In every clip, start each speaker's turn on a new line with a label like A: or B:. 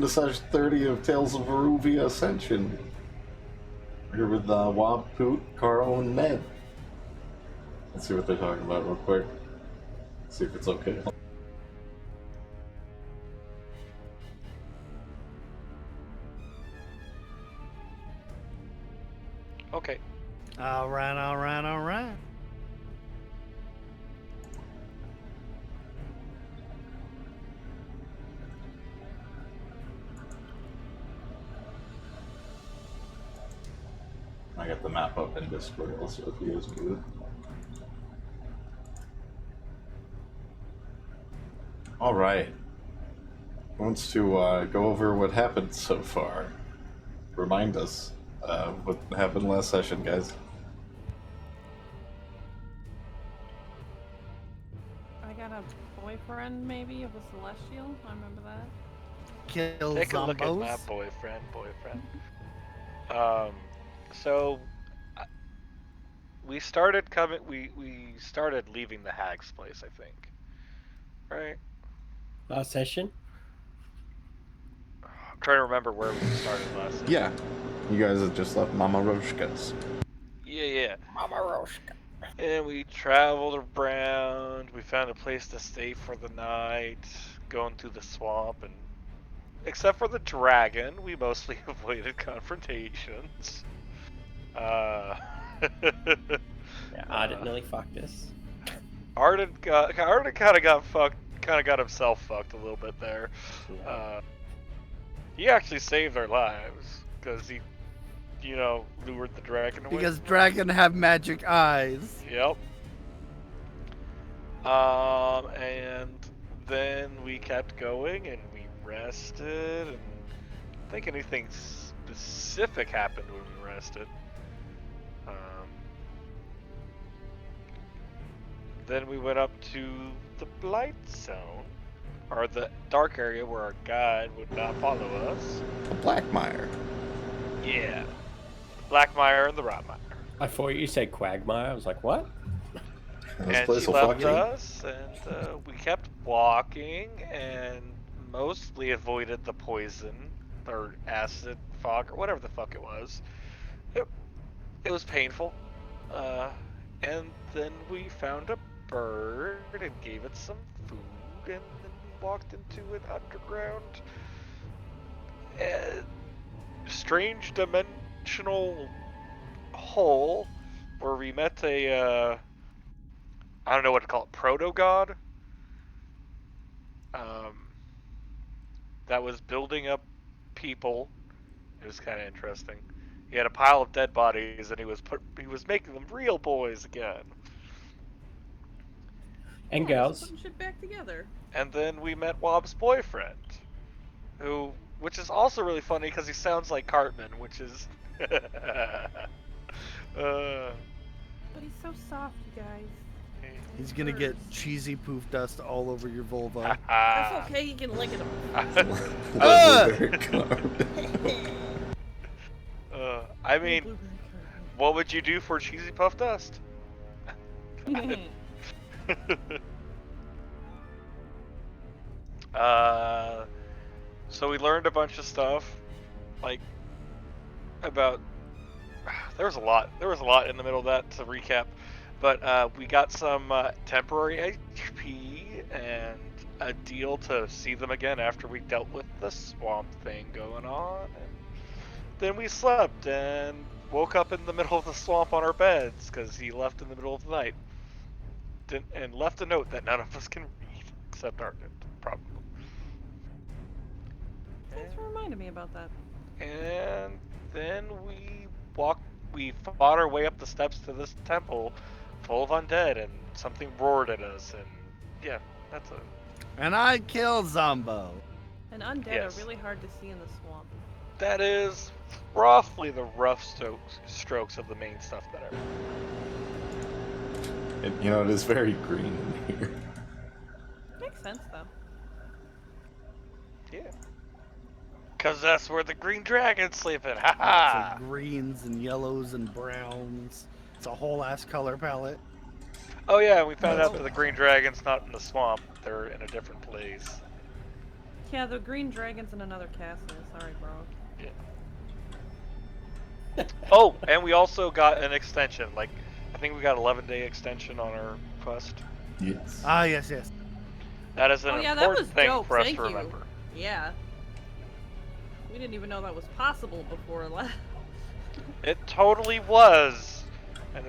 A: to session 30 of Tales of Varouxvia Ascension. We're here with Wob, Poot, Carl, and Ned. Let's see what they're talking about real quick. See if it's okay.
B: Okay.
C: Alright.
A: I got the map up in Discord also if you guys do it. Alright. Who wants to go over what happened so far? Remind us what happened last session, guys.
D: I got a boyfriend, maybe, of a celestial. I remember that.
C: Kill
B: Take a look at my
C: zombos.
B: boyfriend. So we started coming. We started leaving the hag's place, I think. Right.
E: Last session?
B: I'm trying to remember where we started last. Session.
A: Yeah. You guys have just left Mama Roshka's.
B: Yeah.
E: Mama Roshka.
B: And we traveled around. We found a place to stay for the night. Going through the swamp, and except for the dragon, we mostly avoided confrontations.
E: Yeah, Arden nearly fucked us.
B: Arden kind of got fucked. Kind of got himself fucked a little bit there.
E: Yeah.
B: He actually saved our lives because he, lured the dragon away.
C: Because dragon have magic eyes.
B: Yep. And then we kept going and we rested, and I don't think anything specific happened when we rested. Then we went up to the blight zone, or the dark area where our guide would not follow us.
A: The Blackmire.
B: Yeah. Blackmire and the Rotmire.
E: I thought you said Quagmire. I was like, what?
A: This
B: And
A: place
B: she
A: will fuck
B: left
A: you.
B: us, and we kept walking, and mostly avoided the poison, or acid fog, or whatever the fuck it was. It was painful. And then we found a bird and gave it some food, and then we walked into an underground, strange dimensional hole where we met a I don't know what to call it, proto-god? That was building up people. It was kind of interesting. He had a pile of dead bodies, and he was making them real boys again.
E: And
D: Yeah,
E: girls.
D: just putting shit back together.
B: And then we met Wob's boyfriend, which is also really funny because he sounds like Cartman, which is
D: But he's so soft, you guys.
C: He's gonna get cheesy poof dust all over your vulva.
D: That's okay, you can lick it.
B: I mean, what would you do for cheesy puff dust? So we learned a bunch of stuff, like about. There was a lot in the middle of that to recap, but we got some temporary HP and a deal to see them again after we dealt with the swamp thing going on. And then we slept and woke up in the middle of the swamp on our beds because he left in the middle of the night. And left a note that none of us can read, except Arden, probably.
D: Thanks for reminding me about that.
B: And then we fought our way up the steps to this temple full of undead, and something roared at us, and yeah, that's it.
C: And I kill Zombo.
D: And undead
B: Yes.
D: are really hard to see in the swamp.
B: That is roughly the rough strokes of the main stuff that I read.
A: It is very green in here.
D: Makes sense, though.
B: Yeah. Because that's where the green dragon's sleeping. Ha
C: Lots
B: ha!
C: of greens and yellows and browns. It's a whole ass color palette.
B: Oh yeah, we found out that the green dragon's not in the swamp. They're in a different place.
D: Yeah, the green dragon's in another castle. Sorry, bro.
B: Oh, and we also got an extension. Like, I think we got 11-day extension on our quest.
A: Yes.
C: Ah, yes, yes.
B: That is an
D: Oh yeah, that
B: important
D: was
B: thing
D: dope.
B: for us
D: Thank
B: to
D: you.
B: remember.
D: Yeah. We didn't even know that was possible before last.
B: It totally was. And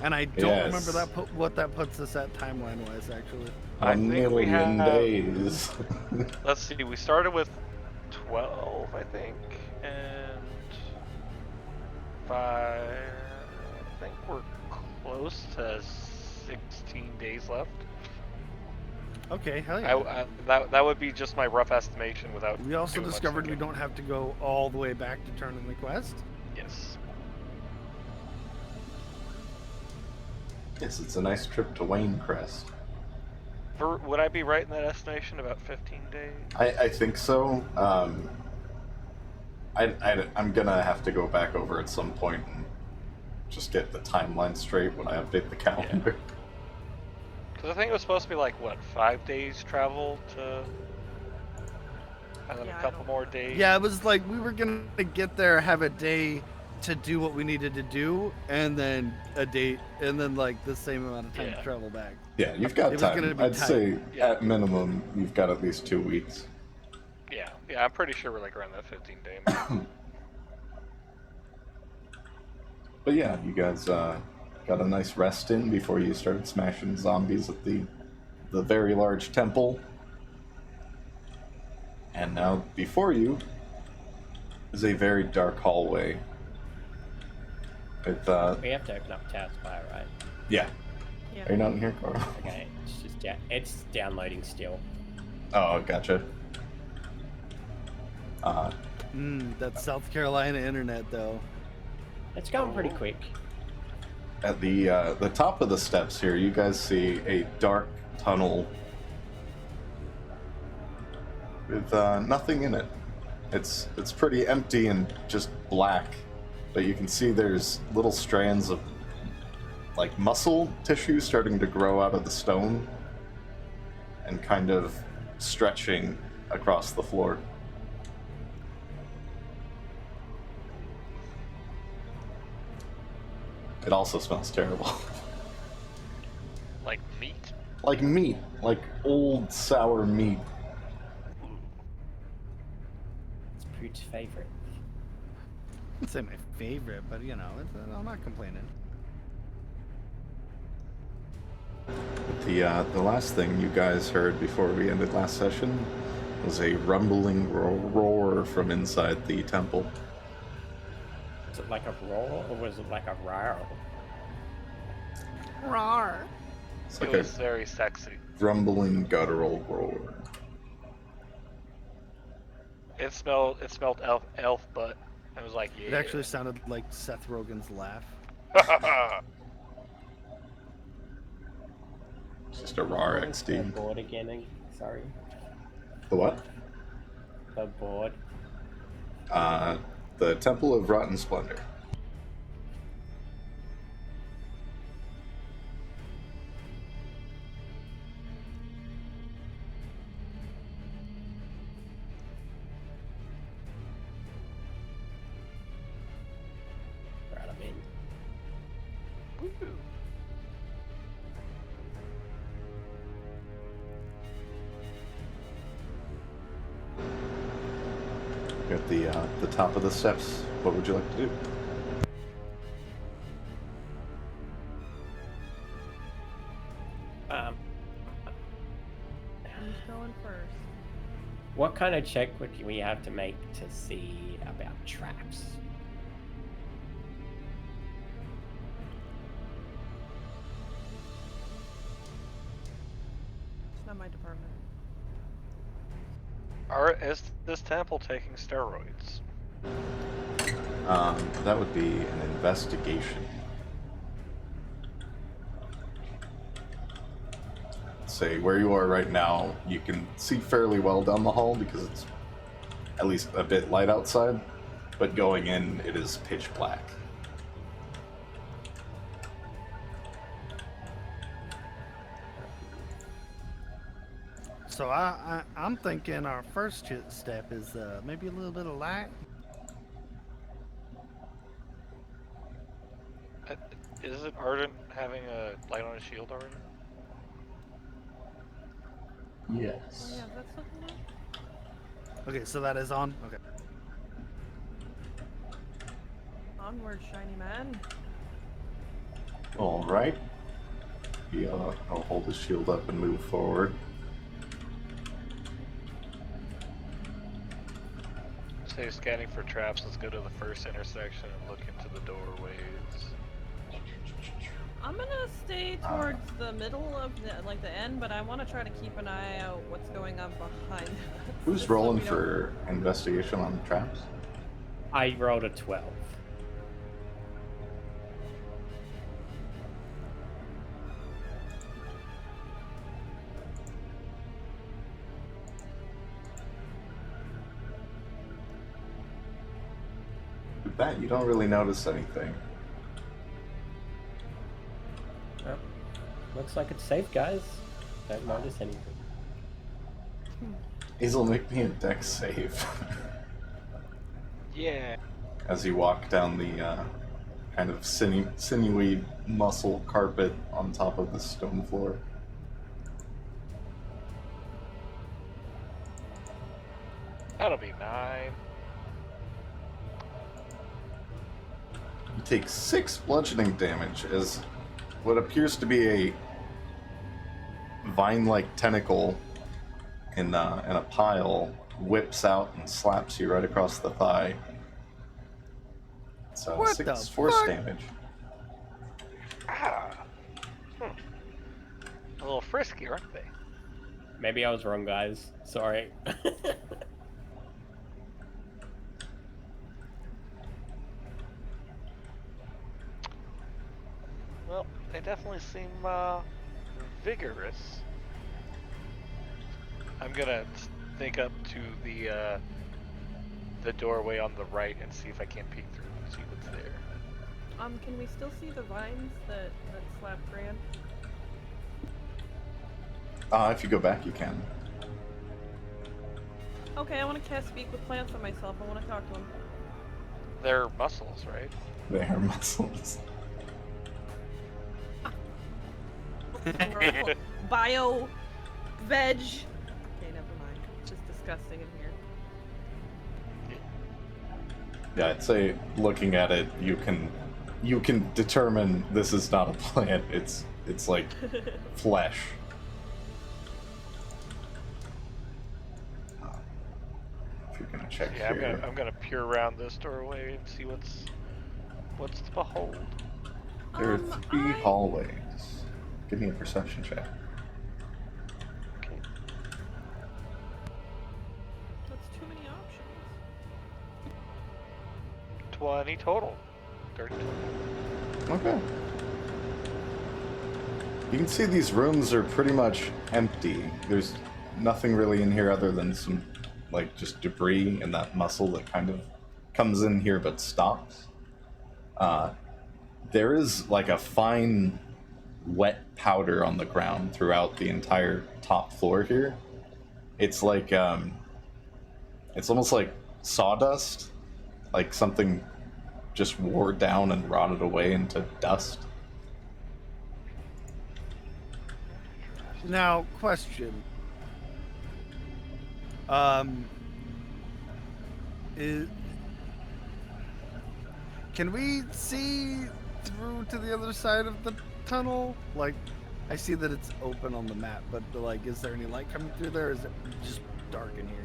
C: And I don't
A: Yes.
C: remember that what that puts us at timeline-wise, actually.
B: I
A: 1
B: think we
A: million
B: have-
A: days.
B: let's see, we started with 12, I think, and 5. I think we're close to 16 days left.
C: Okay, hell yeah.
B: That would be just my rough estimation without.
C: We also
B: doing much
C: discovered we
B: thinking.
C: don't have to go all the way back to turn in the quest.
B: Yes.
A: Yes, it's a nice trip to Wayne Crest.
B: Would I be right in that estimation? About 15 days?
A: I think so. I'm gonna have to go back over at some point and just get the timeline straight when I update the calendar.
B: Because I think it was supposed to be like, what, 5 days travel to. And then
D: Yeah,
B: a
D: I
B: couple
D: don't
B: more
D: remember.
B: days?
C: Yeah, it was like we were gonna get there, have a day to do what we needed to do, and then a date, and then like the same amount of time
B: Yeah.
C: to travel back.
A: Yeah, you've got
C: It was gonna
A: time.
C: be
A: I'd
C: tight.
A: say
B: Yeah.
A: at minimum you've got at least 2 weeks.
B: Yeah, I'm pretty sure we're like around that 15-day mark.
A: But yeah, you guys got a nice rest in before you started smashing zombies at the very large temple. And now before you is a very dark hallway. With
E: We have to open up Taskfire, right?
A: yeah.
D: Yeah.
A: Are you not in here, Carl?
E: Okay, it's just it's downloading still.
A: Oh, gotcha.
C: That South Carolina internet, though.
E: It's going pretty quick.
A: At the top of the steps here, you guys see a dark tunnel with nothing in it. It's pretty empty and just black, but you can see there's little strands of like muscle tissue starting to grow out of the stone and kind of stretching across the floor. It also smells terrible.
B: Like meat?
A: Like meat. Like old sour meat.
E: It's Poot's favorite.
C: I'd say my favorite, but you know, I'm not complaining.
A: The last thing you guys heard before we ended last session was a rumbling roar from inside the temple.
E: Was it like a roar or was it like a roar?
C: Rawr.
A: It's
B: It
A: like
B: was very sexy.
A: a rumbling guttural roar.
B: It smelled elf butt. I was like, yeah.
C: It actually sounded like Seth Rogen's laugh.
A: It's just a RAR
E: The
A: XD.
E: board again. Sorry,
A: The what?
E: the board.
A: The Temple of Rotten Splendor.
E: Right, I'm in.
B: Woo.
A: You're at the top of the steps. What would you like to do?
D: Who's going first?
E: What kind of check would we have to make to see about traps?
D: It's not my department.
B: Is this temple taking steroids?
A: That would be an investigation. Say where you are right now, you can see fairly well down the hall because it's at least a bit light outside, but going in, it is pitch black.
C: So I'm thinking our first step is maybe a little bit of light.
B: Is it Ardent having a light on his shield already?
D: Oh
A: Yes.
D: yeah, that's looking at.
C: Okay, so that is on. Okay.
D: Onward, shiny man.
A: All right. Yeah, I'll hold his shield up and move forward.
B: Say scanning for traps. Let's go to the first intersection and look into the doorways.
D: I'm gonna stay towards the middle of the end, but I want to try to keep an eye out what's going on behind.
A: Who's
D: Just so
A: rolling
D: we don't-
A: for investigation on the traps?
E: I rolled a 12.
A: With that, you don't really notice anything.
E: Well, looks like it's safe, guys. Don't notice anything.
A: Hazel, make me a dex save.
B: Yeah.
A: As you walk down the kind of sinewy muscle carpet on top of the stone floor.
B: That'll be 9.
A: You take 6 bludgeoning damage as what appears to be a vine-like tentacle in a pile whips out and slaps you right across the thigh. So
C: What
A: 6
C: the
A: force
C: fuck?
A: damage.
B: Ah. A little frisky, aren't they?
E: Maybe I was wrong, guys. Sorry.
B: Well, they definitely seem vigorous. I'm gonna think up to the doorway on the right and see if I can't peek through and see what's there.
D: Can we still see the vines that slapped Gran?
A: If you go back, you can.
D: Okay, I want to cast Speak with Plants on myself. I want to talk to him.
B: They're muscles, right?
A: They are muscles.
D: Bio veg. Okay, never mind. It's just disgusting in here.
A: Yeah, I'd say looking at it, you can determine this is not a plant. It's like flesh. If you're gonna check
B: Yeah,
A: here.
B: I'm gonna peer around this doorway and see what's to behold.
A: There are 3
D: I-
A: hallways. Give me a perception check.
B: Okay.
D: That's too many options.
B: 20 total. 30 total.
A: Okay. You can see these rooms are pretty much empty. There's nothing really in here other than some, like, just debris and that muscle that kind of comes in here but stops. There is, like, a fine, wet powder on the ground throughout the entire top floor here. It's like, it's almost like sawdust. Like something just wore down and rotted away into dust.
C: Now, question. Can we see through to the other side of the tunnel? Like, I see that it's open on the map, but like, is there any light coming through there? Or is it just dark in here?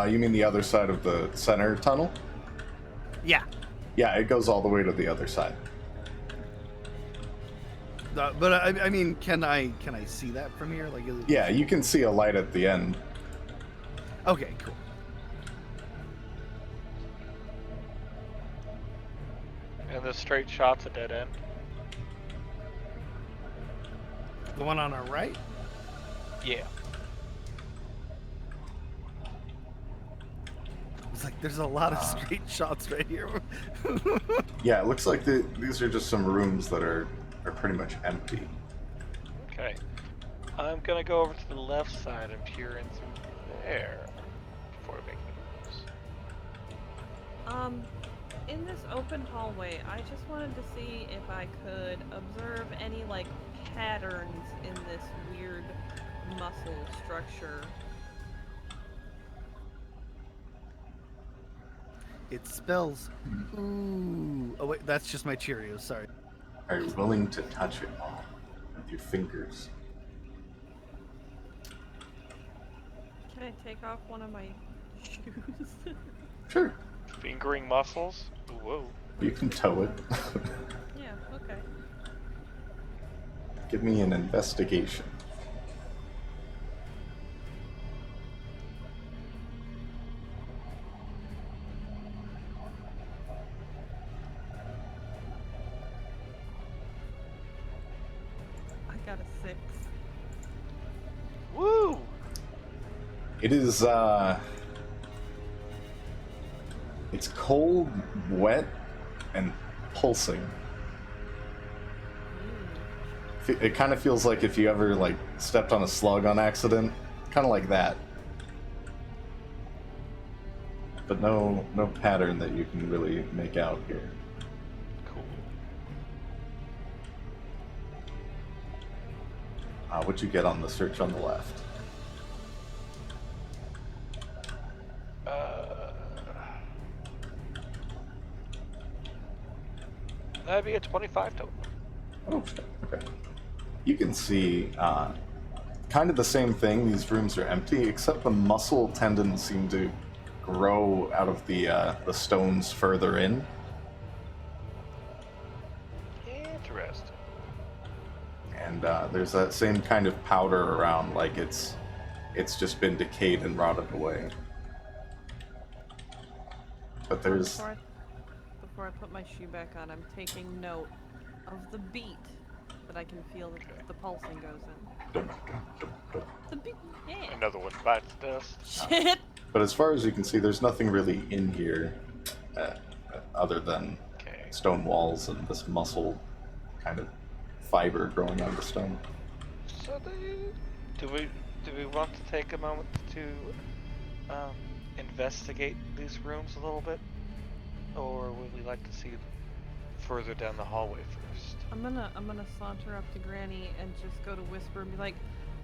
A: You mean the other side of the center tunnel?
C: Yeah.
A: Yeah, it goes all the way to the other side.
C: But I mean, can I see that from here? Like, is it...
A: Yeah, you can see a light at the end.
C: Okay, cool.
B: And the straight shot's a dead end.
C: The one on our right?
B: Yeah.
C: It's like there's a lot of straight shots right here.
A: Yeah, it looks like these are just some rooms that are pretty much empty.
B: Okay. I'm gonna go over to the left side and peer in through there before making moves.
D: In this open hallway, I just wanted to see if I could observe any, like, patterns in this weird muscle structure.
C: It spells. Ooh. Oh wait, that's just my Cheerios. Sorry.
A: Are you willing to touch it all with your fingers?
D: Can I take off one of my shoes?
A: Sure.
B: Fingering muscles? Whoa.
A: You can tow it.
D: Yeah, okay.
A: Give me an investigation.
D: I got a 6.
B: Woo!
A: It is, it's cold, wet, and pulsing. It kind of feels like if you ever, like, stepped on a slug on accident. Kind of like that. But no pattern that you can really make out here.
B: Cool.
A: What'd you get on the search on the left?
B: That'd be a 25 total.
A: Oh, okay. You can see kind of the same thing. These rooms are empty, except the muscle tendons seem to grow out of the stones further in.
B: Interesting.
A: And there's that same kind of powder around, like it's just been decayed and rotted away. But there's...
D: Before I put my shoe back on, I'm taking note of the beat that I can feel that the pulsing goes in. The beat, yeah.
B: Another one bites dust.
D: Shit!
A: But as far as you can see, there's nothing really in here other than stone walls and this muscle kind of fiber growing on the stone.
B: So do we want to take a moment to investigate these rooms a little bit? Or would we like to see further down the hallway first?
D: I'm gonna saunter up to Granny and just go to whisper and be like,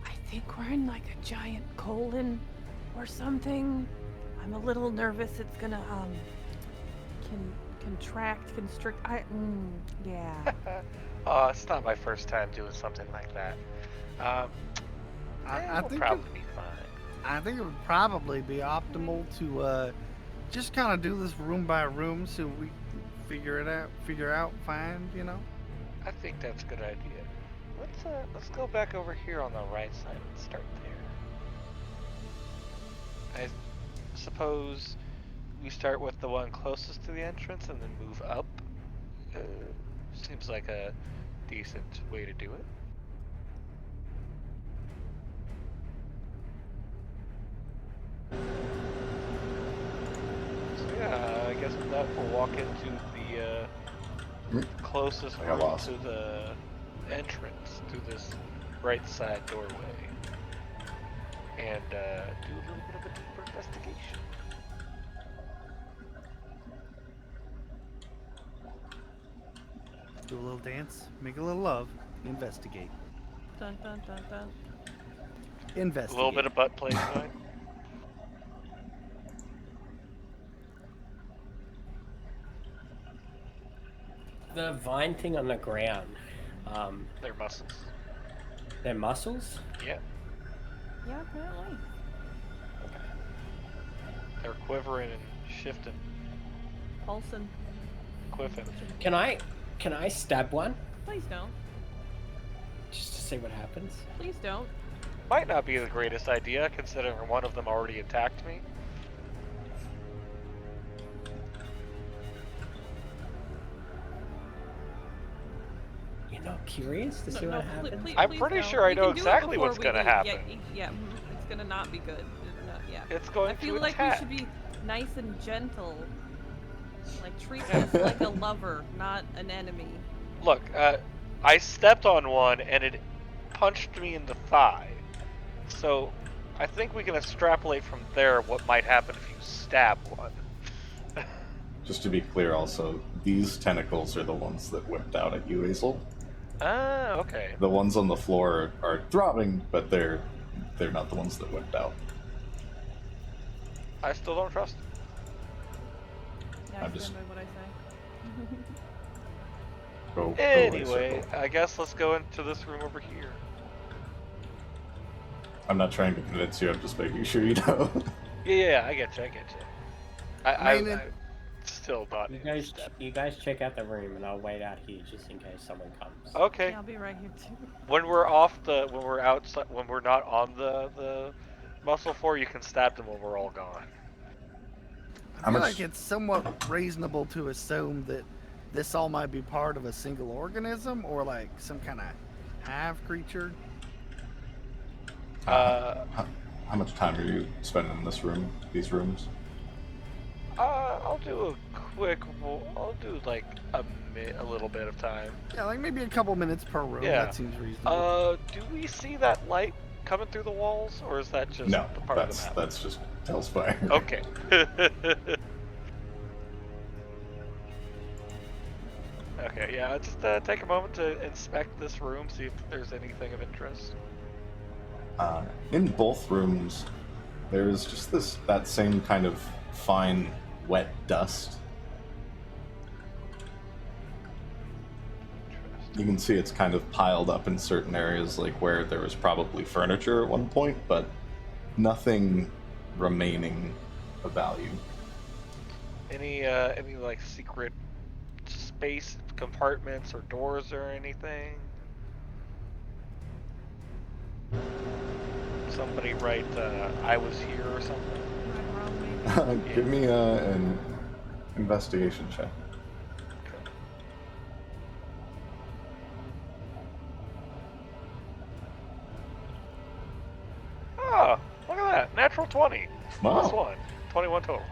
D: I think we're in like a giant colon or something. I'm a little nervous it's gonna constrict. Yeah.
B: It's not my first time doing something like that.
C: I
B: will
C: think
B: probably be fine.
C: I think it would probably be optimal to just kind of do this room by room so we figure out, find, you know.
B: I think that's a good idea. Let's go back over here on the right side and start there. I suppose we start with the one closest to the entrance and then move up. Seems like a decent way to do it. So yeah, I guess with that we'll walk into the closest
A: I got
B: room
A: lost.
B: to the entrance to this right side doorway and do a little bit of a deeper investigation.
C: Do a little dance, make a little love, investigate.
D: Dun dun dun dun.
C: Investigate.
B: A little bit of butt play tonight.
E: The vine thing on the ground,
B: Their muscles.
E: their muscles?
B: Yeah,
D: Yeah, apparently.
B: they're quivering and shifting,
D: Pulsing.
B: quiffing.
E: Can I stab one?
D: Please don't.
E: Just to see what happens?
D: Please don't.
B: Might not be the greatest idea, considering one of them already attacked me.
E: You're not curious to see what happens?
B: I'm pretty sure I
D: We
B: know
D: can do it
B: exactly
D: before
B: what's
D: we
B: gonna
D: leave.
B: happen.
D: Yeah, it's gonna not be good. Yeah.
B: It's going
D: I feel
B: to
D: like
B: attack.
D: we should be nice and gentle. Like, treat us like a lover, not an enemy.
B: Look, I stepped on one and it punched me in the thigh. So I think we can extrapolate from there what might happen if you stab one.
A: Just to be clear, also, these tentacles are the ones that whipped out at you, Hazel.
B: Ah, okay.
A: The ones on the floor are throbbing, but they're not the ones that whipped out.
B: I still don't trust.
D: Yeah, I
A: I'm just-
D: stand by what I say.
A: Go
B: Anyway,
A: circle.
B: I guess let's go into this room over here.
A: I'm not trying to convince you. I'm just making sure you know.
B: Yeah, I get you. I
C: mean,
B: still not interested.
E: You guys check out the room, and I'll wait out here just in case someone comes.
B: Okay.
D: Yeah, I'll be right here too.
B: When we're outside, when we're not on the muscle floor, you can stab them when we're all gone.
C: I feel like it's somewhat reasonable to assume that this all might be part of a single organism or like some kind of hive creature.
A: How much time are you spending in these rooms?
B: I'll do I'll do like a little bit of time.
C: Yeah, like maybe a couple minutes per room.
B: Yeah.
C: That seems reasonable.
B: Do we see that light coming through the walls, or is that just
A: No,
B: the part of the map?
A: that's just Tales Fire.
B: Okay. Okay, yeah, just take a moment to inspect this room, see if there's anything of interest.
A: In both rooms, there's just that same kind of fine, wet dust. You can see it's kind of piled up in certain areas, like where there was probably furniture at one point, but nothing remaining of value.
B: Any like secret space compartments or doors or anything? Somebody write I was here or something.
D: I'm wrong, maybe.
A: Give me an investigation check.
B: Oh, look at that. Natural 20.
A: Wow.
B: Plus 1. 21 total.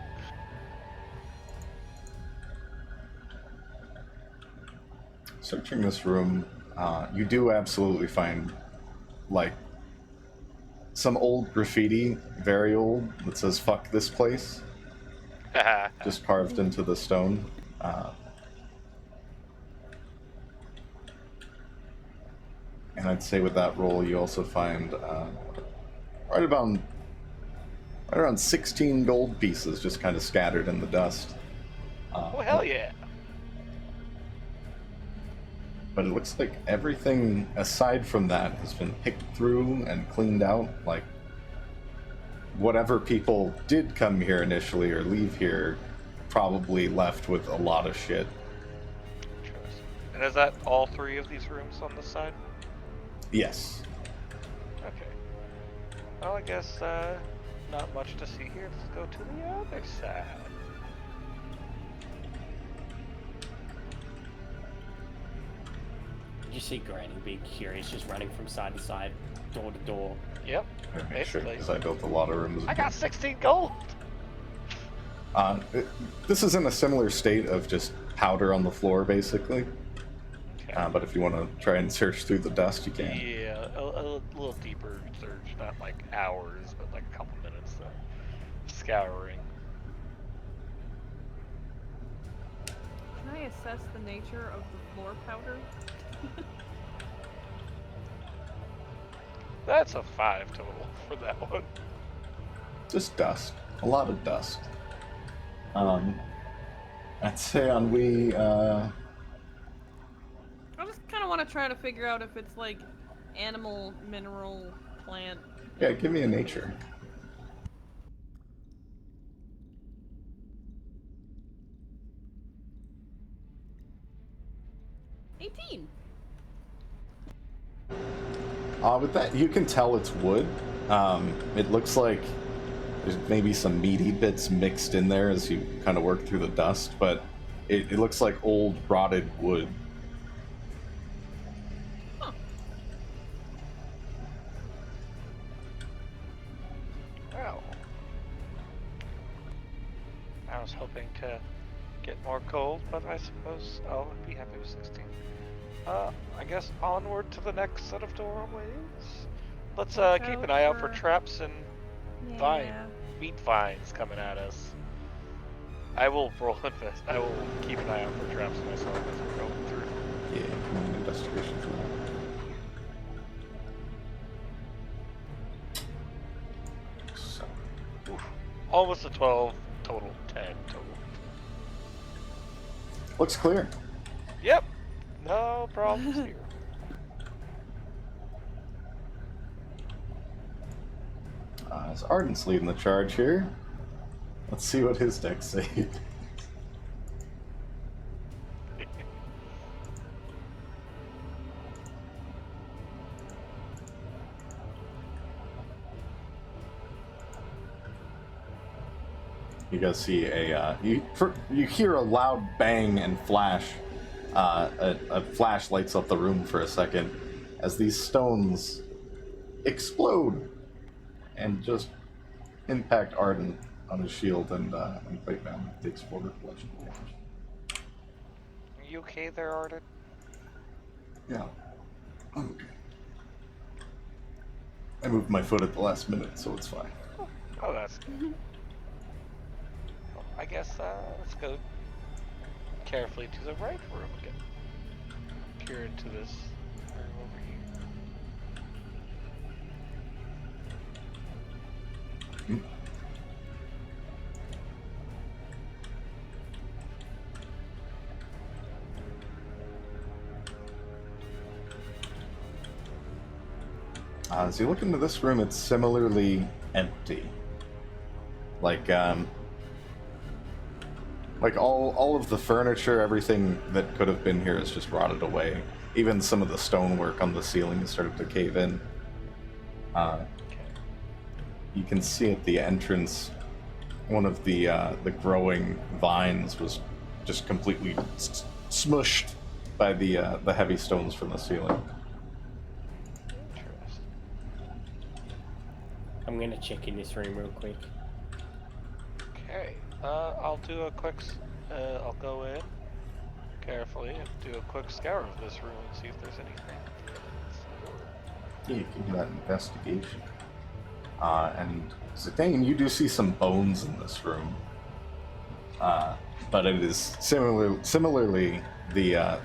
A: Searching this room, you do absolutely find, like, some old graffiti, very old, that says "fuck this place," just carved into the stone. And I'd say with that roll, you also find right around 16 gold pieces just kind of scattered in the dust.
B: Oh, hell yeah.
A: But it looks like everything aside from that has been picked through and cleaned out. Like, whatever people did come here initially or leave here probably left with a lot of shit.
B: Interesting. And is that all 3 of these rooms on this side?
A: Yes.
B: Okay. Well, I guess not much to see here. Let's go to the other side.
E: You see Granny be curious, just running from side to side, door to door.
B: Yep.
A: Make sure,
B: Basically.
A: because I built a lot of rooms.
B: I got 16 gold!
A: This is in a similar state of just powder on the floor, basically.
B: Okay.
A: But if you want to try and search through the dust, you can.
B: Yeah, a little deeper search. Not like hours, but like a couple minutes of scouring.
D: Can I assess the nature of the floor powder?
B: That's a 5 total for that one.
A: Just dust. A lot of dust. I'd say on
D: I just kind of want to try to figure out if it's like animal, mineral, plant.
A: yeah, give me a nature. With that, you can tell it's wood. It looks like there's maybe some meaty bits mixed in there as you kind of work through the dust, but it looks like old rotted wood.
D: Huh.
B: Well, I was hoping to get more gold, but I suppose I'll be happy with 16. I guess onward to the next set of doorways. Let's
D: Watch
B: keep
D: out
B: an eye out for
D: for-
B: traps and vine
D: Yeah.
B: meat vines coming at us. I will roll invest. I will keep an eye out for traps myself as we're going through.
A: Yeah, give me an investigation for that. So,
B: Oof. Almost a 12 total. 10 total.
A: looks clear.
B: Yep. No problems here.
A: As Arden's leading the charge here, let's see what his deck say. You guys see you hear a loud bang and flash. A flash lights up the room for a second as these stones explode and just impact Arden on his shield and bite down. Takes 4 bludgeoning damage.
B: Are you okay there, Arden?
A: Yeah. Okay. I moved my foot at the last minute, so it's fine.
B: Oh, that's good. Well, I guess let's go carefully to the right room again. Peer into this room over here.
A: As you look into this room, it's similarly empty. Like all of the furniture, everything that could have been here is just rotted away. Even some of the stonework on the ceiling has started to cave in. You can see at the entrance, one of the growing vines was just completely smushed by the heavy stones from the ceiling.
B: Interesting.
E: I'm gonna check in this room real quick.
B: Okay. I'll do a quick. I'll go in carefully and do a quick scour of this room and see if there's anything.
A: Yeah, you can do that investigation. And Zidane, you do see some bones in this room. But it is similarly the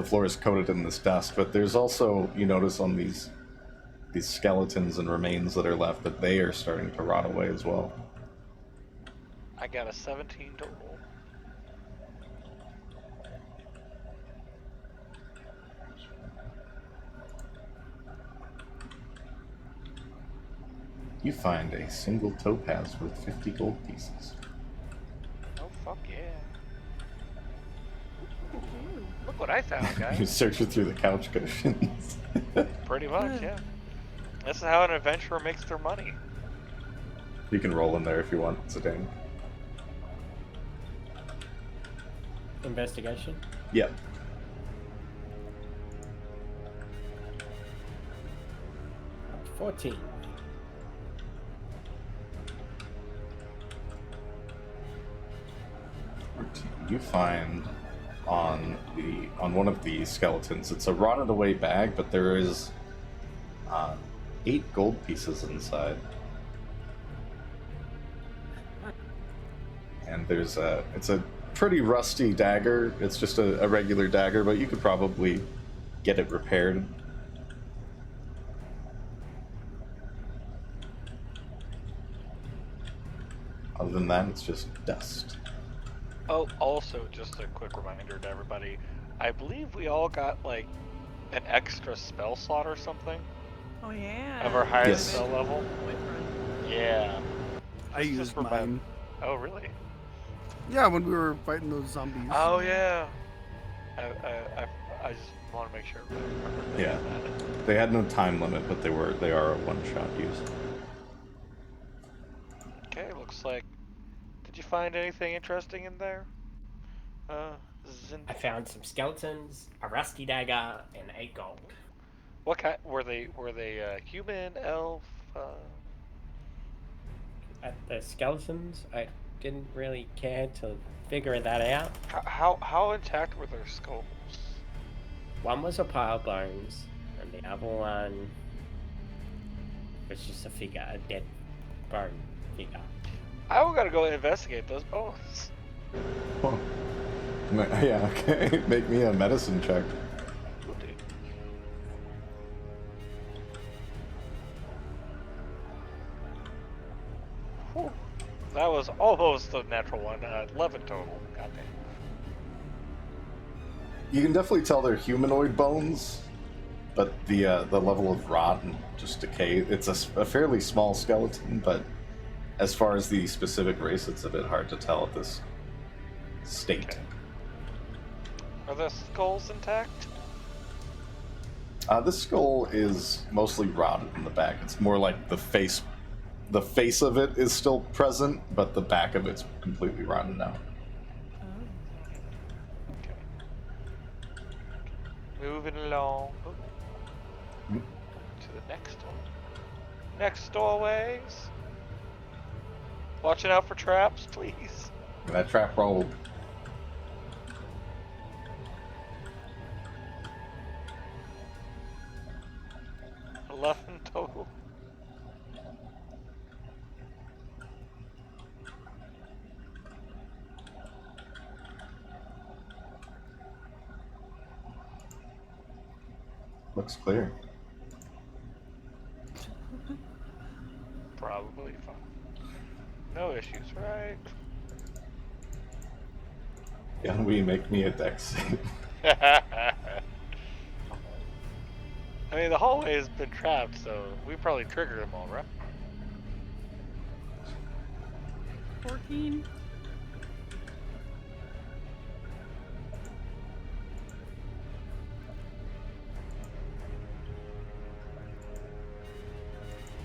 A: floor is coated in this dust, but there's also, you notice on these skeletons and remains that are left that they are starting to rot away as well.
B: I got a 17 total.
A: You find a single topaz worth 50 gold pieces.
B: Oh fuck yeah!
D: Ooh.
B: Look what I found,
A: You
B: guys.
A: search it through the couch cushions.
B: Pretty much, yeah. This is how an adventurer makes their money.
A: You can roll in there if you want, Zidane.
E: Investigation.
A: Yep.
E: Uh, 14.
A: You find on one of the skeletons, it's a rotted away bag, but there is 8 gold pieces inside. And it's a pretty rusty dagger. It's just a regular dagger, but you could probably get it repaired. Other than that, it's just dust.
B: Oh, also, just a quick reminder to everybody, I believe we all got, like, an extra spell slot or something
D: Oh yeah.
B: of our higher
A: Yes.
B: spell level.
D: Boyfriend.
B: Yeah.
C: I
B: Just
C: used
B: remind-
C: mine.
B: Oh, really?
C: Yeah, when we were fighting those zombies.
B: Oh, yeah. I just want to make sure everybody remembers
A: Yeah.
B: that.
A: They had no time limit, but they are a one-shot use.
B: Okay, looks like... Did you find anything interesting in there?
E: I found some skeletons, a rusty dagger, and 8 gold.
B: What kind... Were they human, elf?
E: At the skeletons, I didn't really care to figure that out.
B: How intact were their skulls?
E: One was a pile of bones, and the other one was just a figure, a dead bone figure.
B: I gotta go investigate those bones.
A: Oh. Yeah, okay. Make me a medicine check.
B: Will do. Whew. That was almost a natural one. 11 total. Goddamn.
A: You can definitely tell they're humanoid bones, but the level of rot and just decay, it's a fairly small skeleton, but as far as the specific race, it's a bit hard to tell at this state.
B: Okay. Are the skulls intact?
A: This skull is mostly rotted in the back. It's more like the face of it is still present, but the back of it's completely rotten out.
B: Okay. Moving along. To the next one. Next doorways. Watching out for traps, please.
A: And that trap roll.
B: 11 total.
A: Looks clear.
B: Probably fine. No issues, right?
A: Can we make me a dex save?
B: I mean, the hallway has been trapped, so we probably triggered them all, right?
D: 14.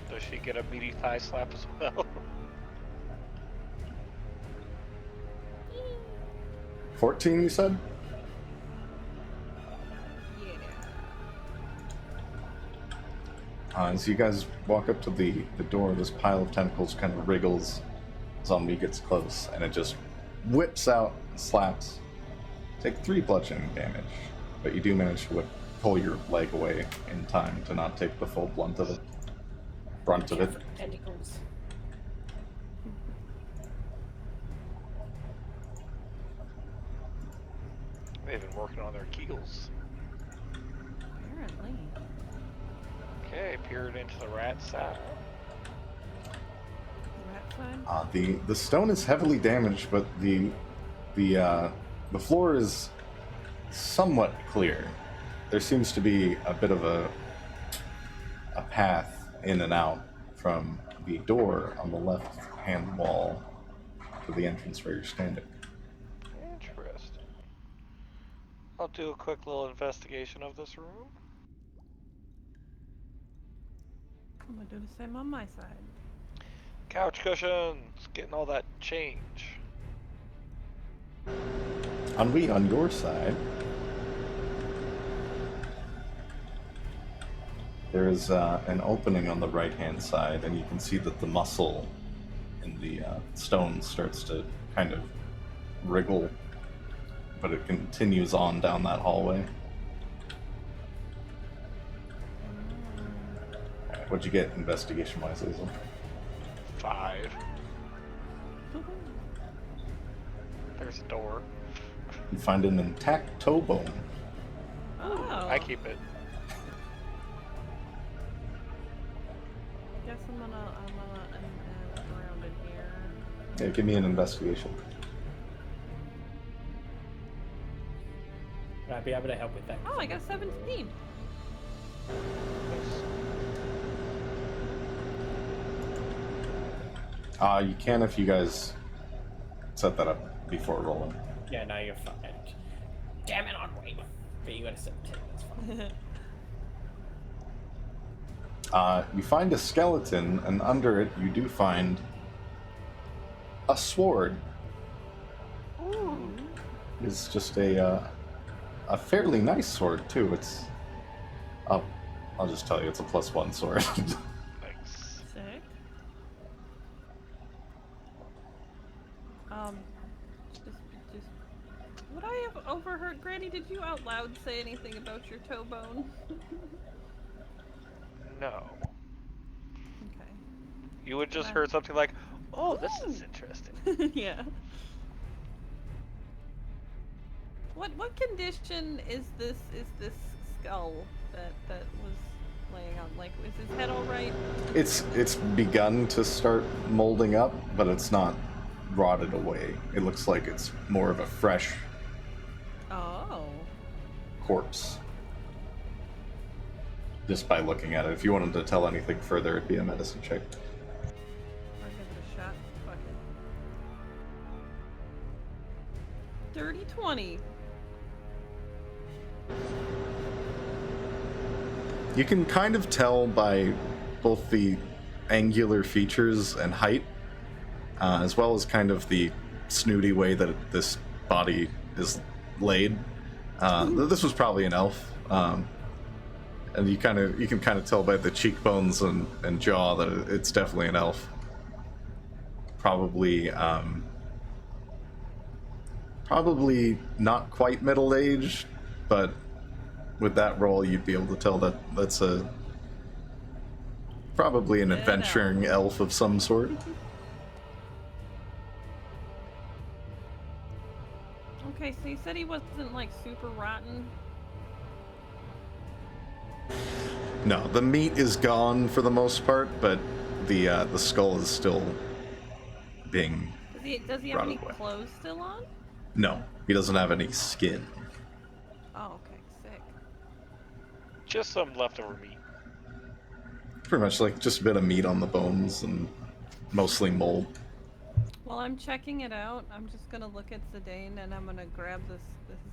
B: Does she get a meaty thigh slap as well?
A: 14, you said? As you guys walk up to the door, this pile of tentacles kind of wriggles. Zombie gets close, and it just whips out and slaps. Take 3 bludgeoning damage, but you do manage to pull your leg away in time to not take the full brunt of it.
E: Tentacles.
B: They've been working on their keels.
D: Apparently.
B: Okay, peered into the rat side.
D: Rat side?
A: The stone is heavily damaged, but the floor is somewhat clear. There seems to be a bit of a path in and out from the door on the left-hand wall to the entrance where you're standing.
B: Interesting. I'll do a quick little investigation of this room.
D: I'm gonna do the same on my side.
B: Couch cushions, getting all that change.
A: On your side, there is an opening on the right-hand side, and you can see that the muscle in the stone starts to kind of wriggle, but it continues on down that hallway. Alright, what'd you get investigation-wise, Hazel?
B: 5. There's a door.
A: You find an intact toe bone.
D: Oh.
B: I keep it.
D: Guess I'm gonna look around in here.
A: Yeah, give me an investigation.
E: Would I be able to help with that?
D: Oh, I got 17.
A: You can if you guys set that up before rolling.
E: Yeah, no, you're fine. Damn it, on wait. But you got a 17, that's fine.
A: You find a skeleton, and under it you do find a sword.
B: Ooh.
A: It's just a fairly nice sword too. It's I'll just tell you, it's a +1 sword.
B: Thanks.
D: Sick. Just Would I have overheard? Granny, did you out loud say anything about your toe bone?
B: No.
D: Okay.
B: You would just
D: Nah.
B: heard something like, "Oh, this is
D: Ooh.
B: interesting."
D: Yeah. What condition is this skull that was laying on? Like, is his head all right?
A: It's begun to start molding up, but it's not rotted away. It looks like it's more of a fresh
D: Oh.
A: corpse. Just by looking at it. If you wanted to tell anything further, it'd be a medicine check.
D: I'll give it a shot. Fuck it. 30-20.
A: You can kind of tell by both the angular features and height, as well as kind of the snooty way that this body is laid. This was probably an elf, and you can kind of tell by the cheekbones and jaw that it's definitely an elf. Probably not quite middle aged, but with that roll, you'd be able to tell that that's probably an adventuring elf of some sort.
D: Okay, so you said he wasn't like super rotten.
A: No, the meat is gone for the most part, but the skull is still being
D: Does he have any
A: rotted away.
D: clothes still on?
A: No, he doesn't have any skin.
D: Oh, okay, sick.
B: Just some leftover meat.
A: Pretty much like just a bit of meat on the bones and mostly mold.
D: While I'm checking it out, I'm just gonna look at Zidane and I'm gonna grab this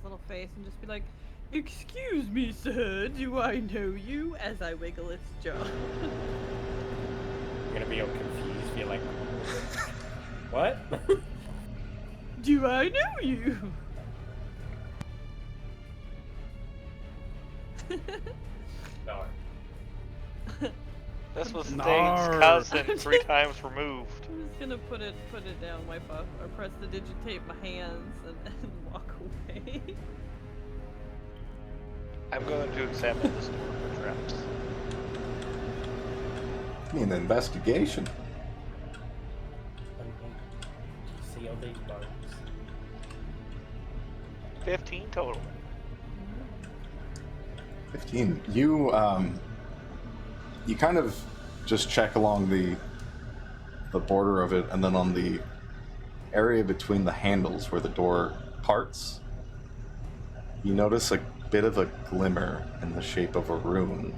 D: little face and just be like, "Excuse me, sir, do I know you?" As I wiggle its jaw.
E: You're gonna be all confused, be like, what?
D: Do I know you?
E: No.
B: This was Stane's
C: Nar.
B: cousin 3 times removed.
D: I'm just gonna put it down, wipe off, or press the digitate my hands and walk away.
B: I'm going to examine this door for traps.
A: An investigation.
E: See all these bugs.
B: 15 total.
A: 15. You kind of just check along the border of it, and then on the area between the handles where the door parts, you notice a bit of a glimmer in the shape of a rune.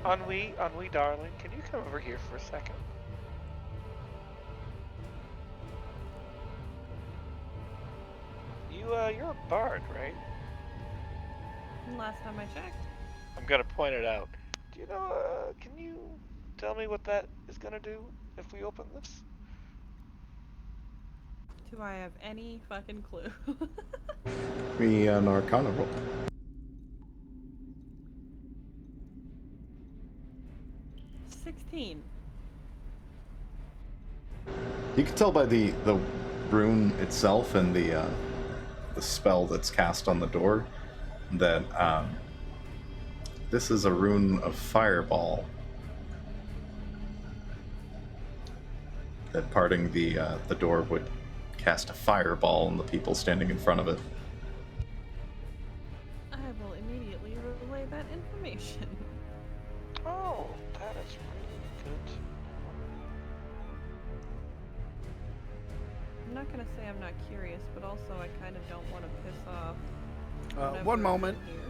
B: Ennui, darling, can you come over here for a second? You're a bard, right?
D: Last time I checked.
B: I'm gonna point it out. Do you know, can you tell me what that is gonna do if we open this?
D: Do I have any fucking clue?
A: Me an Arcana roll.
D: 16.
A: You can tell by the rune itself and the spell that's cast on the door that this is a rune of fireball. That parting the door would cast a fireball on the people standing in front of it.
D: I will immediately relay that information.
B: Oh, that is really good.
D: I'm not gonna say I'm not curious, but also I kind of don't want to piss off.
C: One
D: whatever's
C: moment.
D: in here.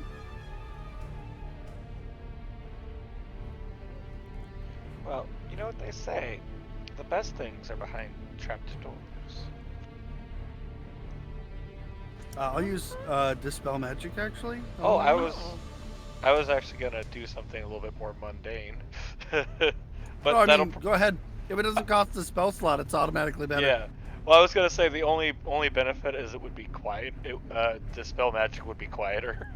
B: Well, you know what they say. The best things are behind trapped doors.
C: I'll use dispel magic actually.
B: Oh, I
D: Oh.
B: was actually gonna do something a little bit more mundane. but
C: No, I
B: that'll
C: mean, go ahead. If it doesn't cost a spell slot, it's automatically better.
B: yeah. Well, I was gonna say the only benefit is it would be quiet. Dispel magic would be quieter.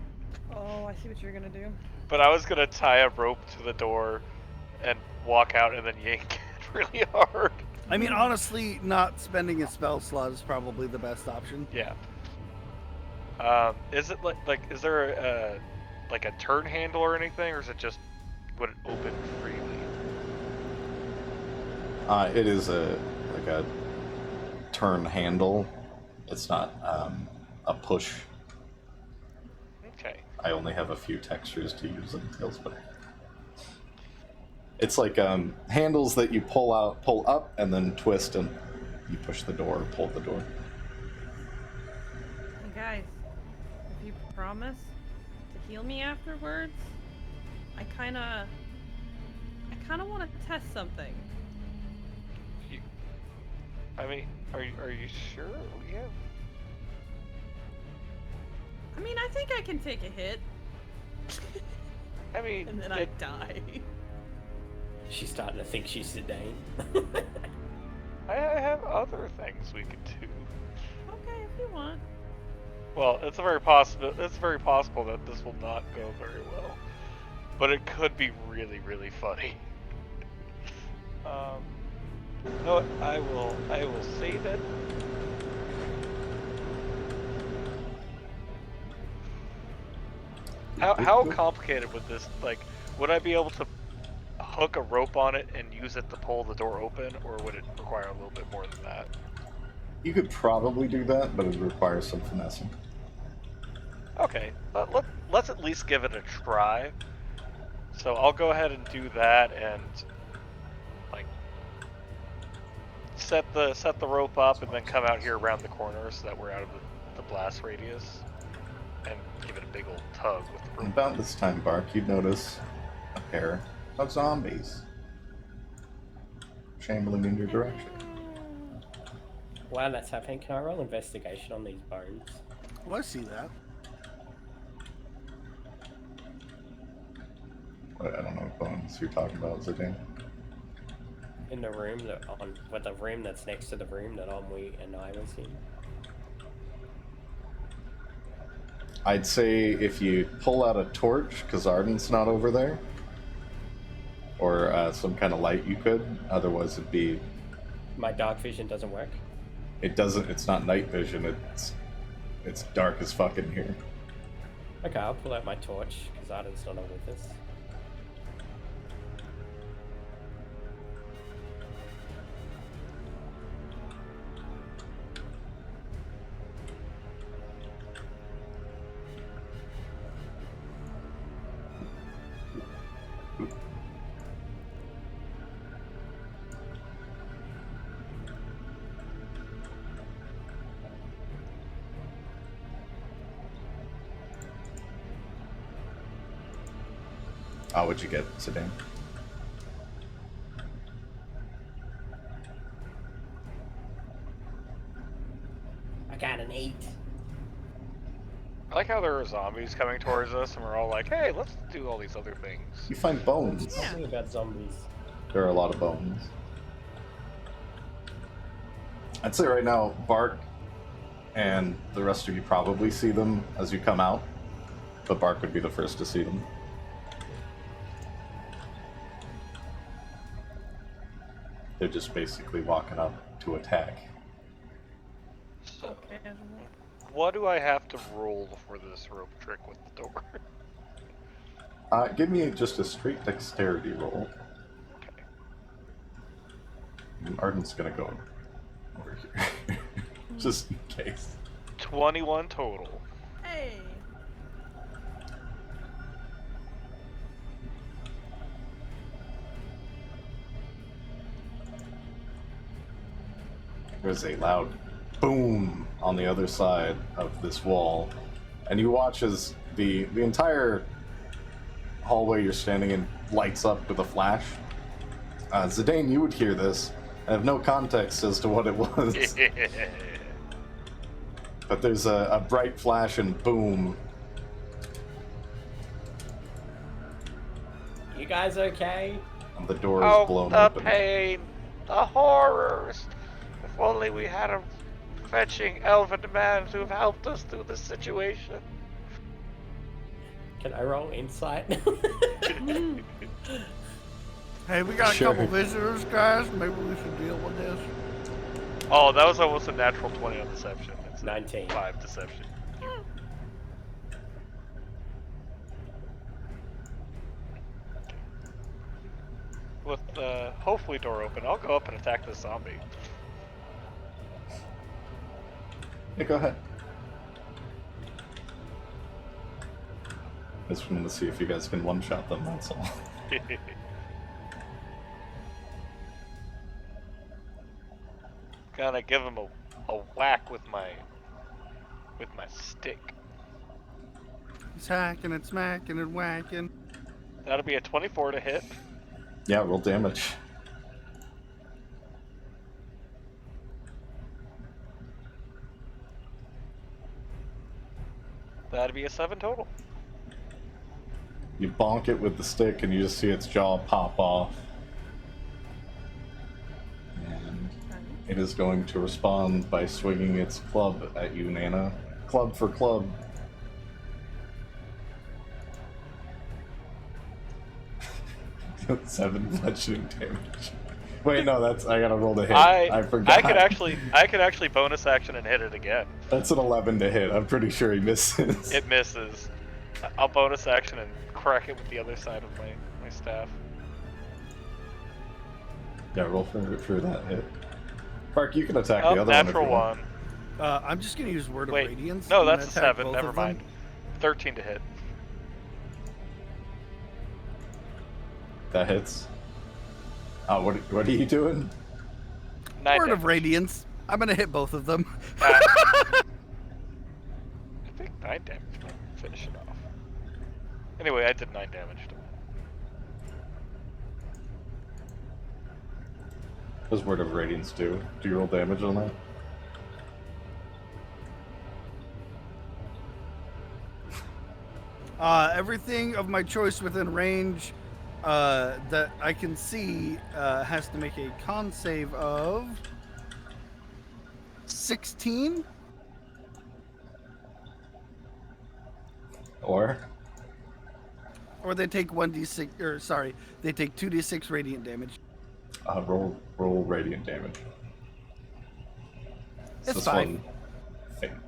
D: Oh, I see what you're gonna do.
B: But I was gonna tie a rope to the door and walk out and then yank it really hard.
C: I mean, honestly, not spending a spell slot is probably the best option.
B: Yeah. Is it is there a turn handle or anything, or is it just would it open freely?
A: It is a turn handle. It's not a push.
B: Okay.
A: I only have a few textures to use in Tales, but it's like handles that you pull up, and then twist, and you push the door, pull the door.
D: Hey guys, if you promise to heal me afterwards, I kinda want to test something.
B: I mean, are you sure? Yeah.
D: I mean, I think I can take a hit,
B: I mean,
D: and then I die.
E: She's starting to think she's Zidane.
B: I have other things we could do.
D: Okay, if you want.
B: Well, it's very possible that this will not go very well, but it could be really, really funny. No, I will save it. How complicated would this, would I be able to hook a rope on it and use it to pull the door open, or would it require a little bit more than that?
A: You could probably do that, but it requires some finessing.
B: Okay, let's at least give it a try. So I'll go ahead and do that, and set the rope up, and then come out here around the corner so that we're out of the blast radius, and give it a big old tug with the rope.
A: About this time, Bark, you'd notice a pair of zombies shambling in your direction.
E: While that's happening, can I roll investigation on these bones?
C: Well, I see that.
A: I don't know what bones you're talking about, Zidane.
E: In the room the room that's next to the room that I was in.
A: I'd say if you pull out a torch, because Arden's not over there, or some kind of light, you could. Otherwise, it'd be.
E: My dark vision doesn't work.
A: It doesn't. It's not night vision. It's dark as fuck in here.
E: Okay, I'll pull out my torch because Arden's not with us.
A: What'd you get, Zidane?
E: I got an 8.
B: I like how there are zombies coming towards us, and we're all like, "Hey, let's do all these other things."
A: You find bones.
E: Something about zombies.
A: There are a lot of bones. I'd say right now, Bark and the rest of you probably see them as you come out, but Bark would be the first to see them. They're just basically walking up to attack.
B: So,
D: Okay.
B: what do I have to roll for this rope trick with the door?
A: Give me just a straight dexterity roll.
B: Okay.
A: And Arden's gonna go over here, just in case.
B: 21 total.
D: Hey.
A: There's a loud boom on the other side of this wall, and you watch as the entire hallway you're standing in lights up with a flash. Zidane, you would hear this. I have no context as to what it was, but there's a bright flash and boom.
E: You guys okay?
A: And the door is blown open.
B: The pain, the horrors. If only we had a fetching elven man to have helped us through this situation.
E: Can I roll insight?
C: Hey, we got
A: Sure.
C: a couple visitors, guys. Maybe we should deal with this.
B: Oh, that was almost a natural 20 on deception. It's a
E: 19.
B: 5 deception. With the hopefully door open, I'll go up and attack this zombie.
A: Yeah, go ahead. Just wanted to see if you guys can one-shot them, that's all.
B: Gonna give him a whack with my stick.
C: He's hacking and smacking and whacking.
B: That'll be a 24 to hit.
A: Yeah, roll damage.
B: That'd be a 7 total.
A: You bonk it with the stick and you just see its jaw pop off. And it is going to respond by swinging its club at you, Nana. Club for club. Seven bludgeoning damage. Wait, no, that's I gotta roll to hit. I forgot.
B: I could actually bonus action and hit it again.
A: That's an 11 to hit. I'm pretty sure he misses.
B: It misses. I'll bonus action and crack it with the other side of my staff.
A: Yeah, roll for that hit. Park, you can attack the other
B: natural
A: one.
C: I'm just gonna use Word of
B: Wait,
C: Radiance.
B: no,
C: I'm gonna
B: that's a
C: attack
B: 7.
C: both
B: Never
C: of them.
B: mind. 13 to hit.
A: That hits. What are you doing?
B: 9
C: Word
B: damage.
C: of Radiance. I'm gonna hit both of them.
B: I think 9 damage might finish it off. Anyway, I did 9 damage to him.
A: What does Word of Radiance do? Do you roll damage on that?
C: Everything of my choice within range that I can see has to make a con save of 16.
A: Or?
C: Or they take 1d6, or sorry, they take 2d6 radiant damage.
A: Roll radiant damage.
C: It's
A: this
C: 5.
A: one thing.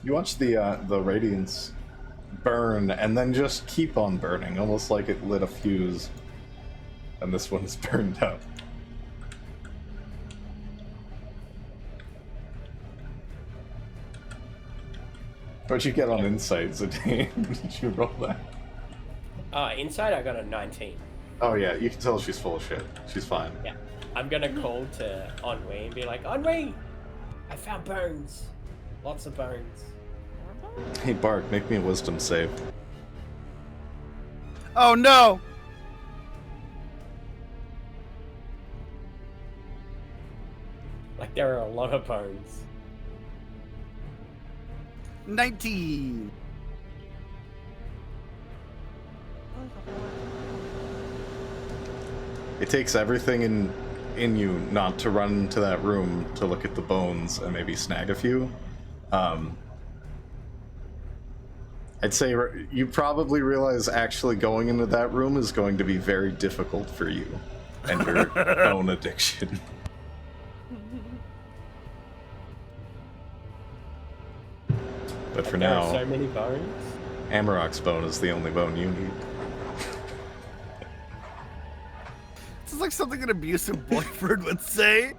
A: You watch the radiance burn and then just keep on burning, almost like it lit a fuse. And this one's burned up. What'd you get on insight, Zidane? Did you roll that?
E: Inside I got a 19.
A: Oh yeah, you can tell she's full of shit. She's fine.
E: Yeah. I'm gonna call to Ennui and be like, Ennui! I found bones. Lots of bones.
A: Hey Bark, make me a wisdom save.
C: Oh no!
E: Like, there are a lot of bones.
C: 19.
A: It takes everything in you not to run into that room to look at the bones and maybe snag a few. I'd say you probably realize actually going into that room is going to be very difficult for you and your bone addiction. But for
E: There are
A: now,
E: so many bones.
A: Amarok's bone is the only bone you need.
C: This is like something an abusive boyfriend would say.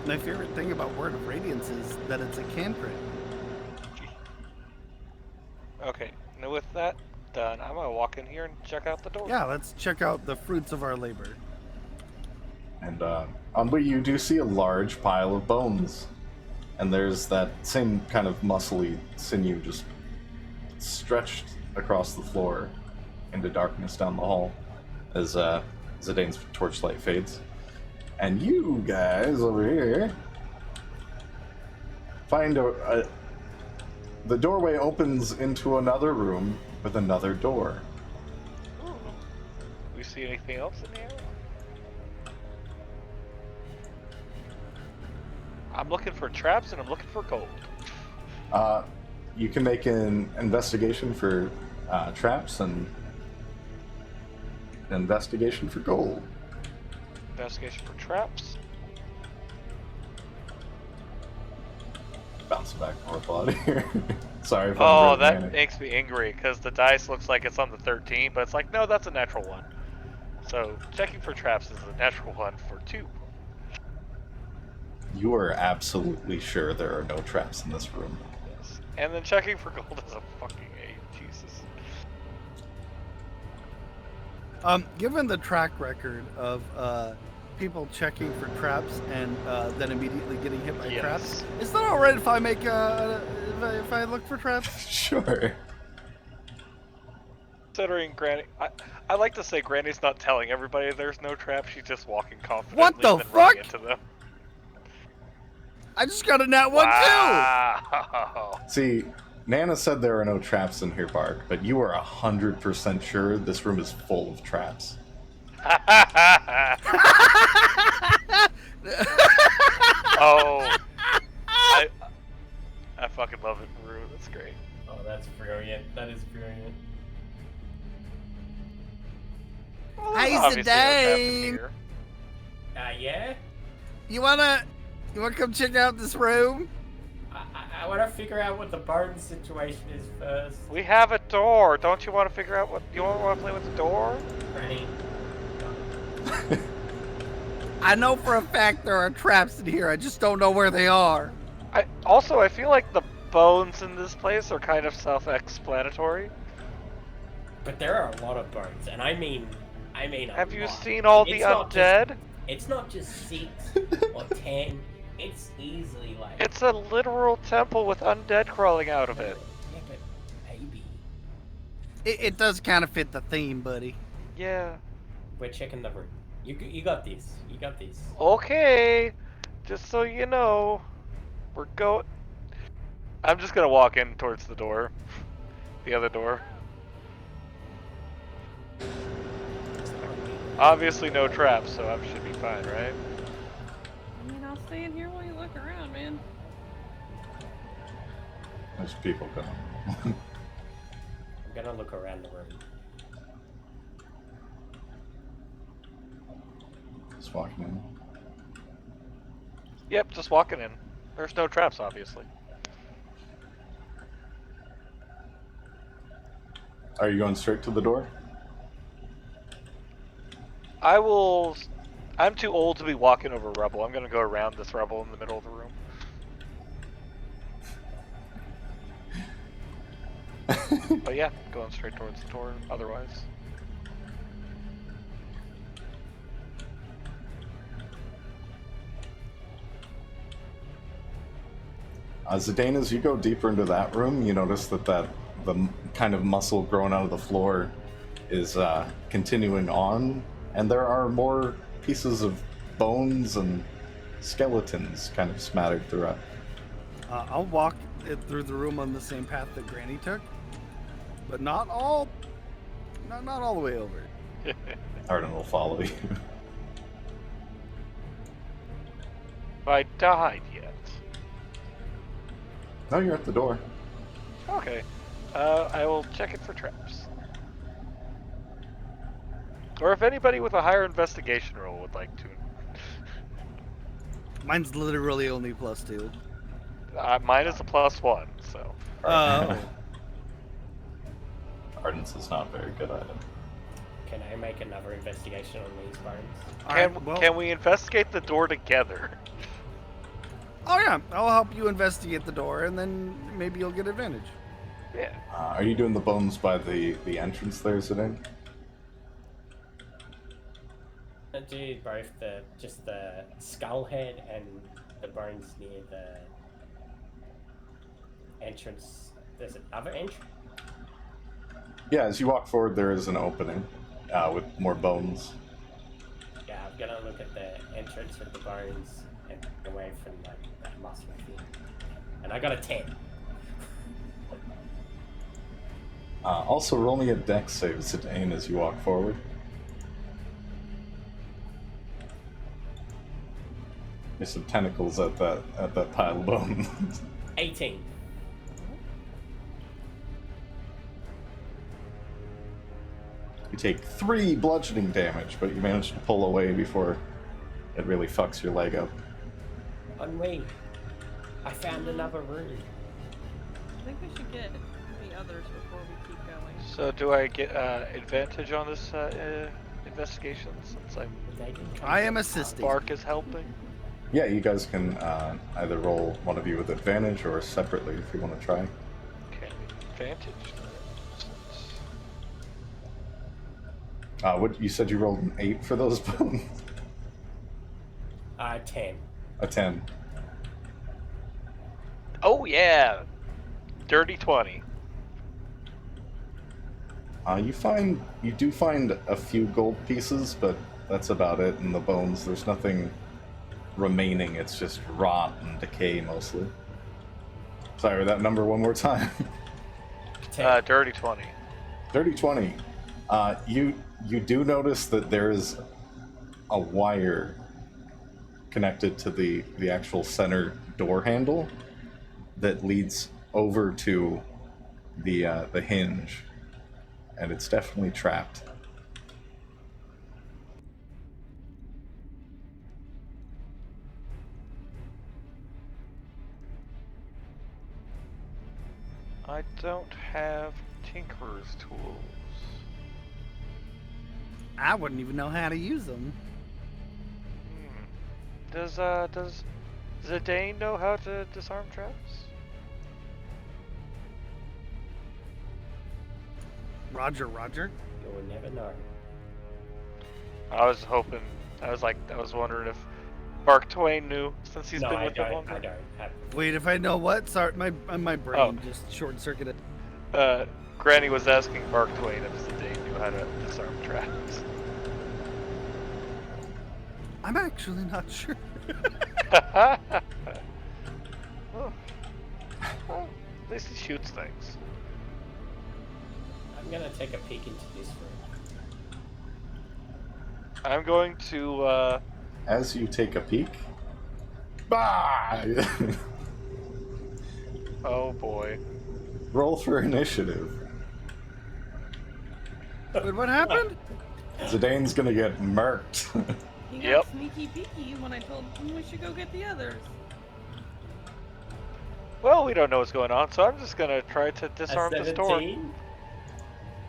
C: My favorite thing about Word of Radiance is that it's a cantrip.
B: Okay, now with that done, I'm gonna walk in here and check out the door.
C: Yeah, let's check out the fruits of our labor.
A: And but you do see a large pile of bones. And there's that same kind of muscly sinew just stretched across the floor into darkness down the hall as Zidane's torchlight fades. And you guys over here find the doorway opens into another room with another door.
B: Ooh. We see anything else in here? I'm looking for traps and I'm looking for gold.
A: You can make an investigation for traps and investigation for gold.
B: Investigation for traps.
A: Bounce back more blood here. Sorry if
B: Oh,
A: I'm
B: that
A: manic.
B: makes me angry because the dice looks like it's on the 13, but it's like, no, that's a natural one. So checking for traps is a natural one for 2.
A: You are absolutely sure there are no traps in this room.
B: Yes. And then checking for gold is a fucking 8. Jesus.
C: Given the track record of people checking for traps and then immediately getting hit by traps, is that alright if I make if I look for traps?
A: Sure.
B: Considering Granny, I like to say Granny's not telling everybody there's no trap. She's just walking confidently
C: What the
B: and then running
C: fuck?
B: into them.
C: I just got a nat one too.
B: Wow.
A: See, Nana said there are no traps in here, Bark, but you are 100% sure this room is full of traps.
B: Oh, I fucking love it, Varoux. That's great.
E: Oh, that's brilliant. That is brilliant.
B: Well,
C: Hey,
B: there's obviously no traps in
C: Zidane.
B: here.
E: Yeah?
C: You wanna come check out this room?
E: I want to figure out what the barn situation is first.
B: We have a door. Don't you want to figure out what you want to play with the door?
E: Granny.
C: I know for a fact there are traps in here. I just don't know where they are.
B: I feel like the bones in this place are kind of self-explanatory.
E: But there are a lot of barns, and I mean a
B: Have you
E: lot.
B: seen all the
E: It's not
B: undead?
E: It's not just 6 or 10. It's easily like.
B: It's a literal temple with undead crawling out of it.
E: Yeah, but maybe.
C: It does kind of fit the theme, buddy.
B: Yeah.
E: We're checking the room. You got this. You got this.
B: Okay. Just so you know, we're going. I'm just gonna walk in towards the door. The other door. Obviously no traps, so I should be fine, right?
D: I mean, I'll stay in here while you look around, man.
A: There's people coming.
E: I'm gonna look around the room.
A: Just walking in.
B: Yep, just walking in. There's no traps, obviously.
A: Are you going straight to the door?
B: I will. I'm too old to be walking over rubble. I'm gonna go around this rubble in the middle of the room. But yeah, going straight towards the door otherwise.
A: Zidane, as you go deeper into that room, you notice that the kind of muscle growing out of the floor is continuing on, and there are more pieces of bones and skeletons kind of smattered throughout.
C: I'll walk it through the room on the same path that Granny took, but not all the way over.
A: Arden will follow you.
B: Have I died yet?
A: No, you're at the door.
B: Okay. I will check it for traps. Or if anybody with a higher investigation roll would like to.
C: Mine's literally only +2.
B: Mine is a +1, so.
C: Oh.
A: Arden's is not very good at it.
E: Can I make another investigation on these barns?
B: Can we investigate the door together?
C: Oh yeah, I'll help you investigate the door, and then maybe you'll get advantage.
B: Yeah.
A: Are you doing the bones by the entrance there, Zidane?
E: I do both just the skull head and the bones near the entrance. There's another entrance.
A: Yeah, as you walk forward, there is an opening with more bones.
E: Yeah, I'm gonna look at the entrance with the bones and away from like that muscle thing. And I got a 10.
A: Also, roll me a dex save, Zidane, as you walk forward. There's some tentacles at that pile of bones.
E: 18.
A: You take 3 bludgeoning damage, but you manage to pull away before it really fucks your leg up.
E: Ennui. I found another room.
D: I think we should get the others before we keep going.
B: So do I get advantage on this investigation since
C: I am assisting.
B: Bark is helping?
A: Yeah, you guys can either roll one of you with advantage or separately if you want to try.
B: Okay, advantage.
A: What you said you rolled an 8 for those bones?
E: 10.
A: A 10.
B: Oh yeah, dirty 20.
A: You do find a few gold pieces, but that's about it in the bones. There's nothing remaining. It's just rot and decay mostly. Sorry, that number one more time.
B: Dirty 20.
A: Dirty 20. You do notice that there is a wire connected to the actual center door handle that leads over to the hinge, and it's definitely trapped.
B: I don't have tinkerer's tools.
C: I wouldn't even know how to use them.
B: Does Zidane know how to disarm traps?
C: Roger.
E: You will never know.
B: I was wondering if Bark Twain knew, since he's
E: No,
B: been
E: I
B: with them
E: don't.
B: longer.
E: I don't have.
C: Wait, if I know what? Sorry, my brain just short-circuited.
B: Granny was asking Bark Twain if Zidane knew how to disarm traps.
C: I'm actually not sure.
B: Well, at least he shoots things.
E: I'm gonna take a peek into this room.
B: I'm going to,
A: As you take a peek, bah!
B: oh boy.
A: Roll for initiative.
C: Wait, what happened?
A: Zidane's gonna get murked.
D: He got
B: Yep.
D: sneaky peeky when I told him we should go get the others.
B: Well, we don't know what's going on, so I'm just gonna try to disarm
E: A
B: this door.
E: 17?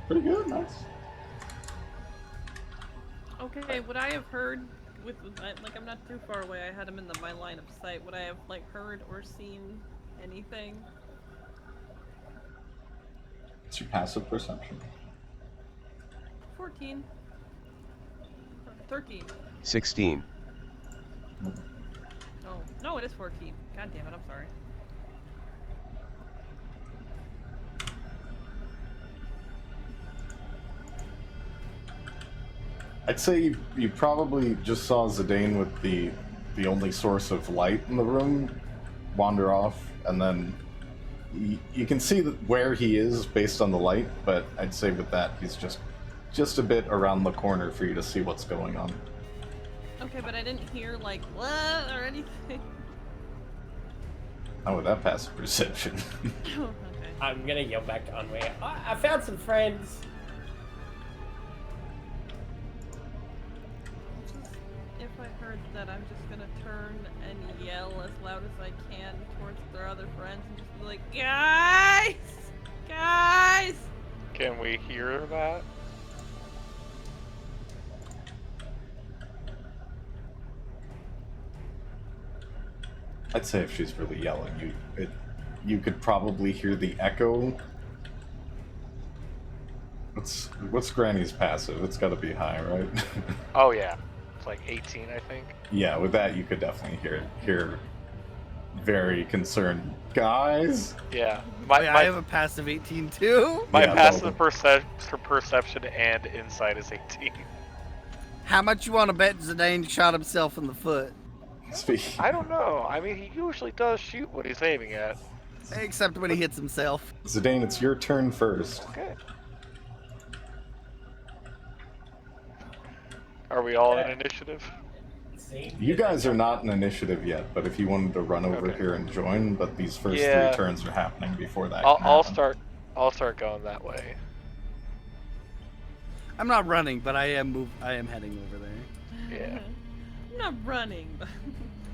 A: Pretty good, nice.
D: Okay, would I have heard like I'm not too far away. I had him in my line of sight. Would I have like heard or seen anything?
A: It's your passive perception.
D: 14. 13.
F: 16.
D: Oh, no, it is 14. God damn it, I'm sorry.
A: I'd say you probably just saw Zidane with the only source of light in the room wander off, and then you can see where he is based on the light, but I'd say with that he's just a bit around the corner for you to see what's going on.
D: Okay, but I didn't hear like what or anything.
A: How would that passive perception?
D: Oh, okay.
E: I'm gonna yell back to Ennui. I found some friends.
D: If I heard that, I'm just gonna turn and yell as loud as I can towards their other friends and just be like, guys! Guys!
B: Can we hear that?
A: I'd say if she's really yelling, you could probably hear the echo. What's Granny's passive? It's got to be high, right?
B: Oh yeah, it's like 18, I think.
A: Yeah, with that you could definitely hear very concerned guys.
B: Yeah,
C: I have a passive 18 too.
B: my
A: Yeah,
B: passive perception and insight is 18.
C: How much you want to bet Zidane shot himself in the foot?
B: I don't know. I mean, he usually does shoot what he's aiming at.
C: Except when he hits himself.
A: Zidane, it's your turn first.
B: Okay. Are we all in initiative?
A: You guys are not in initiative yet, but if you wanted to run over
B: Okay.
A: here and join, but these first
B: Yeah.
A: 3 turns are happening before that.
B: I'll
A: can happen.
B: start going that way.
C: I'm not running, but I am heading over there.
B: Yeah.
D: I'm not running, but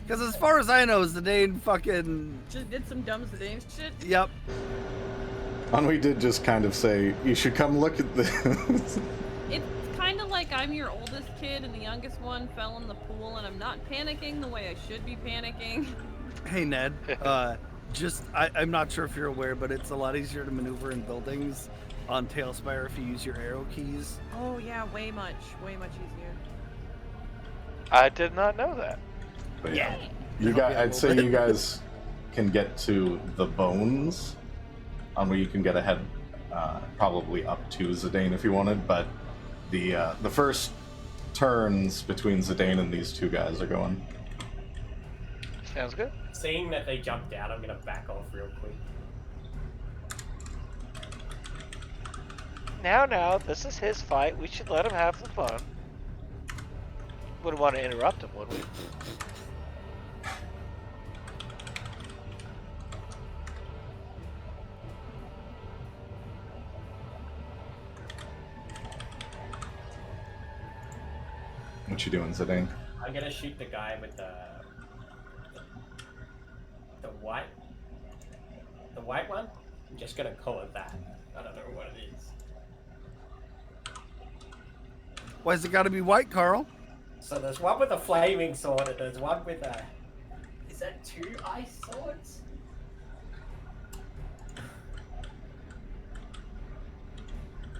C: Because as far as I know, Zidane fucking...
D: just did some dumb Zidane shit.
C: Yep.
A: And we did just kind of say, you should come look at this.
D: It's kind of like I'm your oldest kid and the youngest one fell in the pool and I'm not panicking the way I should be panicking.
C: Hey, Ned. I'm not sure if you're aware, but it's a lot easier to maneuver in buildings on Tailspire if you use your arrow keys.
D: Oh yeah, way much easier.
B: I did not know that.
A: But
C: Yeah.
A: You
C: Help
A: guys,
C: you out a
A: I'd say
C: little
A: you
C: bit.
A: guys can get to the bones, on where you can get ahead, probably up to Zidane if you wanted. But the first turns between Zidane and these 2 guys are going.
B: Sounds good.
E: Seeing that they jumped out, I'm gonna back off real quick.
B: Now, this is his fight. We should let him have some fun. Wouldn't want to interrupt him, would we?
A: What you doing, Zidane?
E: I'm gonna shoot the guy with the white one. I'm just gonna call it that. I don't know what it is.
C: Why's it got to be white, Carl?
E: So there's one with a flaming sword, and there's one with a. Is that 2 ice swords?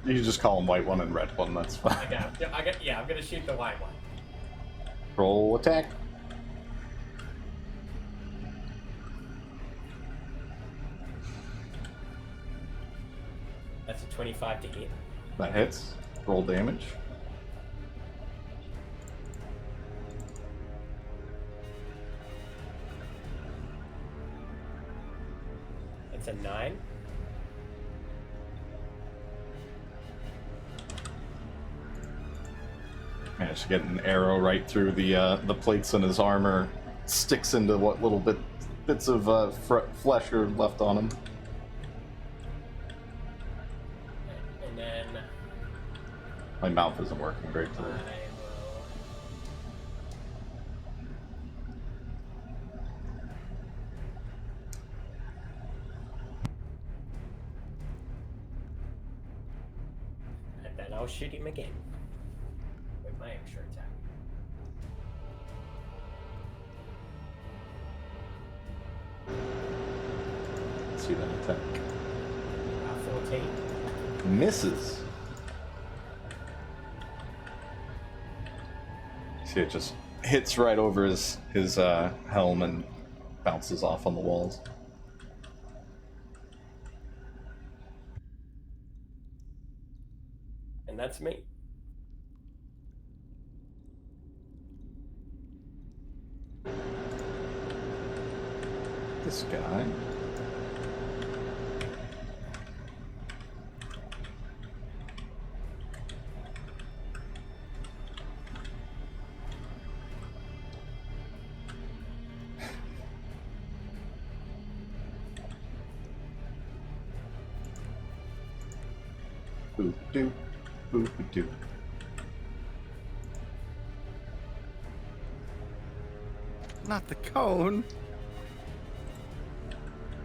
A: You can just call them white one and red one, that's fine.
E: Okay, I'm gonna shoot the white one.
A: Roll attack.
E: That's a 25 to hit.
A: That hits. Roll damage.
E: It's a 9.
A: Managed to get an arrow right through the plates in his armor. Sticks into what little bits of flesh are left on him.
E: And then
A: My mouth isn't working great
E: I
A: today.
E: will. And then I'll shoot him again with my extra attack.
A: Let's see that attack.
E: 14.
A: Misses. See, it just hits right over his helm and bounces off on the walls.
E: And that's me.
A: This guy. Boop doop, boop doop.
C: Not the cone.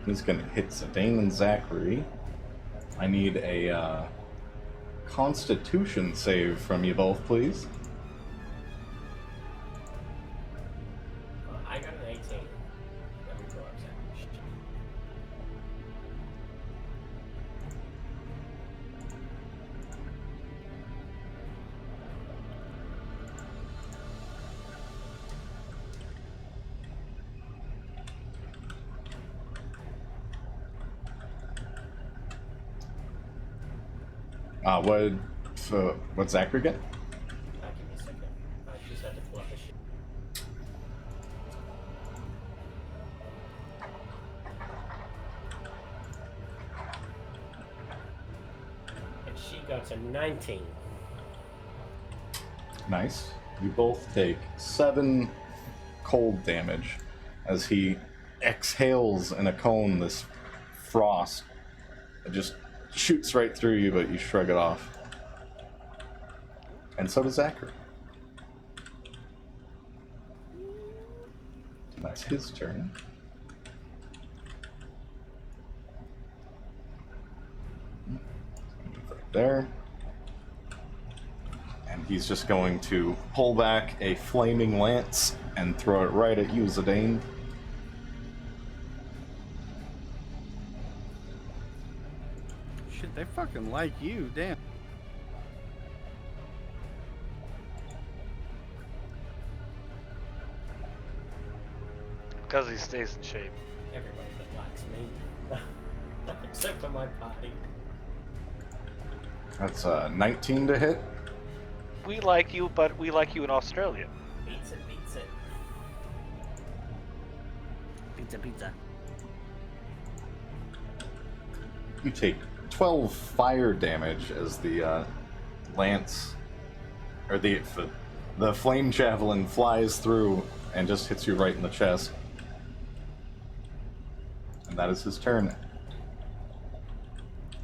A: He's gonna hit Zidane and Zachary. I need a Constitution save from you both, please.
E: I got an 18. Let me go up that.
A: What'd Zachary get?
E: Give me a second. I just had to pull up the shit. And she got a 19.
A: Nice. You both take 7 cold damage as he exhales in a cone this frost. It just shoots right through you, but you shrug it off. And so does Zachary. That's his turn. Right there. And he's just going to pull back a flaming lance and throw it right at you, Zidane.
C: Shit, they fucking like you, damn.
B: Because he stays in shape.
E: Everybody that likes me. Except for my party.
A: That's 19 to hit.
B: We like you, but we like you in Australia.
E: Pizza, pizza.
C: Pizza, pizza.
A: You take 12 fire damage as the lance, or the flame javelin flies through and just hits you right in the chest. And that is his turn.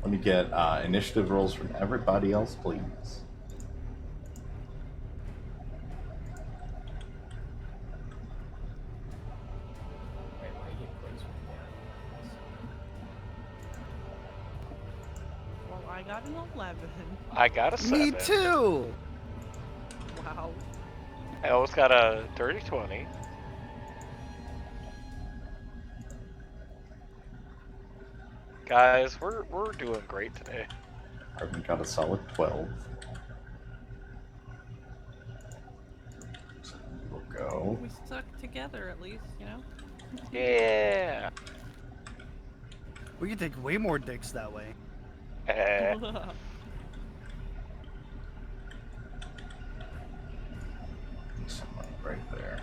A: Let me get initiative rolls from everybody else, please.
E: Wait, why you quiz me now?
D: Well, I got an 11.
B: I got a 7.
C: Me too!
D: Wow.
B: I almost got a dirty 20. Guys, we're doing great today.
A: Arvin got a solid 12. So we'll go.
D: We stuck together at least, you know?
B: Yeah.
C: We can take way more dicks that way.
A: Someone right there.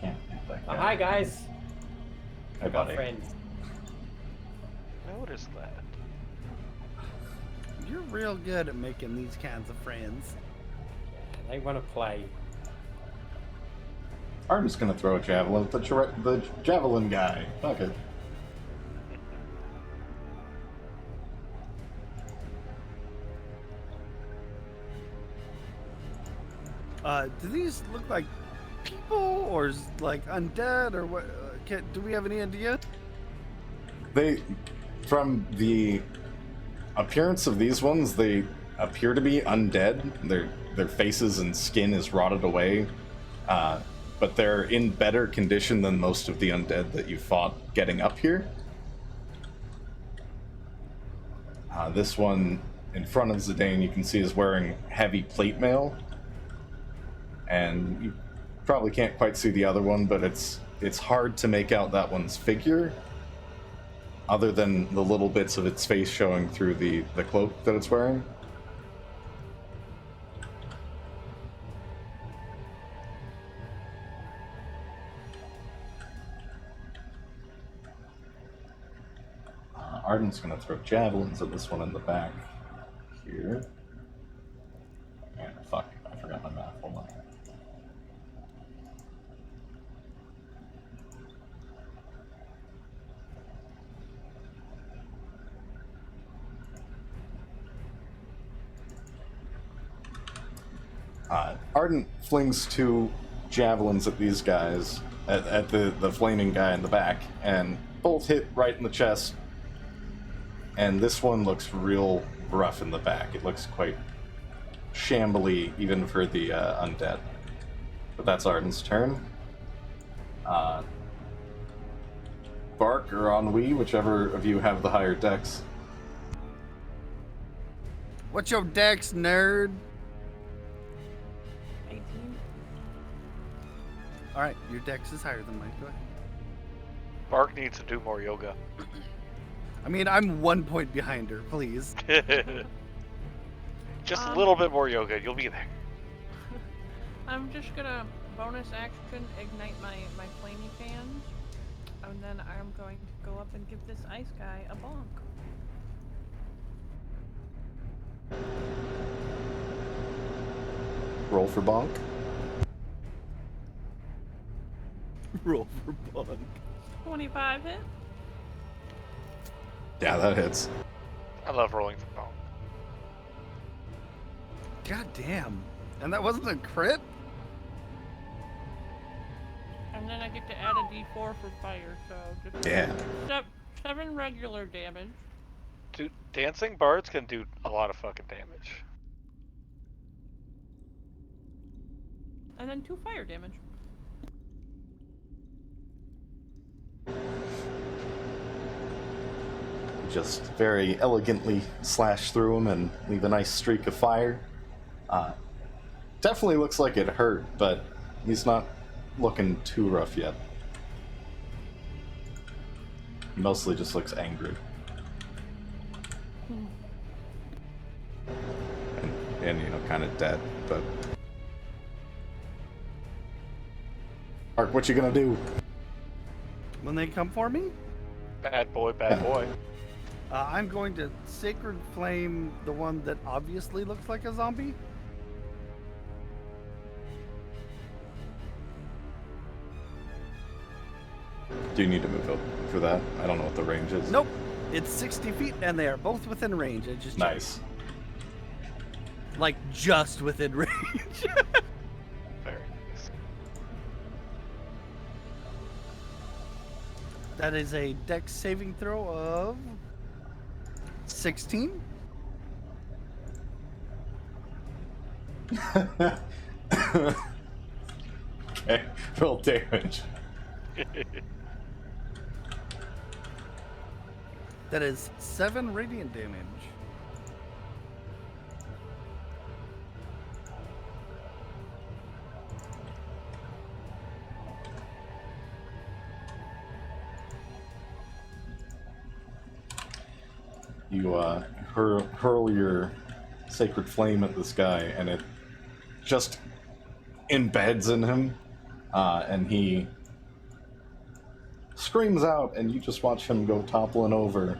A: Can't hit that
E: Oh,
A: guy.
E: hi guys.
A: Hi,
E: My
A: buddy.
E: friends.
B: Notice that.
C: You're real good at making these kinds of friends.
E: Yeah, they want to play.
A: I'm just gonna throw a javelin at the javelin guy. Fuck it.
C: Do these look like people or like undead or what? Do we have any idea?
A: They, from the appearance of these ones, they appear to be undead. Their faces and skin is rotted away, but they're in better condition than most of the undead that you fought getting up here. This one in front of Zidane, you can see, is wearing heavy plate mail, and you probably can't quite see the other one, but it's hard to make out that one's figure, other than the little bits of its face showing through the cloak that it's wearing. Arden's going to throw javelins at this one in the back here. And fuck, I forgot my math. Hold on. Arden flings 2 javelins at these guys, at the flaming guy in the back, and both hit right in the chest. And this one looks real rough in the back. It looks quite shambly, even for the undead. But that's Arden's turn. Bark or Ennui, whichever of you have the higher dex.
C: What's your dex, nerd?
D: 18.
C: All right, your dex is higher than mine. Go ahead.
B: Bark needs to do more yoga.
C: I mean, I'm 1 point behind her. Please.
B: Just a little bit more yoga, you'll be there.
D: I'm just gonna bonus action ignite my flamey fans, and then I'm going to go up and give this ice guy a bonk.
A: Roll for bonk.
C: roll for bug.
D: 25 hit.
A: Yeah, that hits.
B: I love rolling for bone.
C: God damn. And that wasn't a crit?
D: And then I get to add a d4 for fire, so just
A: Yeah.
D: 7 regular damage.
B: Dude, dancing bards can do a lot of fucking damage.
D: And then 2 fire damage.
A: Just very elegantly slash through him and leave a nice streak of fire. Definitely looks like it hurt, but he's not looking too rough yet. He mostly just looks angry. And you know, kind of dead, but... Mark, what you gonna do?
C: When they come for me,
B: Bad boy, bad boy.
C: I'm going to Sacred Flame the one that obviously looks like a zombie.
A: Do you need to move up for that? I don't know what the range is.
C: Nope. It's 60 feet and they are both within range. I just
A: Nice.
C: like just within range.
B: Very nice.
C: That is a dex saving throw of 16.
A: Okay, roll damage.
C: That is 7 radiant damage.
A: You hurl your sacred flame at this guy, and it just embeds in him, and he screams out, and you just watch him go toppling over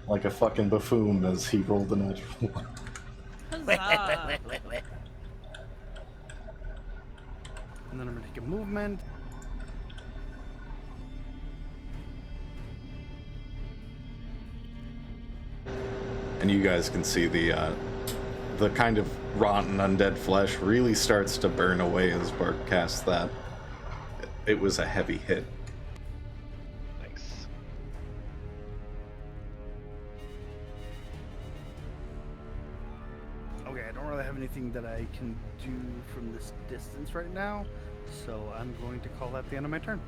A: like a fucking buffoon as he rolled a natural one.
D: Huzzah.
C: And then I'm gonna take a movement.
A: And you guys can see the kind of rotten undead flesh really starts to burn away as Bart casts that. It was a heavy hit.
B: Nice.
C: Okay, I don't really have anything that I can do from this distance right now, so I'm going to call that the end of my turn.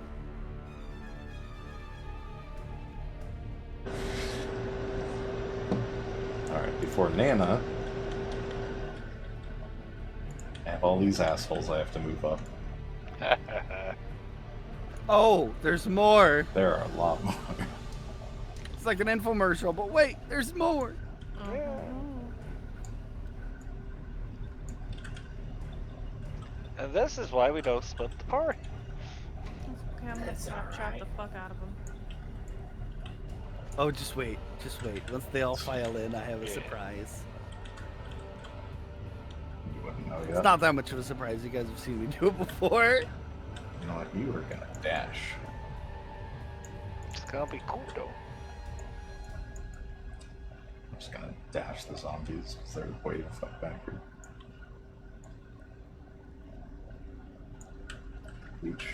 A: Alright, before Nana, I have all these assholes I have to move up.
C: Oh, there's more.
A: There are a lot more.
C: It's like an infomercial, but wait, there's more.
B: And this is why we don't split the party.
D: Okay, I'm gonna
E: That's
D: chop
E: alright.
D: the fuck out of them.
C: Oh, just wait, just wait. Once they all file in, I have a
B: Yeah.
C: surprise.
A: You wouldn't know
C: It's
A: yet.
C: not that much of a surprise. You guys have seen me do it before.
A: You know what? You were gonna dash.
B: It's gonna be cool though.
A: I'm just gonna dash the zombies because they're way the fuck backward. Leech.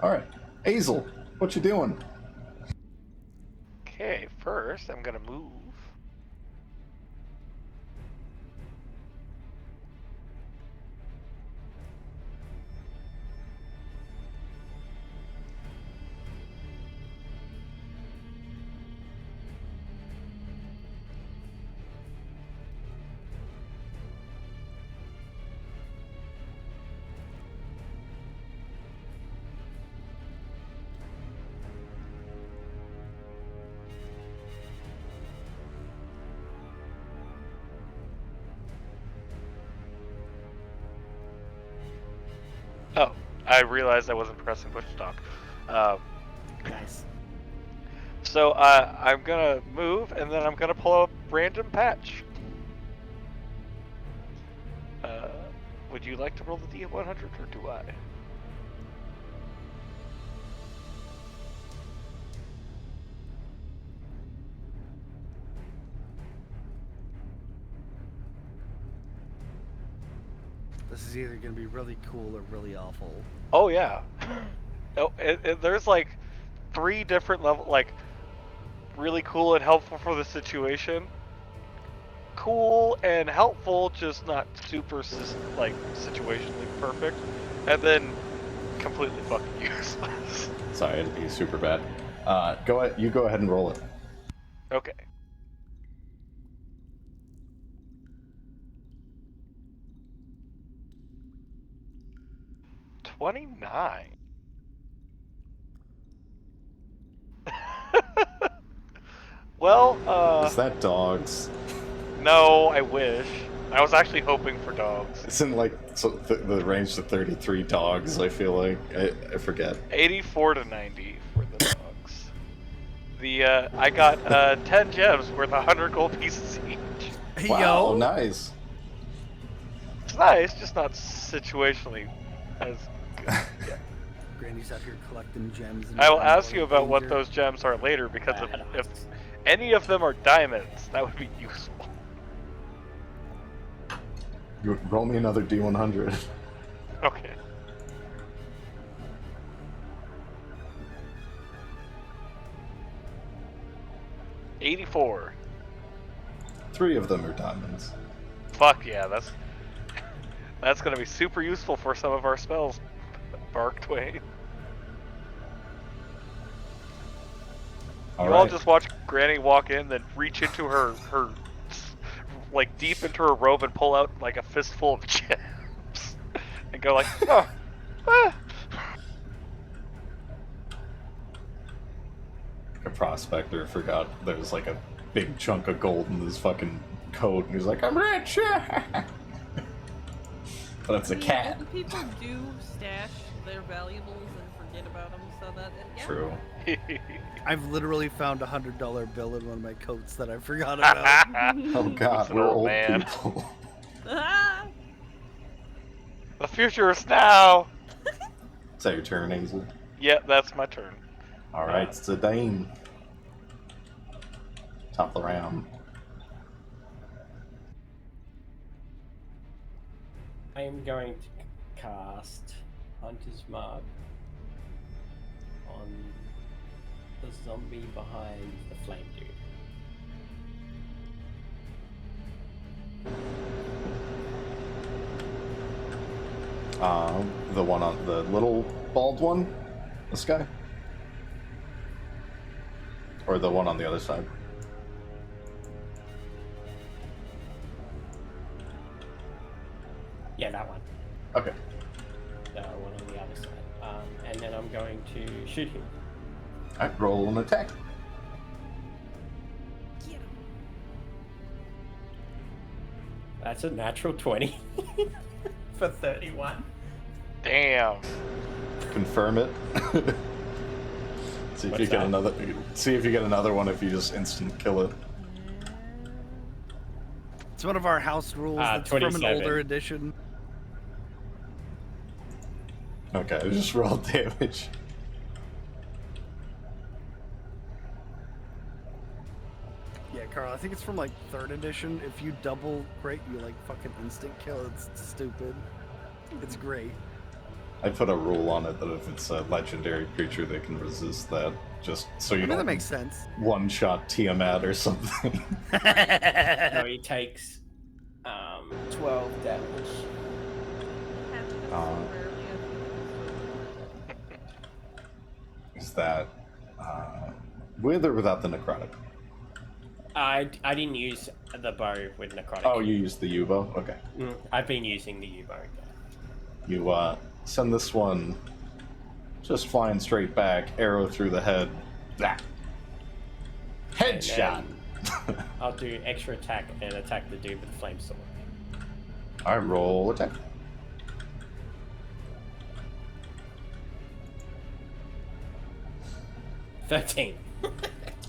A: Alright. Hazel, what you doing?
B: Okay, first I'm gonna move. Oh, I realized I wasn't pressing push talk.
C: Nice.
B: So I'm gonna move, and then I'm gonna pull up random patch. Would you like to roll the D100 or do I?
C: This is either gonna be really cool or really awful.
B: Oh yeah. Oh, there's like 3 different levels, like really cool and helpful for the situation. Cool and helpful, just not super like situationally perfect, and then completely fucking useless.
A: Sorry, it'd be super bad. Go ahead. You go ahead and roll it.
B: Okay. $29. Well,
A: Is that dogs?
B: no, I wish. I was actually hoping for dogs.
A: It's in like the range to 33 dogs. I feel like I forget.
B: 84 to 90 for the dogs. The I got 10 gems worth 100 gold pieces each.
A: Wow,
C: Yo,
A: nice.
B: It's nice, just not situationally as good. Yeah.
C: Granny's out here collecting gems. And
B: I will
C: in
B: ask you about what
C: danger.
B: those gems are later, because if any of them are diamonds, that would be useful.
A: You roll me another D100.
B: Okay. $84.
A: 3 of them are diamonds.
B: Fuck yeah, that's gonna be super useful for some of our spells. Bark Twain. You all just watch Granny walk in, then reach into her like deep into her robe and pull out like a fistful of gems, and go like, oh, ah.
A: A prospector forgot there's like a big chunk of gold in his fucking coat, and he's like, I'm rich! But it's a cat.
D: Old people do stash their valuables and forget about them, so that yeah.
A: True.
C: I've literally found $100 bill in one of my coats that I forgot about.
A: Oh god,
B: an
A: we're
B: old
A: old
B: man.
A: people.
D: Ah!
B: The future is now.
A: Is that your turn, Ainsley?
B: Yeah, that's my turn.
A: Alright, it's a Dane. Top of the round.
E: I am going to cast Hunter's Mark on the zombie behind the flame dude.
A: The one on the little bald one? This guy? Or the one on the other side?
E: Yeah, that one.
A: Okay.
E: The one on the other side. And then I'm going to shoot him.
A: Alright, roll an attack.
D: Get 'em.
E: That's a natural 20 for 31.
B: Damn.
A: Confirm it. See if
E: What's
A: you get
E: that?
A: another. See if you get another one if you just instant kill it.
C: It's one of our house rules. It's from an
E: 27.
C: older edition.
A: Okay, just roll damage.
C: Yeah, Carl, I think it's from like 3rd edition. If you double crit, you like fucking instant kill. It's stupid. It's great.
A: I put a rule on it that if it's a legendary creature, they can resist that. Just so you
C: I mean, that
A: don't
C: makes sense.
A: one-shot Tiamat or something.
E: So he takes 12 damage.
D: Happens
A: Uh,
D: so rarely, I think.
A: Is that with or without the necrotic?
E: I didn't use the bow with necrotic.
A: Oh, you used the U-bow? Okay.
E: I've been using the U-bow.
A: You send this one just flying straight back, arrow through the head. Blah. Headshot!
E: I'll do extra attack and attack the dude with the flame sword.
A: Alright, roll attack.
E: $13.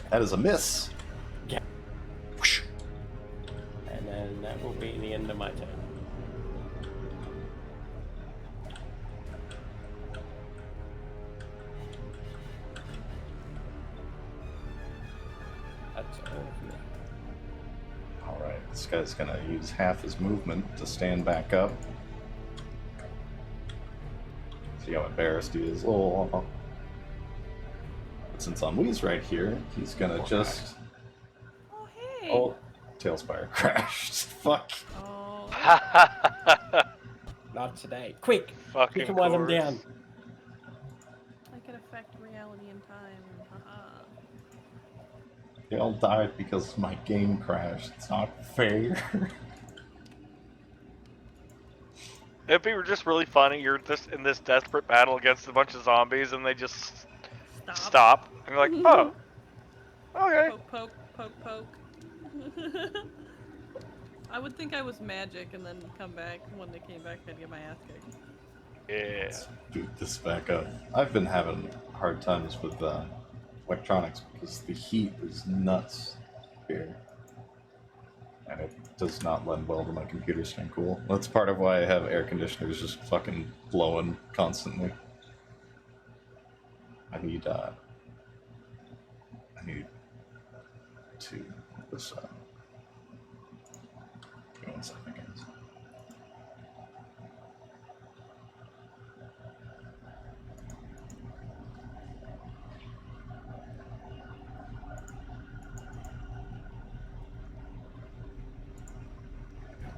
A: That is a miss.
E: Yeah.
A: Whoosh.
E: And then that will be the end of my turn.
A: This guy's gonna use half his movement to stand back up. See how embarrassed he is. Oh. But since Ennui's right here, he's gonna just...
D: Oh, hey.
A: Oh, Tailspire crashed. Fuck.
D: Oh.
E: Not today. Quick! Kick
B: Fucking
E: him while I'm
B: chorus.
E: down.
D: I can affect reality in time. Haha.
A: They all died because my game crashed. It's not fair.
B: It'd be just really funny. You're just in this desperate battle against a bunch of zombies, and they just stop. And you're like, oh, okay.
D: Poke, poke, poke, poke. I would think I was magic and then come back. When they came back, I'd get my ass kicked.
B: Yeah.
A: Let's boot this back up. I've been having hard times with electronics because the heat is nuts here. And it does not lend well to my computer staying cool. That's part of why I have air conditioners just fucking blowing constantly. I need to this give me 1 second, guys.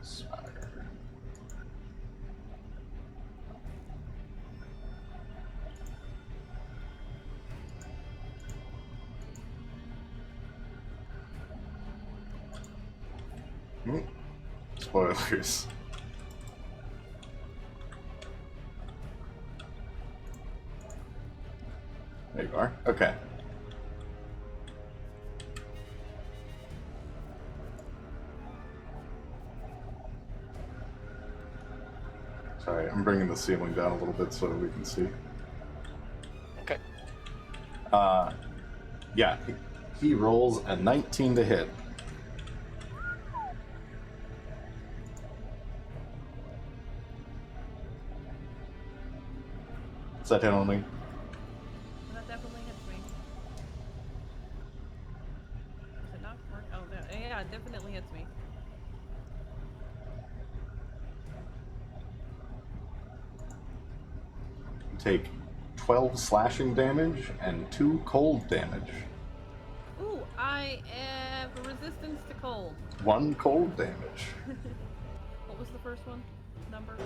A: Spider. Spoilers. There you are. Okay. Sorry, I'm bringing the ceiling down a little bit so we can see.
B: Okay.
A: Yeah, he rolls a 19 to hit. Does that hit on me?
D: That definitely hits me. Does it not work? Oh, yeah, it definitely hits me.
A: You take 12 slashing damage and 2 cold damage.
D: Ooh, I have resistance to cold.
A: 1 cold damage.
D: What was the first one? Number?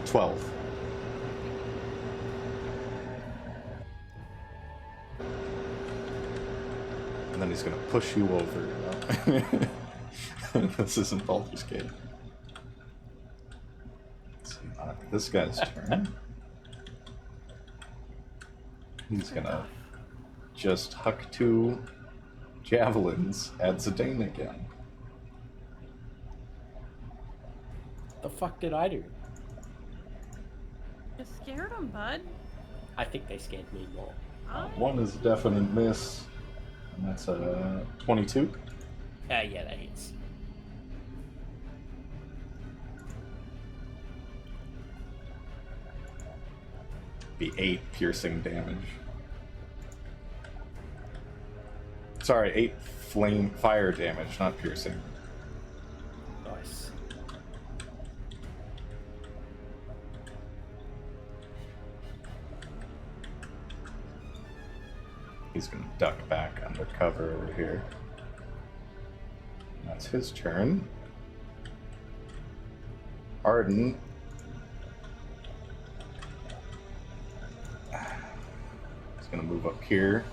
A: 12. And then he's gonna push you over. This isn't Baldur's Gate. Let's see, this guy's turn. He's gonna just huck 2 javelins at Zidane again.
E: The fuck did I do?
D: You scared him, bud.
E: I think they scared me more.
A: One is a definite miss, and that's a 22.
E: Yeah, that hits.
A: Be 8 piercing damage. Sorry, 8 fire damage, not piercing.
E: Nice.
A: He's gonna duck back under cover over here. That's his turn. Arden. He's gonna move up here.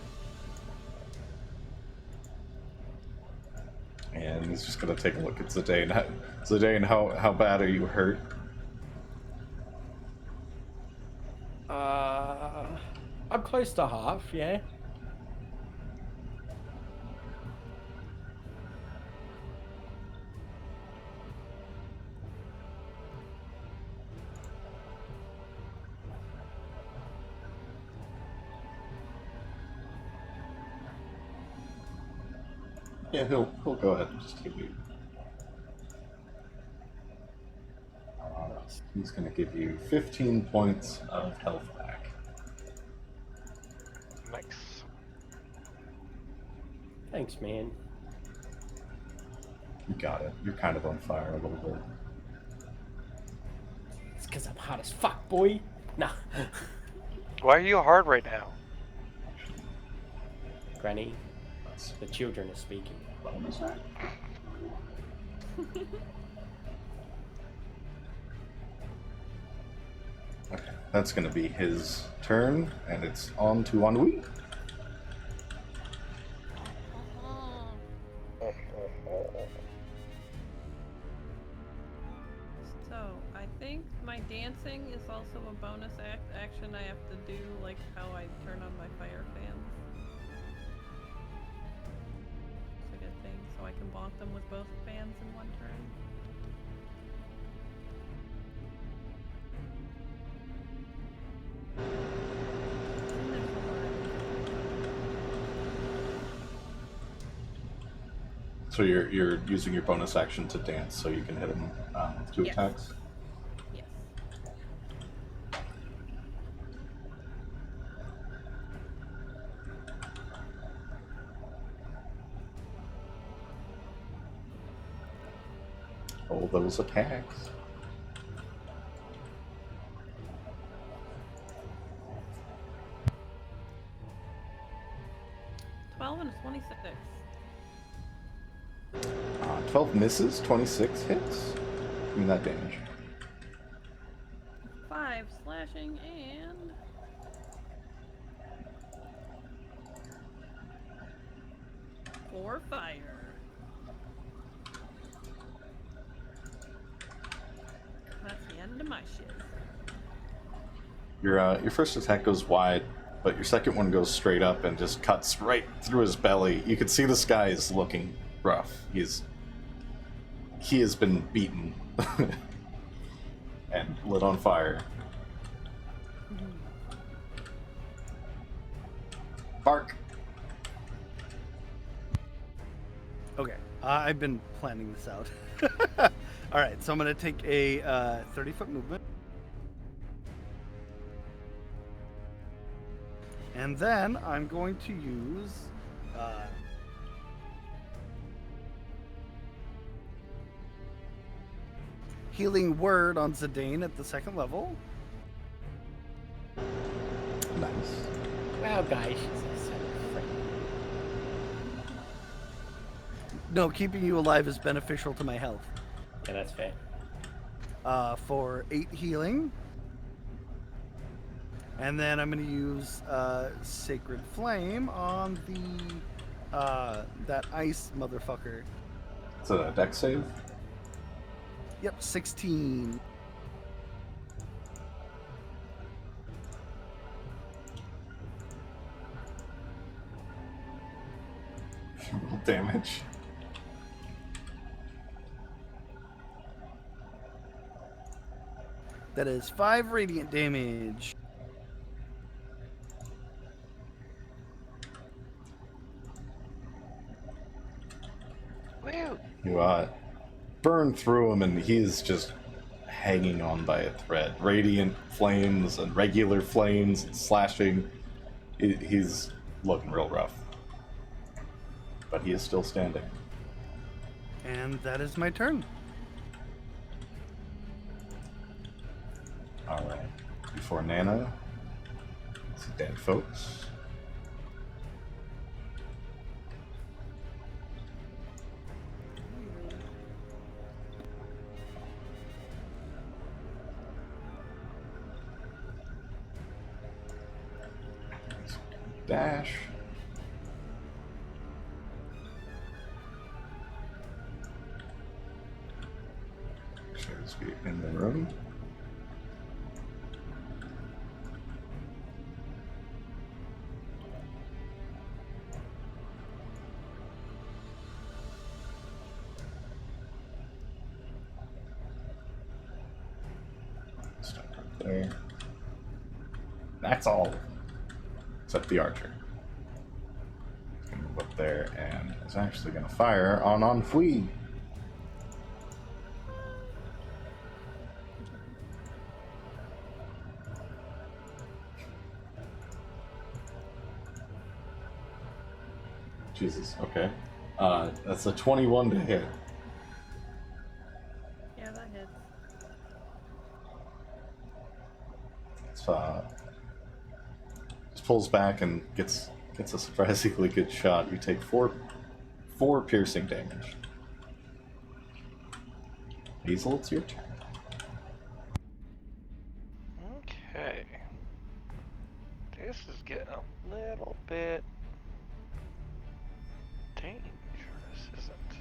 A: And he's just gonna take a look at Zidane. Zidane, how bad are you hurt?
E: I'm close to half, yeah.
A: Yeah, he'll go ahead and just give you. He's gonna give you 15 points of health back.
B: Nice.
E: Thanks, man.
A: You got it. You're kind of on fire a little bit.
E: It's because I'm hot as fuck, boy. Nah.
B: Why are you hard right now?
E: Granny, the children are speaking.
A: Okay, that's going to be his turn, and it's on to Ennui.
D: So, I think my dancing is also a bonus action I have to do, like how I turn on my fire fans. It's a good thing, so I can bonk them with both fans in one turn.
A: So you're using your bonus action to dance, so you can hit him with 2
D: Yes.
A: attacks.
D: Yes.
A: Roll those attacks.
D: 12 and a 26.
A: 12 misses, 26 hits. Give me that damage.
D: 5 slashing and 4 fire. That's the end of my shit.
A: Your first attack goes wide, but your second one goes straight up and just cuts right through his belly. You can see this guy is looking rough. He has been beaten and lit on fire. Bark.
C: Okay, I've been planning this out. All right, so I'm gonna take a 30-foot movement, and then I'm going to use Healing Word on Zidane at the 2nd level.
A: Nice.
E: Wow, guys, she's so friendly.
C: No, keeping you alive is beneficial to my health.
E: Yeah, that's fair.
C: For 8 healing. And then I'm going to use Sacred Flame on the that ice motherfucker.
A: It's a dex save.
C: Yep, 16.
A: Roll damage.
C: That is 5 radiant damage.
B: Woo!
A: You burn through him, and he is just hanging on by a thread. Radiant flames and regular flames and slashing. He's looking real rough. But he is still standing.
C: And that is my turn.
A: Alright. Before Nana, it's dead folks. Dash. Shows be in the room. Stop right there. That's all. Except the archer. He's gonna move up there and is actually gonna fire on Enfui. Jesus, okay. That's a 21 to hit. It's, just pulls back and gets a surprisingly good shot. You take four piercing damage. Hazel, it's your turn.
B: Okay. This is getting a little bit dangerous, isn't it?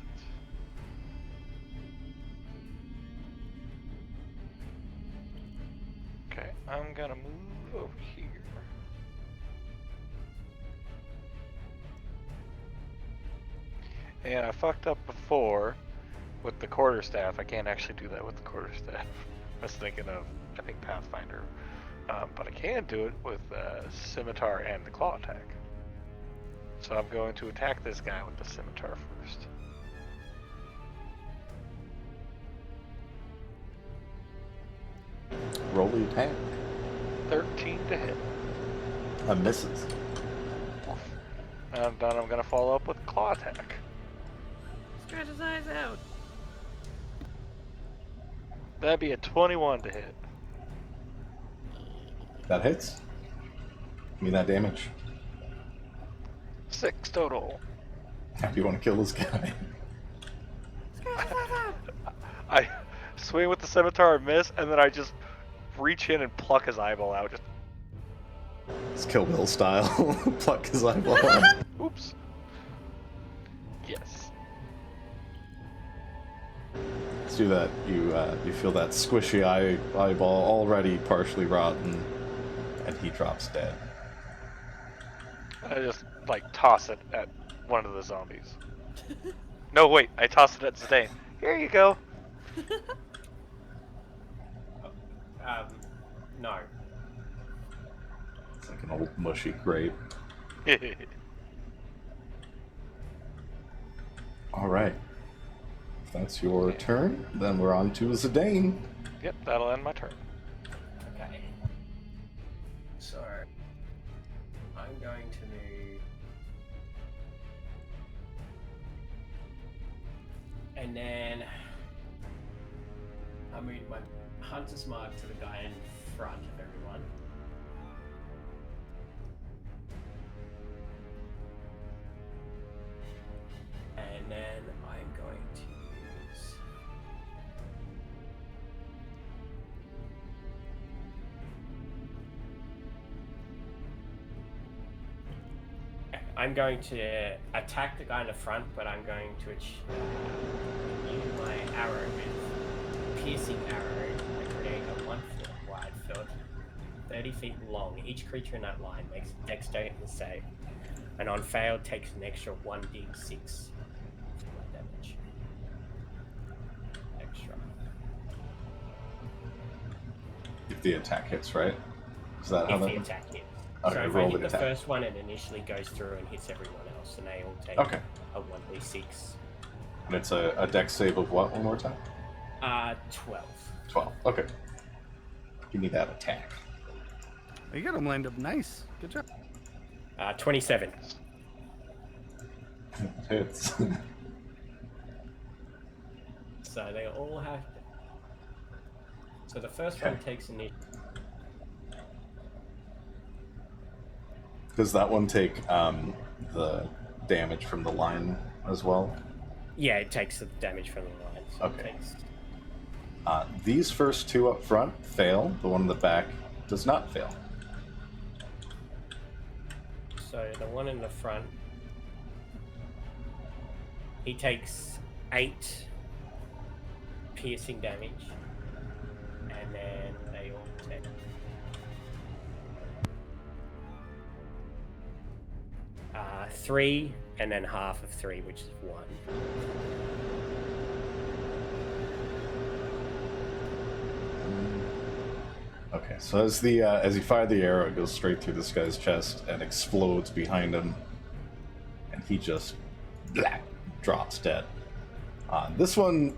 B: Okay, I'm gonna move over here. And I fucked up before with the quarterstaff. I can't actually do that with the quarterstaff. I was thinking of, I think, Pathfinder. But I can do it with scimitar and the claw attack. So I'm going to attack this guy with the scimitar first.
A: Roll the attack.
B: 13 to hit.
A: Misses.
B: And then I'm going to follow up with claw attack.
D: Stretch his eyes out.
B: That'd be a 21 to hit.
A: That hits. Give me that damage.
B: 6 total.
A: How do you want to kill this guy?
B: I swing with the scimitar and miss, and then I just reach in and pluck his eyeball out. Just
A: It's Kill Bill style. Pluck his eyeball out.
B: oops. Yes.
A: Let's do that. You feel that squishy eyeball already partially rotten, and he drops dead.
B: I just like toss it at one of the zombies. No, wait. I toss it at Zidane. Here you go.
E: No.
A: It's like an old mushy grape. All right. If that's your turn, then we're on to Zidane.
B: Yep, that'll end my turn.
E: Okay. So, I'm going to move. And then I move my hunter's mark to the guy in front of everyone. And then I'm going to use I'm going to attack the guy in the front, but I'm going to use my arrow with piercing arrow and create a 1 foot wide field, 30 feet long. Each creature in that line makes a dexterity save, and on fail takes an extra 1d6 damage. Extra.
A: If the attack hits, right? Is that how
E: If
A: that?
E: the attack hits.
A: Okay,
E: So if I
A: roll
E: hit
A: the
E: the
A: attack.
E: first one, it initially goes through and hits everyone else, and they all take
A: Okay.
E: a 1d6.
A: And it's a dex save of what? One more time.
E: 12.
A: 12. Okay. Give me that attack.
C: You got him lined up nice. Good job.
E: 27.
A: Hits.
E: So they all have. So the first
A: Okay.
E: one takes an.
A: Does that one take the damage from the line as well?
E: Yeah, it takes the damage from the line. So
A: Okay.
E: It takes...
A: These first two up front fail. The one in the back does not fail.
E: So the one in the front, he takes 8 piercing damage, and then they all take 3, and then half of 3, which is 1.
A: Okay, so as you fire the arrow, it goes straight through this guy's chest and explodes behind him, and he just drops dead. This one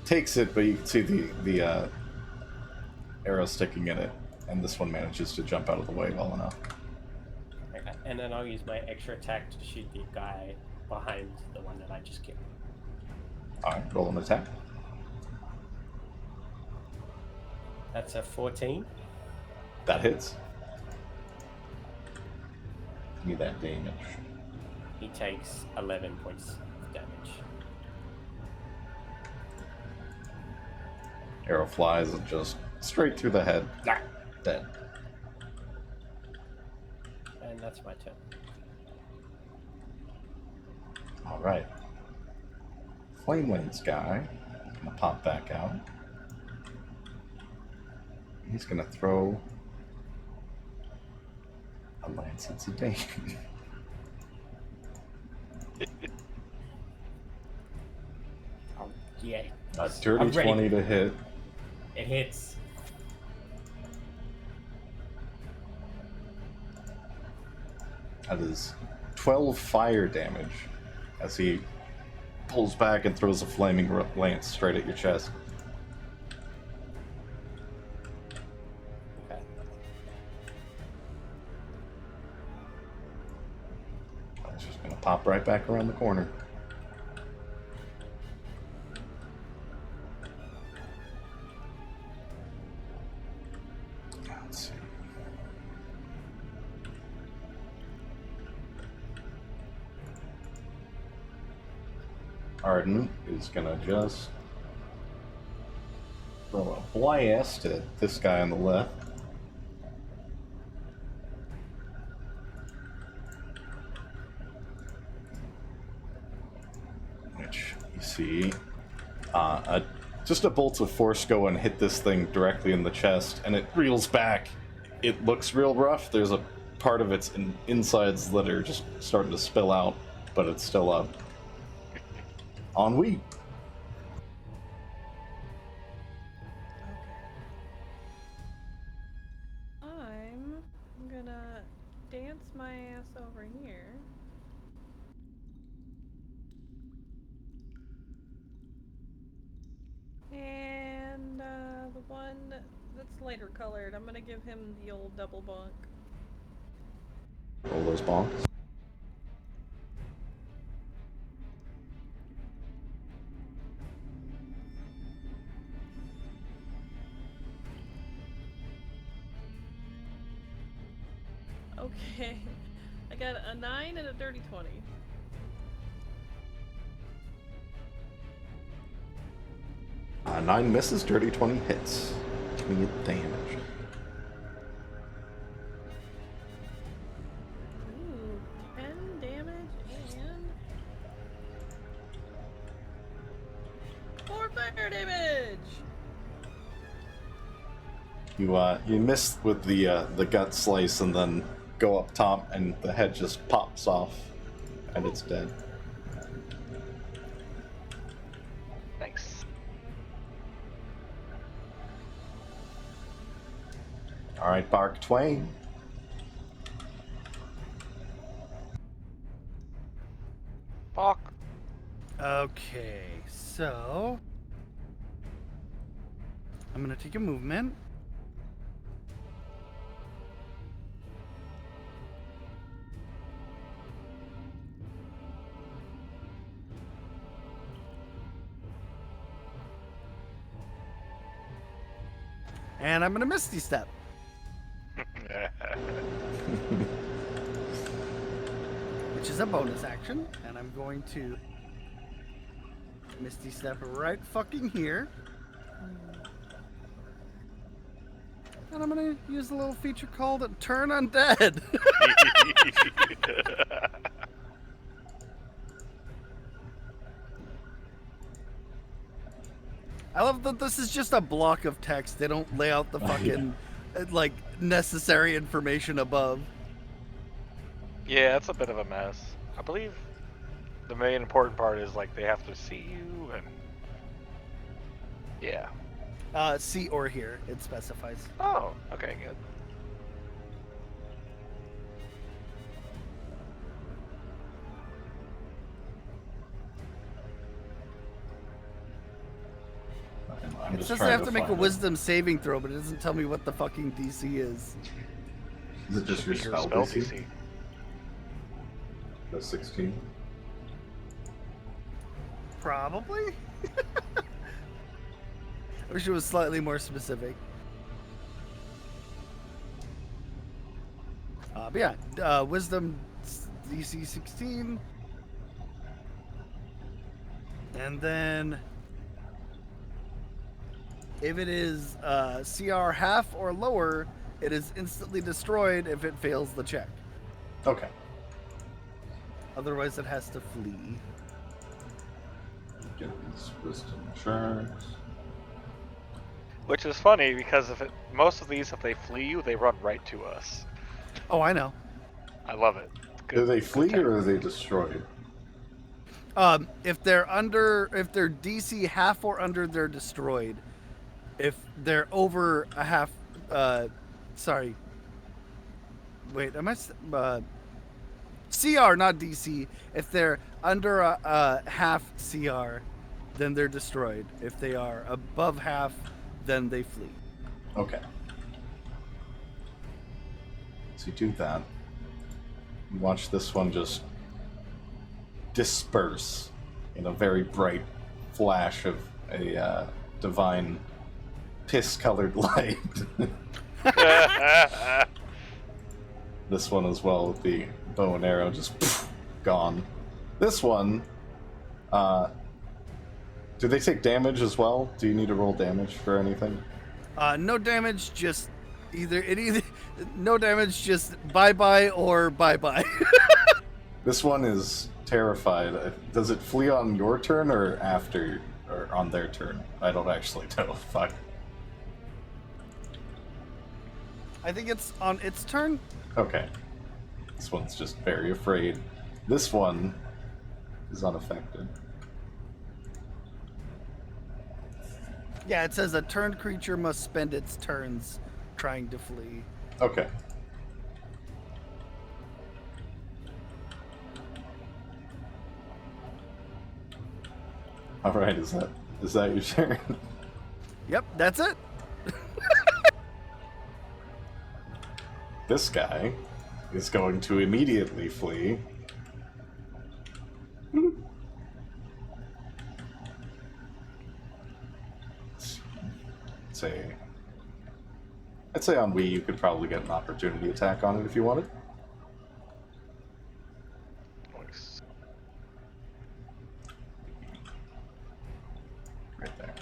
A: takes it, but you can see the arrow sticking in it, and this one manages to jump out of the way well enough.
E: And then I'll use my extra attack to shoot the guy behind the one that I just killed.
A: All right, roll an attack.
E: That's a 14.
A: That hits. Give me that damage.
E: He takes 11 points of damage.
A: Arrow flies just straight through the head. Dead.
E: And that's my turn.
A: Alright. Flame Wings guy. Gonna pop back out. He's gonna throw a lance at Zidane.
E: Oh, yeah.
A: A dirty
E: I'm ready.
A: 20 to hit.
E: It hits.
A: That is 12 fire damage as he pulls back and throws a flaming lance straight at your chest.
E: Okay.
A: It's just gonna pop right back around the corner. Let's see. Arden is gonna just throw a blast at this guy on the left. Which you see, just a bolt of force go and hit this thing directly in the chest, and it reels back. It looks real rough. There's a part of its insides that are just starting to spill out, but it's still up. Ennui.
D: Okay. I'm gonna dance my ass over here. And the one that's lighter colored, I'm gonna give him the old double bunk.
A: Roll those bonks.
D: Okay. I got a 9 and a dirty 20.
A: Nine misses, dirty 20 hits. Give me a damage.
D: Ooh, 10 damage and 4 fire damage!
A: You miss with the gut slice and then go up top and the head just pops off and it's dead.
B: Thanks.
A: Alright, Bark Twain.
B: Fuck.
C: Okay, so I'm gonna take a movement. And I'm gonna Misty Step. Which is a bonus action, and I'm going to Misty Step right fucking here. And I'm gonna use a little feature called Turn Undead. I love that this is just a block of text. They don't lay out the fucking like necessary information above.
B: Yeah, it's a bit of a mess. I believe the main important part is like they have to see you and yeah.
C: See or hear, it specifies.
B: Oh, okay, good.
A: I'm
C: It
A: just
C: says
A: trying
C: I have to make a
A: find it.
C: wisdom saving throw, but it doesn't tell me what the fucking DC is.
A: Is it just your
B: Your
A: spell
B: spell
A: DC?
B: DC.
A: The 16?
C: Probably? I wish it was slightly more specific. But yeah, Wisdom DC 16. And then if it is CR half or lower, it is instantly destroyed if it fails the check.
A: Okay.
C: Otherwise, it has to flee.
A: Get these wisdom shards.
B: Which is funny because most of these, if they flee you, they run right to us.
C: Oh, I know.
B: I love it.
A: Do they flee
B: tactic.
A: or are they destroyed?
C: If they're DC half or under, they're destroyed. If they're over a half, sorry. Wait, am I? CR, not DC. If they're under a half CR, then they're destroyed. If they are above half, then they flee.
A: Okay. So you do that. You watch this one just disperse in a very bright flash of a divine piss-colored light. This one as well with the bow and arrow just gone. This one, do they take damage as well? Do you need to roll damage for anything?
C: No damage, just either no damage, just bye-bye or bye-bye.
A: This one is terrified. Does it flee on your turn or after, or on their turn? I don't actually know. Fuck.
C: I think it's on its turn.
A: Okay. This one's just very afraid. This one is unaffected.
C: Yeah, it says a turned creature must spend its turns trying to flee.
A: Okay. Alright, is that your turn?
C: Yep, that's it.
A: This guy is going to immediately flee. I'd say on Wii you could probably get an opportunity attack on it if you wanted.
B: Nice.
A: Right there.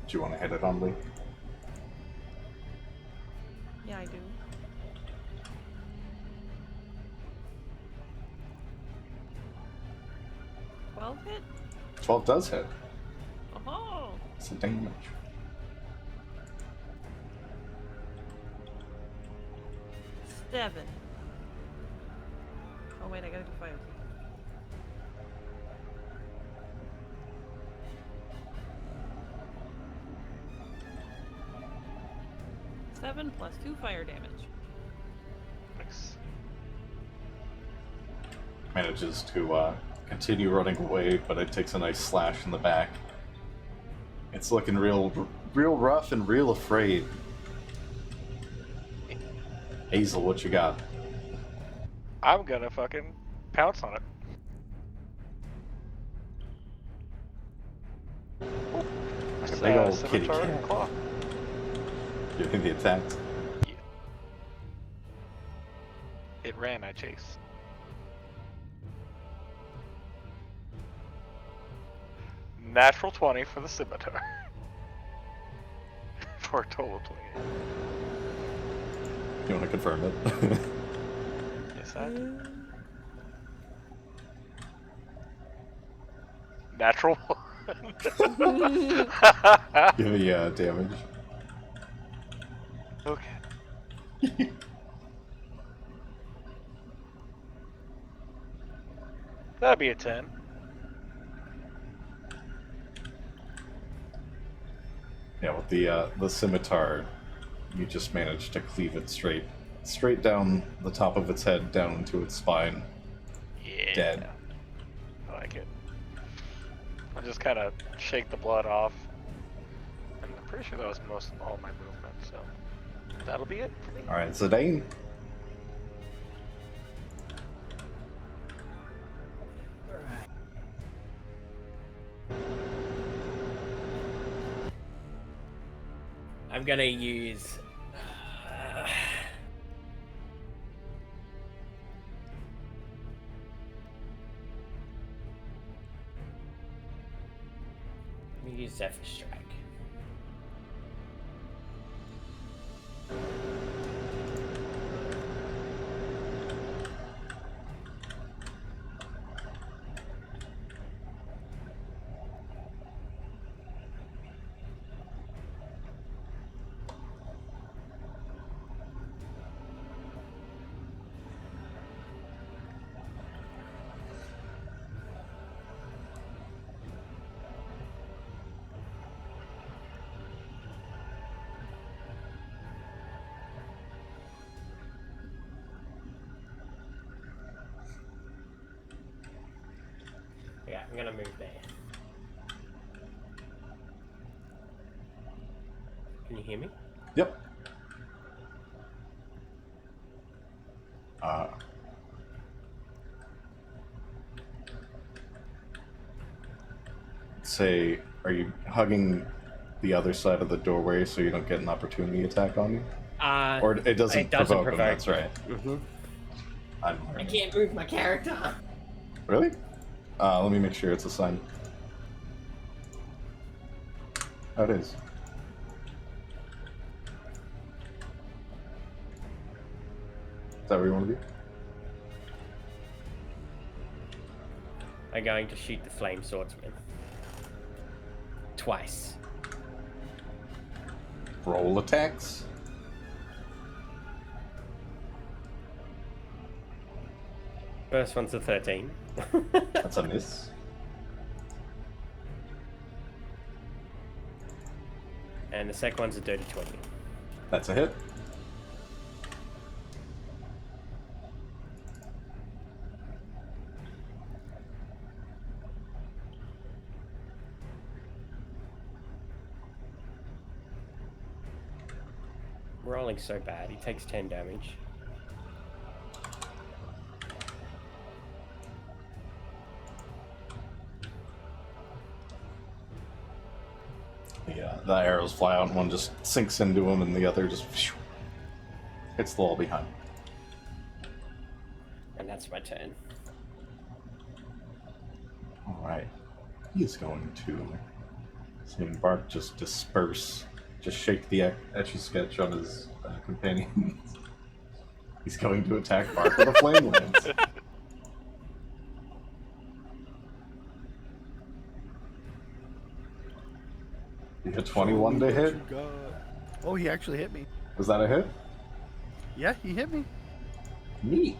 A: Do you want to hit it on Wii?
D: Yeah, I do. Well hit.
A: 12 does hit.
D: Oh.
A: It's a damage.
D: Seven. Oh wait, I gotta do 5. Seven plus 2 fire damage.
B: Nice.
A: Manages to continue running away, but it takes a nice slash in the back. It's looking real rough and real afraid. Hazel, what you got?
B: I'm gonna fucking pounce on it.
A: Like a
B: It's,
A: big old kitty
B: scimitar
A: cat.
B: and claw.
A: Giving the attack.
B: Yeah. It ran, I chased. Natural 20 for the scimitar. For a total of 28.
A: You want to confirm it?
B: Yes, I do. Natural 1.
A: Give me damage.
B: Okay. That'd be a 10.
A: Yeah, with the scimitar, you just managed to cleave it straight down the top of its head, down into its spine.
B: Yeah.
A: Dead.
B: I like it. I'll just kind of shake the blood off. And I'm pretty sure that was all my movement, so that'll be it for me.
A: All right, Zidane.
E: I'm gonna use. Let me use Zephyr Strike. Yeah, I'm gonna move there. Can you hear me?
A: Yep. Say, are you hugging the other side of the doorway so you don't get an opportunity attack on you? Or it doesn't provoke them, that's right.
E: Mm-hmm.
A: I
E: can't move my character.
A: Really? Let me make sure it's assigned. Oh, it is. Is that where you want to be?
E: I'm going to shoot the flame swordsman. Twice.
A: Roll attacks.
E: First one's a 13.
A: That's a miss.
E: And the second one's a dirty 20.
A: That's a hit.
E: Rolling so bad, he takes 10 damage.
A: The arrows fly out and one just sinks into him and the other just hits the wall behind.
E: And that's my turn.
A: Alright. He is going to, seeing Bark just disperse, just shake the Etch-a-Sketch on his companion. He's going to attack Bark with a flame lance. You hit 21 to hit?
C: Oh, he actually hit me.
A: Was that a hit?
C: Yeah, he hit me.
A: Neat.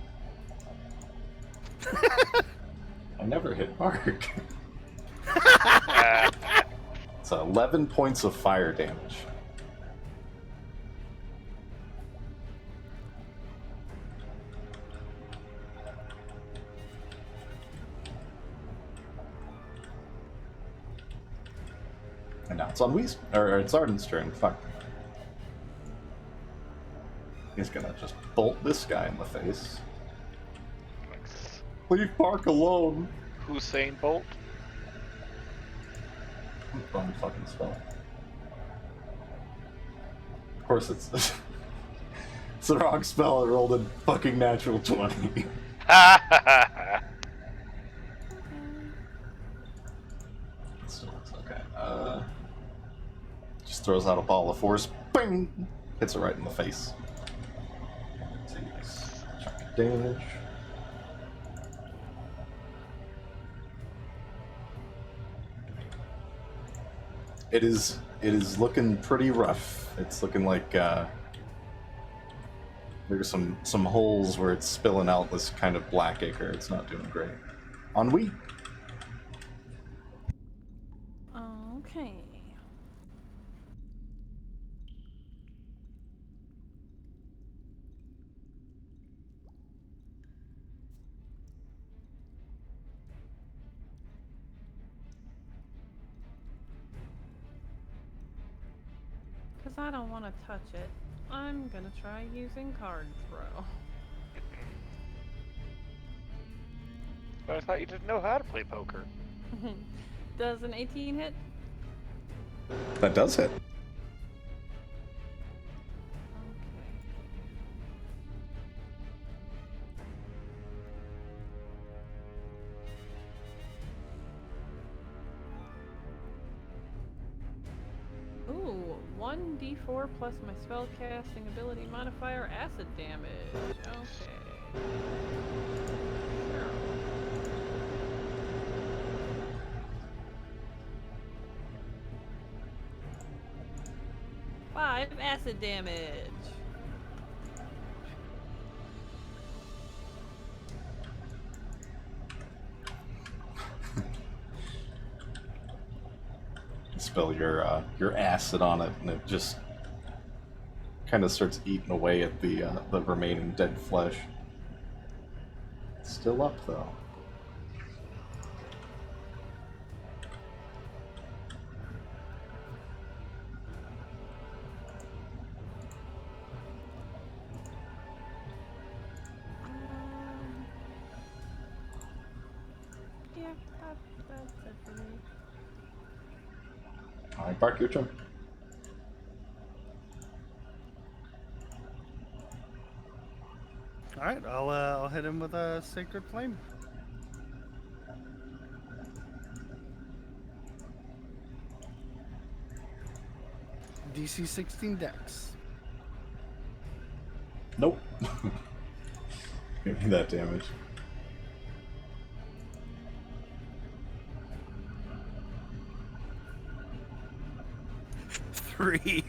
A: I never hit Bark. It's 11 points of fire damage. And now it's on it's Arden's turn. Fuck. He's gonna just bolt this guy in the face. Leave Bark alone.
B: Hussein Bolt.
A: Fun fucking spell. Of course it's it's the wrong spell. It rolled a fucking natural 20. So it's okay. Just throws out a ball of force. Bing! Hits it right in the face. Takes a chunk of damage. It is looking pretty rough. It's looking like there's some holes where it's spilling out this kind of black ichor. It's not doing great. Ennui.
D: Okay. Because I don't want to touch it, I'm going to try using card throw.
B: But I thought you didn't know how to play poker.
D: Does an 18 hit?
A: That does hit.
D: 1d4 plus my spellcasting ability modifier, acid damage. Okay. Sure. Five acid damage.
A: Spill your acid on it, and it just kind of starts eating away at the remaining dead flesh. It's still up though.
D: Yeah, that's it for me.
A: All right, Bark, your turn.
C: All right, I'll hit him with a sacred flame. DC 16 Dex.
A: Nope. Give me that damage.
C: Three.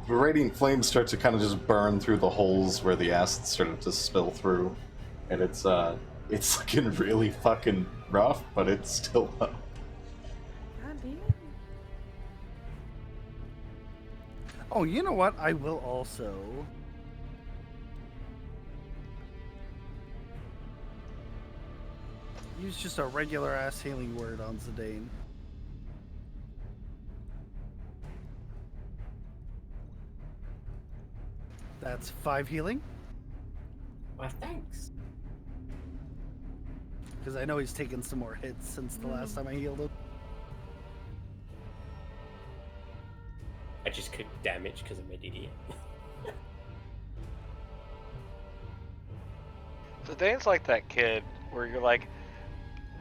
A: The radiant flames start to kind of just burn through the holes where the acid started to spill through, and it's looking really fucking rough, but it's still up.
D: God damn.
C: Oh, you know what? I will also use just a regular ass healing word on Zidane. That's 5 healing,
E: Well, thanks.
C: because I know he's taken some more hits since the last time I healed him.
E: I just could damage because I'm an idiot.
B: So Dane's like that kid where you're like,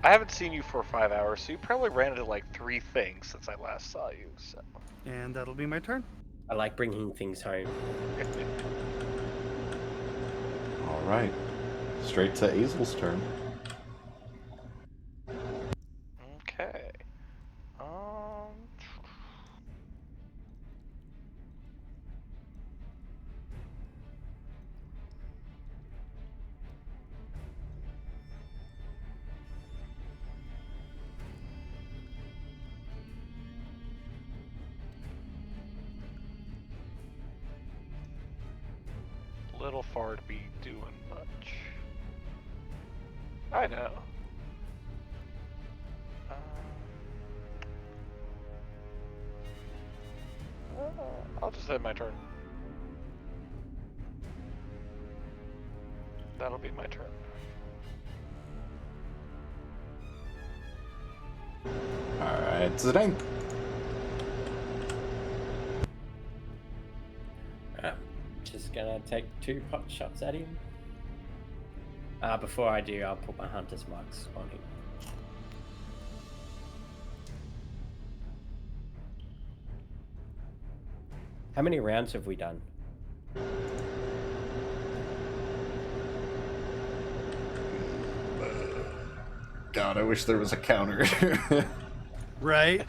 B: I haven't seen you for 5 hours, so you probably ran into like 3 things since I last saw you. So.
C: And that'll be my turn.
E: I like bringing things home.
A: All right, straight to Azel's turn.
B: Okay. Little far to be doing much. I know. I'll just end my turn. That'll be my turn.
A: All right, Zidane.
E: Just gonna take 2 pot shots at him. Before I do, I'll put my hunter's marks on him. How many rounds have we done?
A: God, I wish there was a counter.
C: Right?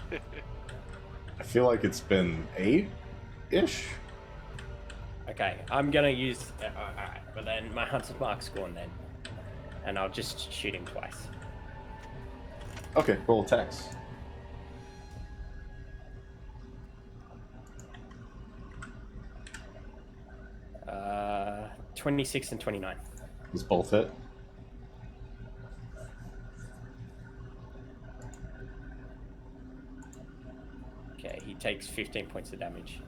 A: I feel like it's been 8-ish.
E: Okay, I'm gonna use. Alright, but then my hunter's mark's gone then, and I'll just shoot him twice.
A: Okay, roll attacks.
E: 26 and 29.
A: These both hit.
E: Okay, he takes 15 points of damage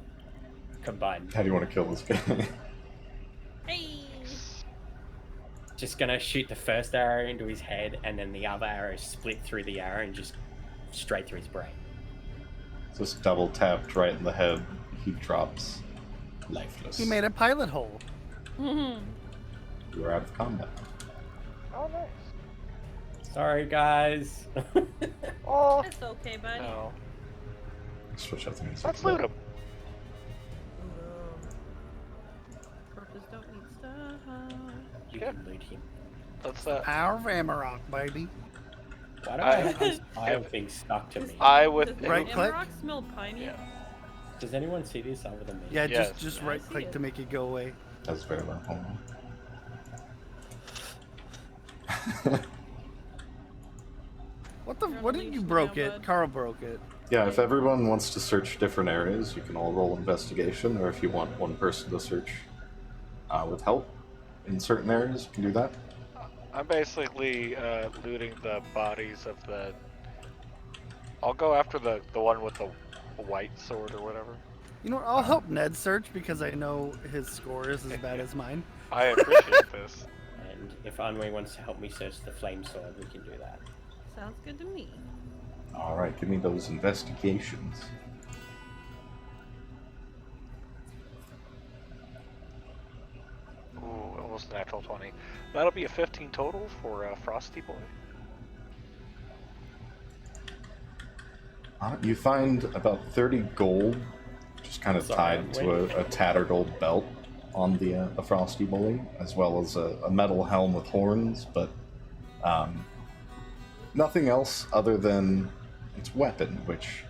E: combined.
A: How do you want to kill this guy?
D: Hey!
E: Just gonna shoot the first arrow into his head, and then the other arrow split through the arrow and just straight through his brain.
A: Just double tapped right in the head. He drops. lifeless.
C: He made a pilot hole.
D: Mhm.
A: You are out of combat.
B: Oh, nice.
E: Sorry, guys.
B: Oh,
D: It's okay, buddy.
B: no.
A: Switch out the music.
B: Let's loot him.
D: Purpose don't need stuff.
E: You
B: Yeah.
E: can loot him.
B: Let's,
C: Power of Amarok, baby.
E: Why do I have this pile being stuck to me?
B: I with
D: Does
C: Right
D: the
C: click?
D: Amarok smell piney?
B: Yeah.
E: Does anyone see this other than me?
C: Yeah,
B: Yes.
C: just
D: Yeah, I
C: right
D: see
C: click
D: it.
C: to make it go away.
A: That's very well. Hold on.
C: What the? What did you
D: Revelation
C: broke
D: now,
C: it?
D: bud.
C: Carl broke it.
A: Yeah, if everyone wants to search different areas, you can all roll investigation, or if you want one person to search with help in certain areas, you can do that.
B: I'm basically looting the bodies of the. I'll go after the one with the white sword or whatever.
C: You know what? I'll help Ned search because I know his score is as bad as mine.
B: I appreciate this.
E: And if Anwei wants to help me search the flame sword, we can do that.
D: Sounds good to me.
A: All right, give me those investigations.
B: Ooh, almost a natural 20. That'll be a 15 total for Frosty Boy.
A: You find about 30 gold, just kind of tied to a tattered old belt on the Frosty Bully, as well as a metal helm with horns, but nothing else other than its weapon, which,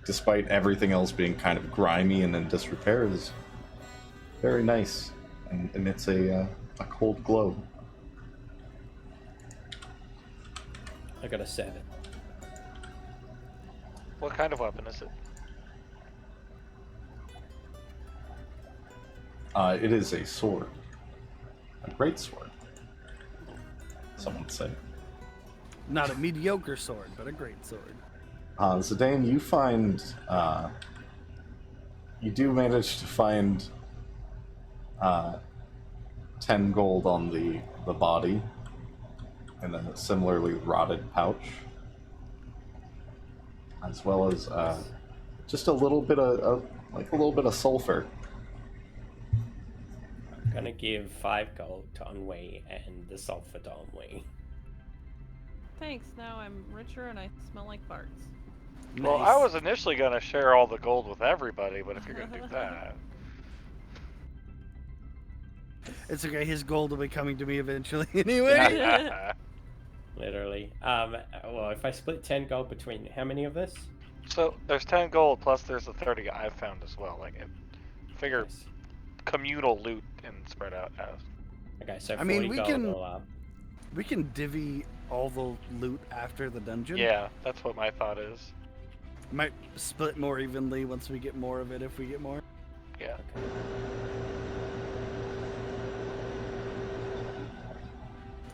A: despite everything else being kind of grimy and in disrepair, is very nice and emits a cold glow.
E: I got a 7.
B: What kind of weapon is it?
A: It is a sword. A great sword. Some would say.
C: Not a mediocre sword, but a great sword.
A: Zidane, you find... you do manage to find 10 gold on the body in a similarly rotted pouch. As well as just a little bit of sulfur.
E: I'm gonna give 5 gold to Anwei and the sulfur to Anwei.
D: Thanks. Now I'm richer and I smell like farts.
B: Well, I was initially gonna share all the gold with everybody, but if you're gonna do that,
C: It's okay. His gold will be coming to me eventually anyway.
E: Literally. Well, if I split 10 gold between how many of this?
B: So there's 10 gold plus there's the 30 I've found as well. Like, figure
E: Nice.
B: communal loot and spread out as.
E: Okay, so 40
C: I mean, we
E: gold
C: can-
E: all up.
C: We can divvy all the loot after the dungeon.
B: Yeah, that's what my thought is.
C: Might split more evenly once we get more of it if we get more.
B: Yeah.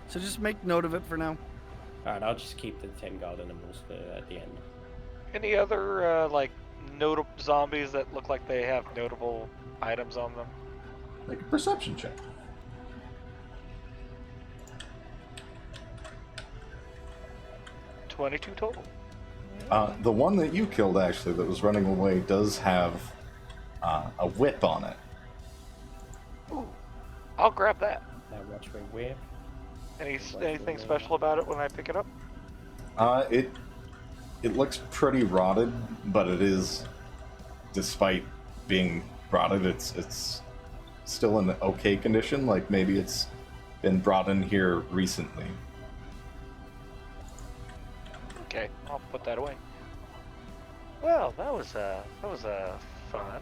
C: So just make note of it for now.
E: Alright, I'll just keep the 10 gold and then we'll split it at the end.
B: Any other like notable zombies that look like they have notable items on them?
A: Make a perception check.
B: $22 total.
A: The one that you killed, actually, that was running away, does have a whip on it.
B: Ooh, I'll grab that.
E: Now watch me whip.
B: Anything special about it when I pick it up?
A: It looks pretty rotted, but it is, despite being rotted, it's still in okay condition. Like maybe it's been brought in here recently.
B: Okay, I'll put that away. Well, that was fun.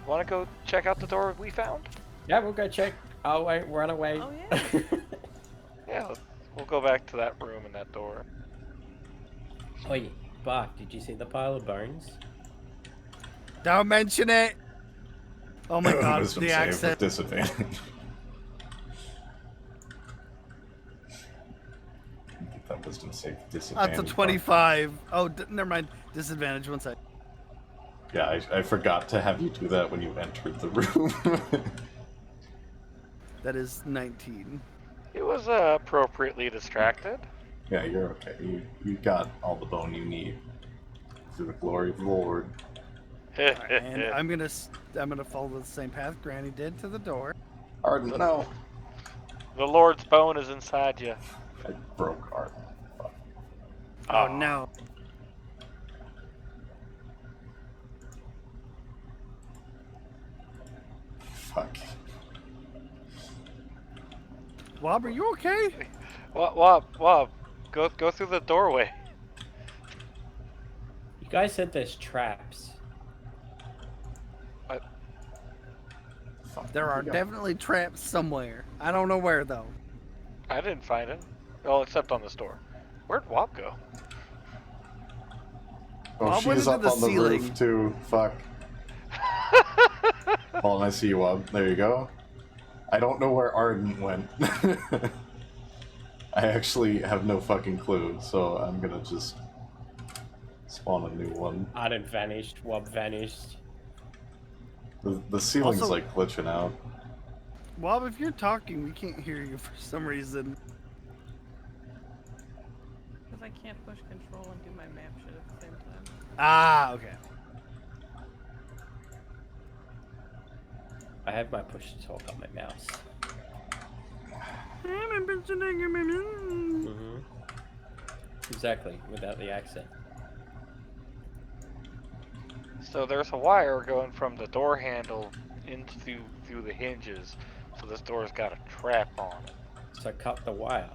B: Want to go check out the door we found?
E: Yeah, we'll go check. Oh wait, run away.
D: Oh, yeah.
B: Yeah, we'll go back to that room and that door.
E: Oh yeah, Bach, did you see the pile of bones?
C: Don't mention it. Oh my god,
A: Wisdom
C: the
A: save with
C: accent.
A: disadvantage. Get that wisdom save with disadvantage.
C: That's a 25. Oh, never mind. Disadvantage. One sec.
A: Yeah, I forgot to have you do that when you entered the room.
C: That is 19.
B: It was appropriately distracted.
A: Yeah, you're okay. You got all the bone you need through the glory of the Lord.
C: And I'm gonna follow the same path Granny did to the door.
A: Arden, no.
B: The Lord's bone is inside you.
A: I broke Arden. Fuck.
C: Oh no.
A: Fuck.
C: Wob, are you okay?
B: Wob, go through the doorway.
E: You guys said there's traps.
A: Fuck.
C: There are
A: You go.
C: definitely traps somewhere. I don't know where though.
B: I didn't find it. Well, except on this door. Where'd Wob go?
A: Oh,
C: Wob went
A: she's
C: into
A: up
C: the
A: on the
C: ceiling.
A: roof too. Fuck. Hold on, I see you, Wob. There you go. I don't know where Arden went. I actually have no fucking clue, so I'm gonna just spawn a new one.
E: Arden vanished. Wob vanished.
A: The ceiling's
C: Also-
A: like glitching out.
C: Wob, if you're talking, we can't hear you for some reason.
D: Because I can't push control and do my map shit at the same time.
C: Ah, okay.
E: I have my push to talk on my mouse. Mm-hmm. Exactly, without the accent.
B: So there's a wire going from the door handle into through the hinges. So this door's got a trap on it.
E: So cut the wire.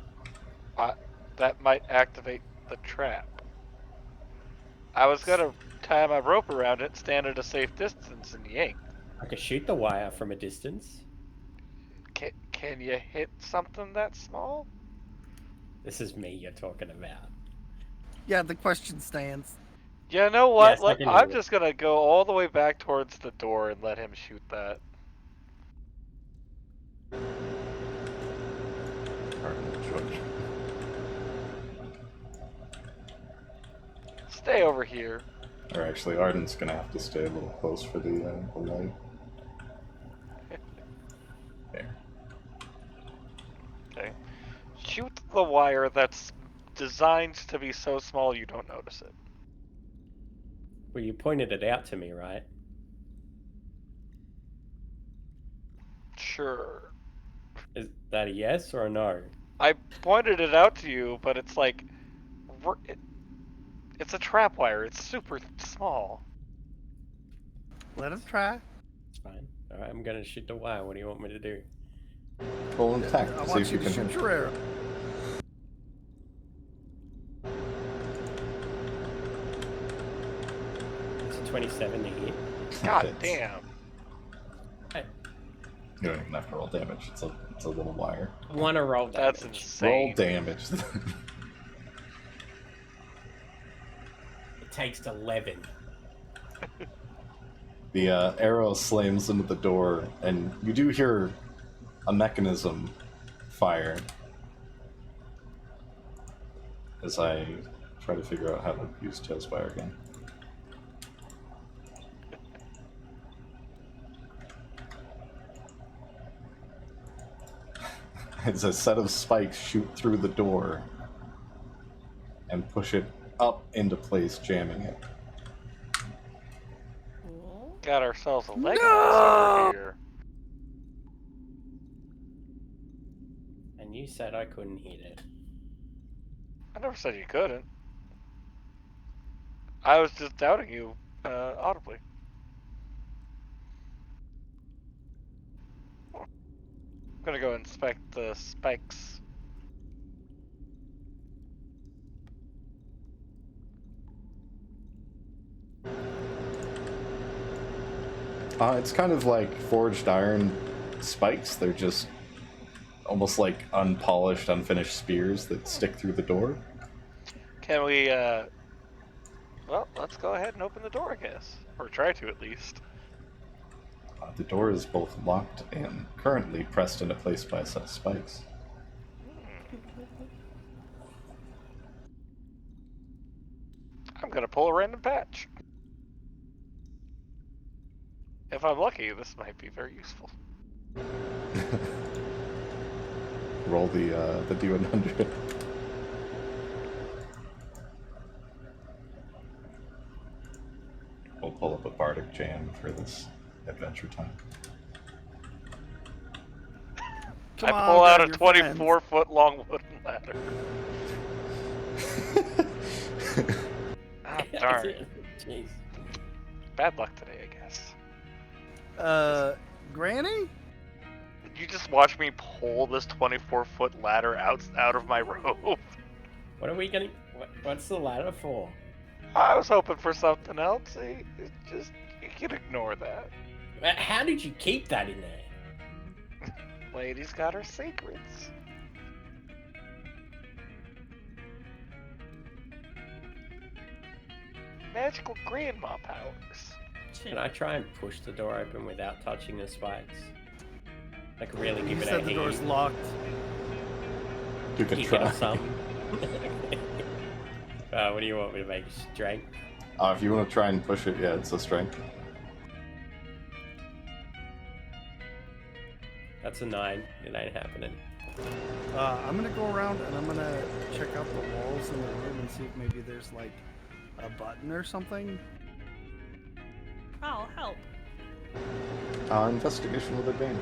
B: That might activate the trap. I was gonna tie my rope around it, stand at a safe distance, and yank.
E: I could shoot the wire from a distance.
B: Can you hit something that small?
E: This is me you're talking about.
C: Yeah, the question stands.
B: You know what?
E: Yes, I can hear
B: I'm
E: you.
B: just gonna go all the way back towards the door and let him shoot that.
A: Arden, George.
B: Stay over here.
A: Or actually, Arden's gonna have to stay a little close for the light. There.
B: Okay. Shoot the wire that's designed to be so small you don't notice it.
E: Well, you pointed it out to me, right?
B: Sure.
E: Is that a yes or a no?
B: I pointed it out to you, but it's like... It's a trap wire. It's super small.
C: Let him try.
E: It's fine. Alright, I'm gonna shoot the wire. What do you want me to do?
A: Roll an attack.
C: I
A: See
C: want
A: if
C: you
A: you
C: to
A: can
C: shoot
A: hit.
C: your arrow.
E: It's a 27 to hit.
B: God
A: Hits.
B: damn.
A: You don't even have to roll damage. It's a little wire.
E: Wanna roll
B: That's
E: damage.
B: insane.
A: Roll damage.
E: It takes 11.
A: The arrow slams into the door, and you do hear a mechanism fire as I try to figure out how to use Tailspire again. As a set of spikes shoot through the door and push it up into place, jamming it.
D: Cool.
B: Got ourselves a leg
C: No!
B: over here.
E: And you said I couldn't hit it.
B: I never said you couldn't. I was just doubting you audibly. I'm gonna go inspect the spikes.
A: It's kind of like forged iron spikes. They're just almost like unpolished, unfinished spears that stick through the door.
B: Can we, well, let's go ahead and open the door, I guess. Or try to, at least.
A: The door is both locked and currently pressed into place by a set of spikes.
B: I'm gonna pull a random patch. If I'm lucky, this might be very useful.
A: Roll the D100. We'll pull up a bardic jam for this adventure time.
C: Come
B: I
C: on,
B: pull out
C: grab
B: a
C: your friends.
B: 24-foot long wooden ladder. Ah, darn.
E: Jeez.
B: Bad luck today, I guess.
C: Granny?
B: You just watch me pull this 24-foot ladder out of my robe.
E: What are we gonna? What's the ladder for?
B: I was hoping for something else. See, it just you can ignore that.
E: How did you keep that in there?
B: Lady's got her secrets. Magical grandma powers.
E: Can I try and push the door open without touching the spikes? Like really
C: You
E: give it a
C: said the door's locked.
A: You could
E: Kick
A: try.
E: it or something. What do you want me to make? Strength?
A: If you want to try and push it, yeah, it's a strength.
E: That's a 9. It ain't happening.
C: I'm gonna go around and I'm gonna check out the walls in the room and see if maybe there's like a button or something.
D: I'll help.
A: Investigation with advantage.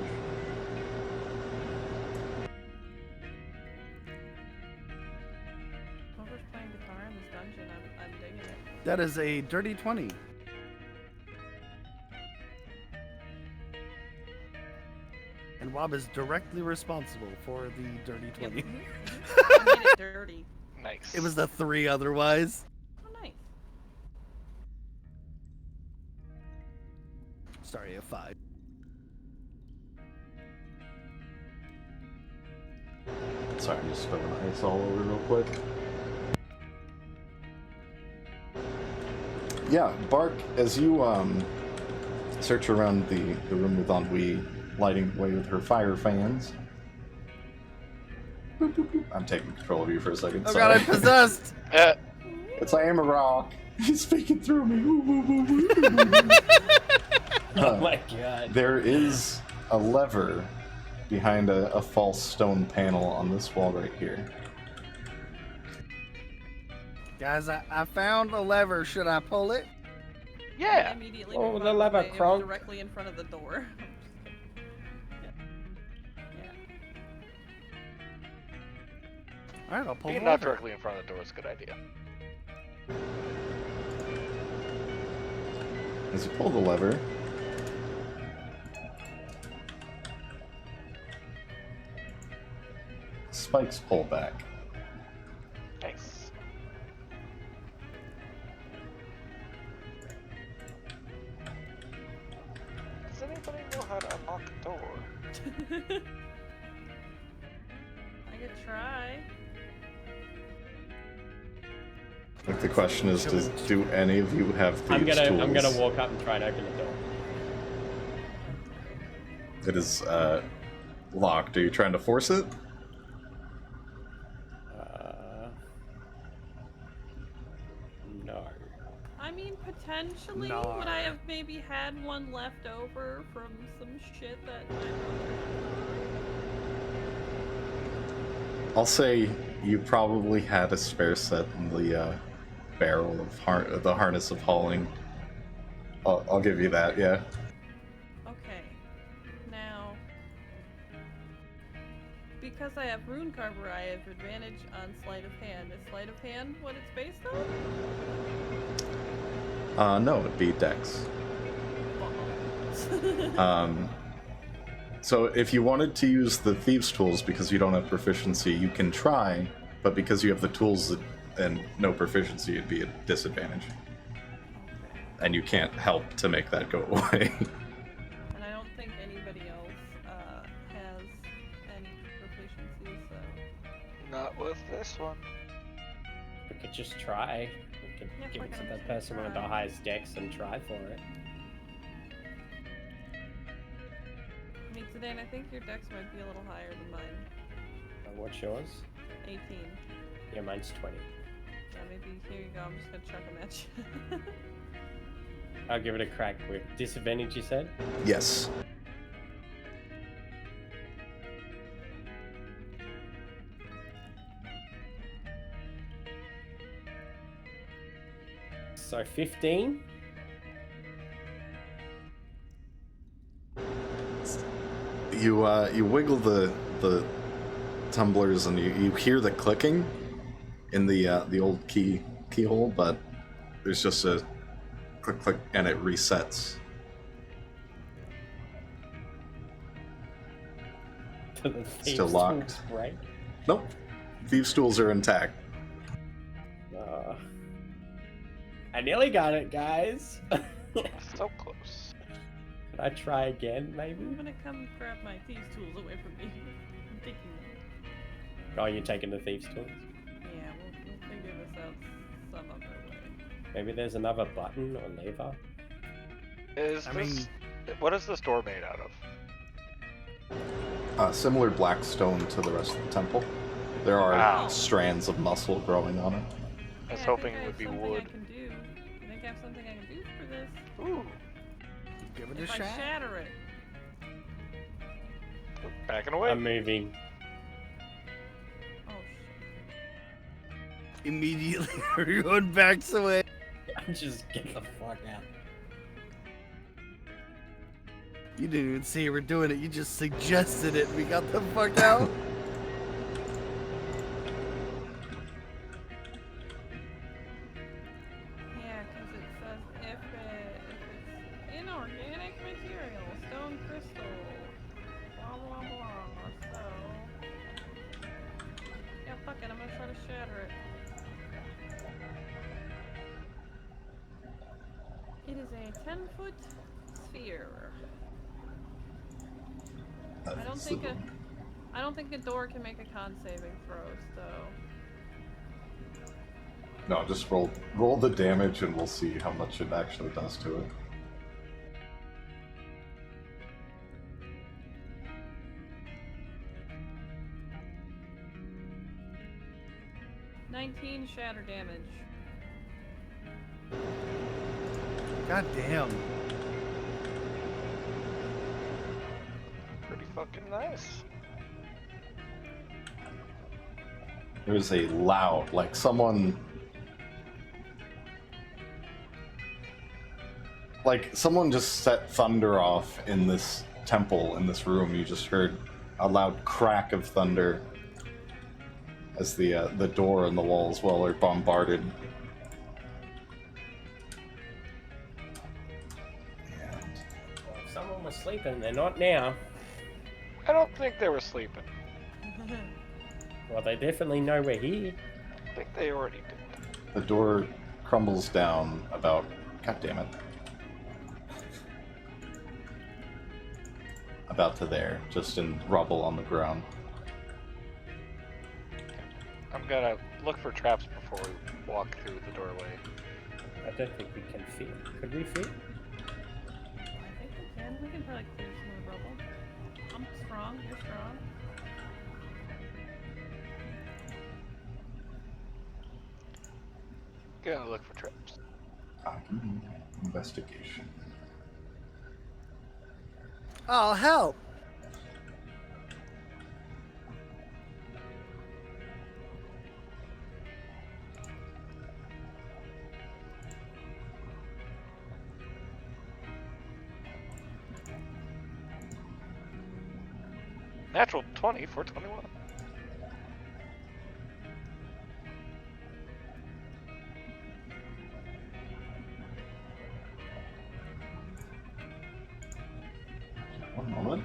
D: Whoever's playing guitar in this dungeon, I'm digging it.
C: That is a dirty 20. And Wob is directly responsible for the dirty 20.
D: I made it dirty.
B: Nice.
C: It was the 3 otherwise.
D: Oh, nice.
C: Sorry, a 5.
A: Sorry, I'm just spilling ice all over real quick. Yeah, Bark, as you search around the room with Ennui lighting away with her fire fans. Boop, boop, boop. I'm taking control of you for a second.
C: Oh
A: sorry.
C: god, I'm possessed!
A: It's I am a rock. He's speaking through me. Ooh, ooh, ooh, ooh, ooh.
E: Oh my god.
A: There is a lever behind a false stone panel on this wall right here.
C: Guys, I found a lever. Should I pull it?
D: I
B: Yeah.
D: immediately
E: Oh,
D: move
E: the
D: out of
E: lever
D: way. It was
E: crunk.
D: directly in front of the door. Yeah.
C: Alright, I'll pull
B: Being
C: the
B: not
C: lever.
B: directly in front of the door is a good idea.
A: As you pull the lever, spikes pull back.
B: Nice. Does anybody know how to unlock a door?
D: I could try.
A: Like the question is, do any of you have these tools?
E: I'm gonna walk up and try and open the door.
A: It is locked. Are you trying to force it?
E: No.
D: I mean, potentially,
C: Nar.
D: would I have maybe had one left over from some shit that...
A: I'll say you probably had a spare set in the barrel of the harness of hauling. I'll give you that, yeah.
D: Okay. Now, because I have rune carver, I have advantage on sleight of hand. Is sleight of hand what it's based on?
A: No, it'd be Dex.
D: Balls.
A: So if you wanted to use the Thieves' tools because you don't have proficiency, you can try, but because you have the tools and no proficiency, it'd be a disadvantage. And you can't help to make that go away.
D: And I don't think anybody else has any proficiency, so...
B: Not with this one.
E: We could just try. We could
D: Yeah,
E: give
D: we're
E: it to
D: gonna
E: the person with the
D: try.
E: highest dex and try for it.
D: I mean, Zidane, I think your dex might be a little higher than mine.
E: What's yours?
D: 18.
E: Yeah, mine's 20.
D: Yeah, maybe here you go. I'm just gonna chuck them at you.
E: I'll give it a crack with disadvantage, you said?
A: Yes.
E: So 15?
A: You wiggle the tumblers and you hear the clicking in the old keyhole, but there's just a click click and it resets. Still locked.
E: Right?
A: Nope. Thieves' tools are intact.
E: I nearly got it, guys.
B: So close.
E: Could I try again, maybe?
D: I'm gonna come grab my thieves' tools away from me. I'm taking them.
E: Oh, you're taking the thieves' tools?
D: Yeah, we'll figure this out some other way.
E: Maybe there's another button or lever?
B: What is this door made out of?
A: Similar black stone to the rest of the temple. There are
B: Wow.
A: strands of muscle growing on it.
B: I was
D: Hey,
B: hoping
D: think I
B: it would
D: have
B: be
D: something
B: wood.
D: I can do. You think I have something I can do for this?
B: Ooh.
C: Give it a
D: If I
C: shot.
D: shatter it.
B: Backing away.
E: I'm moving.
D: Oh shit.
C: Immediately, everyone backs away.
E: Just get the fuck out.
C: You didn't even say you were doing it. You just suggested it. We got the fuck out.
D: Yeah, because it says if it's inorganic material, stone crystal, blah blah blah. So yeah, fuck it. I'm gonna try to shatter it. It is a 10-foot sphere. I don't think a door can make a con saving throw, so.
A: No, just roll the damage and we'll see how much it actually does to it.
D: $19 shatter damage.
C: God damn.
B: Pretty fucking nice.
A: There's a loud, like someone just set thunder off in this temple, in this room. You just heard a loud crack of thunder as the door and the wall as well are bombarded.
E: Well, if someone was sleeping, they're not now.
B: I don't think they were sleeping.
E: Well, they definitely know we're here.
B: I think they already did.
A: The door crumbles down about, god damn it, about to there, just in rubble on the ground.
B: I'm gonna look for traps before we walk through the doorway.
E: I don't think we can fit. Could we fit?
D: I think we can. We can probably clear some of the rubble. I'm strong. You're strong.
B: Gonna look for traps.
A: Investigation.
C: I'll help.
B: Natural 20 for 21.
A: One moment.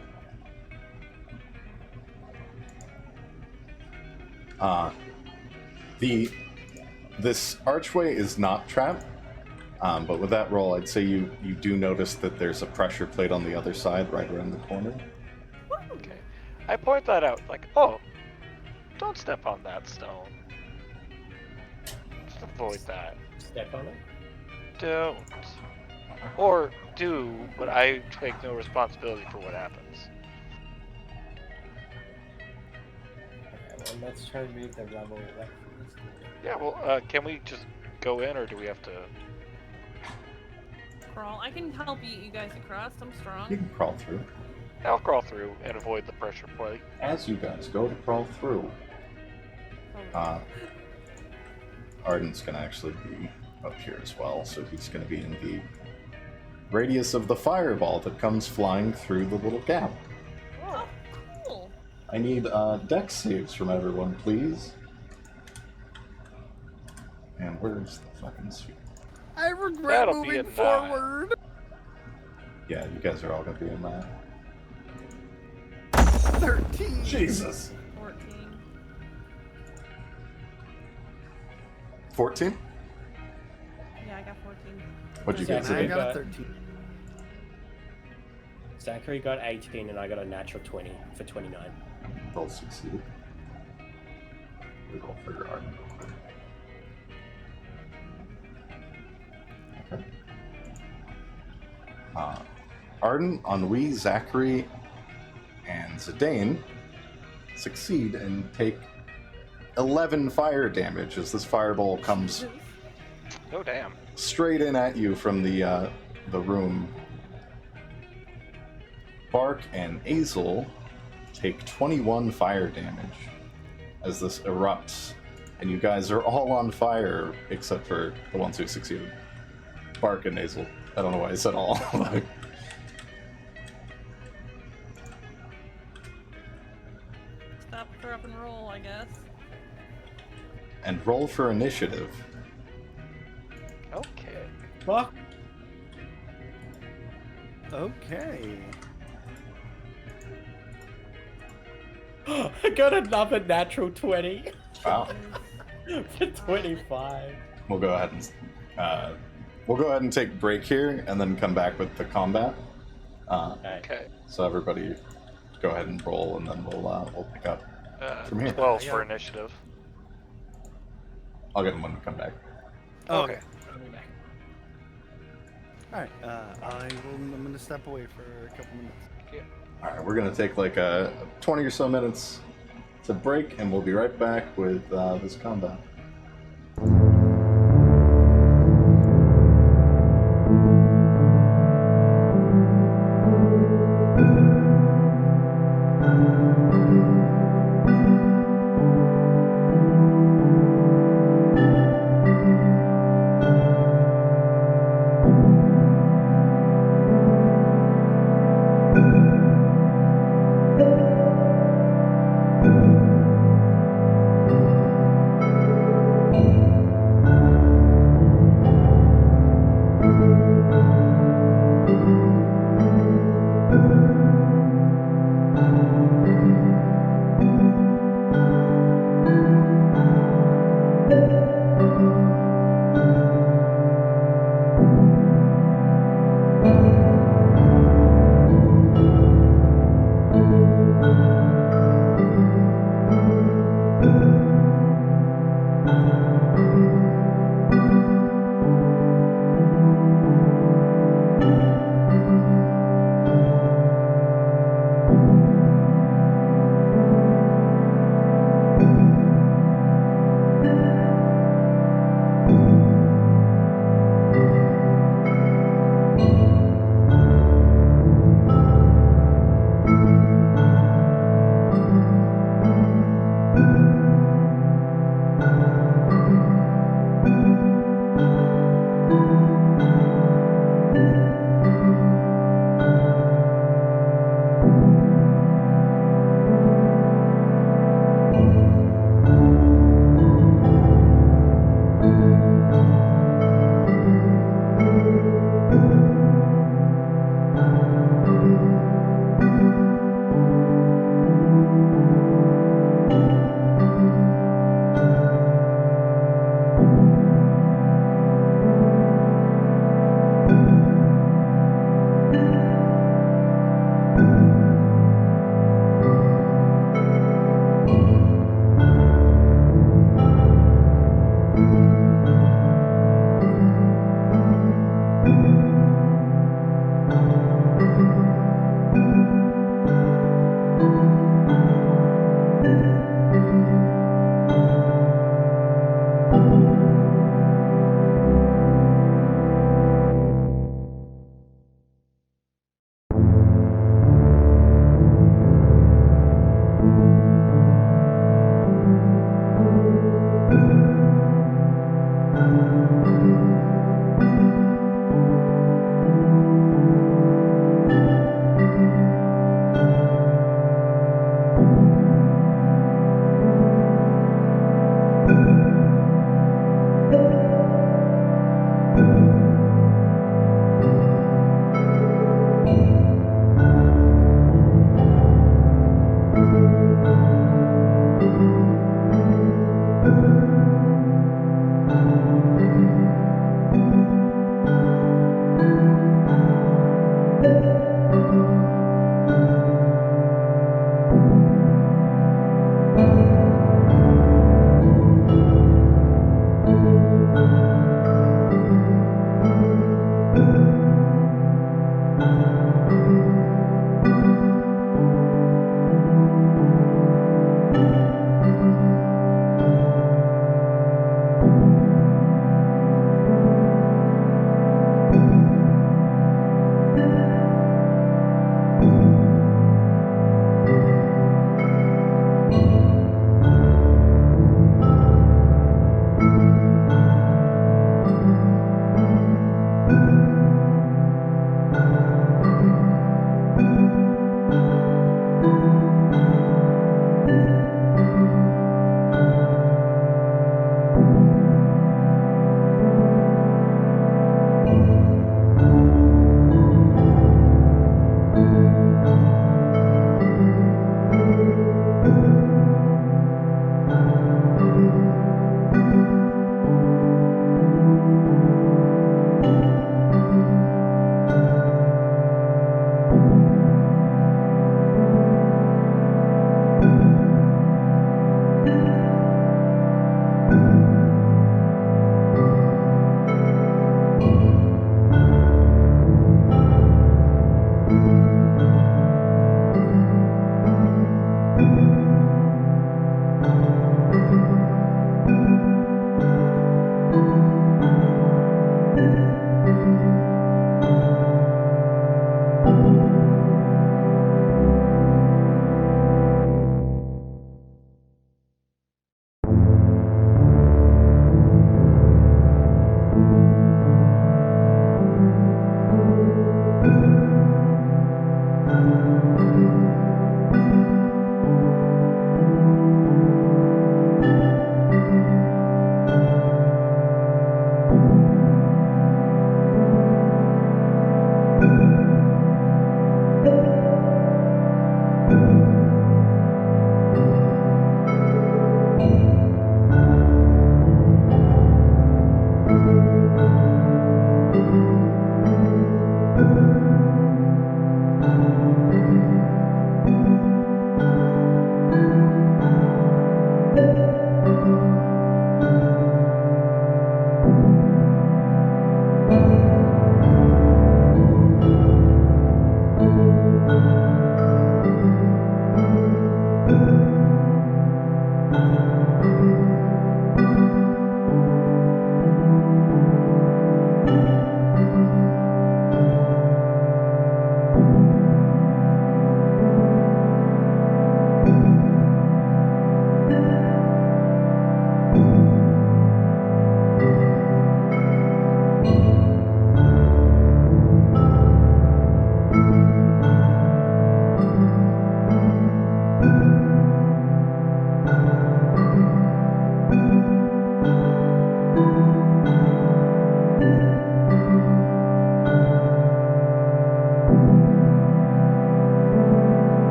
A: This archway is not trapped, but with that roll, I'd say you do notice that there's a pressure plate on the other side, right around the corner.
B: Okay. I point that out, like, oh, don't step on that stone. Just avoid that.
E: Step on it?
B: Don't. Or do, but I take no responsibility for what happens.
E: Okay, well, let's try and move the rubble away from this door.
B: Yeah, well, can we just go in, or do we have to...
D: Crawl. I can help you guys across. I'm
A: You
D: strong.
A: can crawl through.
B: I'll crawl through and avoid the pressure plate.
A: As you guys go to crawl through,
D: Oh.
A: Arden's gonna actually be up here as well, so he's gonna be in the radius of the fireball that comes flying through the little gap.
D: Oh,
A: I need dex saves from everyone, please. And where's the fucking suit?
C: I regret
B: That'll be a
C: moving
B: 9.
C: forward.
A: Yeah, you guys are all gonna be in that.
C: 13.
A: Jesus.
D: 14.
A: 14?
D: Yeah, I got 14.
A: What'd you
E: Yeah,
A: get,
C: And I
A: Zane?
C: got a 13.
E: Zachary got 18 and I got a natural 20 for 29.
A: Both succeeded. We roll for your art. Okay. Arden, Ennui, Zachary, and Zidane succeed and take 11 fire damage as this fireball comes
B: Oh damn.
A: straight in at you from the room. Bark and Azel take 21 fire damage as this erupts, and you guys are all on fire except for the ones who succeeded. Bark and Azel. I don't know why I said all.
D: Stop, drop, and roll, I guess.
A: And roll for initiative.
B: Okay.
E: Fuck.
C: Okay.
E: I got another natural 20
A: Wow.
E: for 25.
A: We'll go ahead and take a break here and then come back with the combat.
E: Okay.
B: Okay.
A: So everybody go ahead and roll, and then we'll pick up from here.
B: 12 for initiative.
A: I'll get them when we come back.
C: Oh,
B: Okay.
C: Alright, I'm gonna step away for a couple minutes.
A: All right, we're gonna take like a 20 or so minutes to break, and we'll be right back with this combat.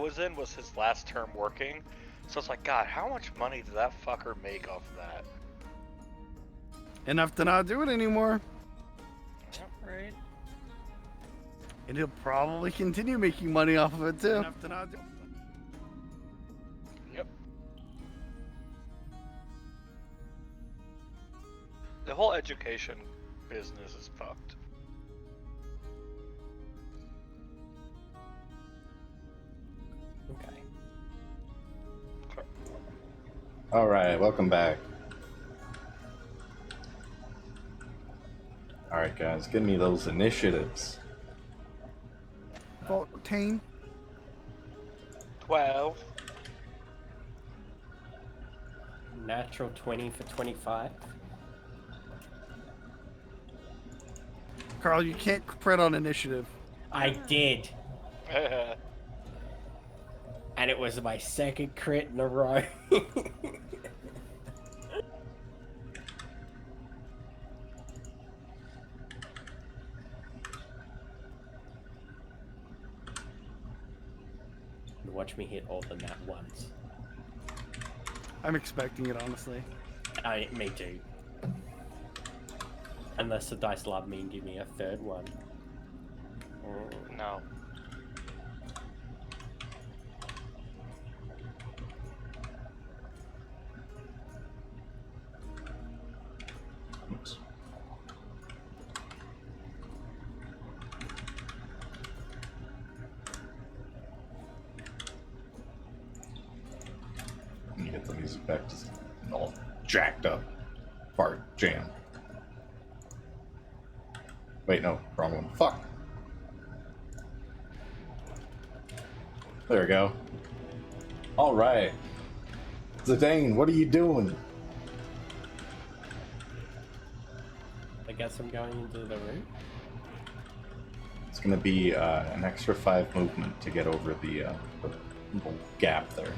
B: was in was his last term working. So it's like, God, how much money did that fucker make off of that?
C: Enough to not do it anymore.
B: Yeah, right.
C: And he'll probably continue making money off of it too. Enough to not do
B: Yep. The whole education business is fucked.
E: Okay.
A: Alright, welcome back. Alright guys, give me those initiatives.
C: 14.
B: 12.
E: Natural 20 for 25.
C: Carl, you can't crit on initiative.
E: I did. And it was my second crit in a row. Watch me hit all the nat ones.
C: I'm expecting it, honestly.
E: Me too. Unless the dice love me and give me a third one.
B: No.
A: Oops. Let me get the music back to all jacked up. Fart jam. Wait, no, wrong one. Fuck. There we go. Alright. Zidane, what are you doing?
E: I guess I'm going into the room.
A: It's gonna be an extra 5 movement to get over the little gap there.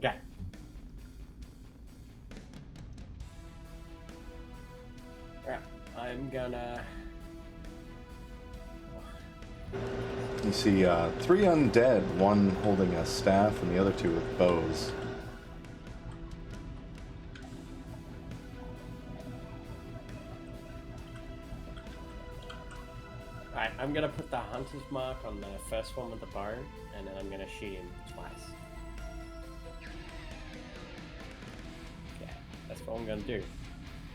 E: Okay. Right. I'm gonna...
A: You see 3 undead, one holding a staff and the other 2 with bows.
E: Right, I'm gonna put the hunter's mark on the first one with the bow, and then I'm gonna shoot him twice. Yeah, that's what I'm gonna do.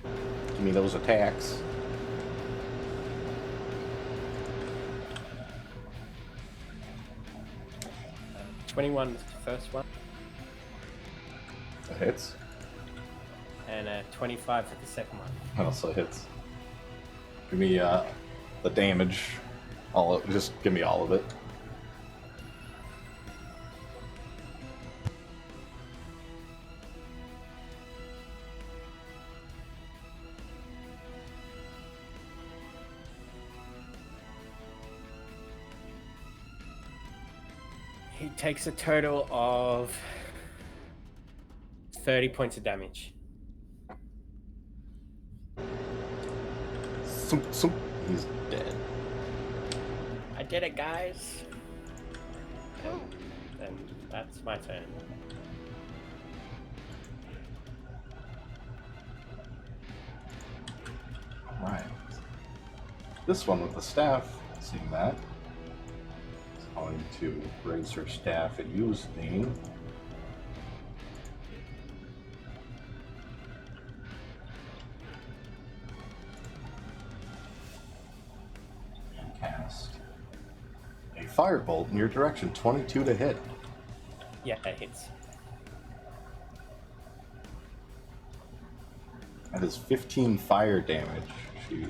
A: Give me those attacks.
E: Uh, 21 is the first one.
A: That hits.
E: and a 25 for the second one.
A: That also hits. Give me the damage. Just give me all of it.
E: He takes a total of 30 points of damage.
A: He's dead.
E: I did it, guys. And that's my turn.
A: Right. This one with the staff, seeing that, is going to raise her staff and use Theme. And cast a firebolt in your direction, 22 to hit.
E: Yeah, that hits.
A: That is 15 fire damage. She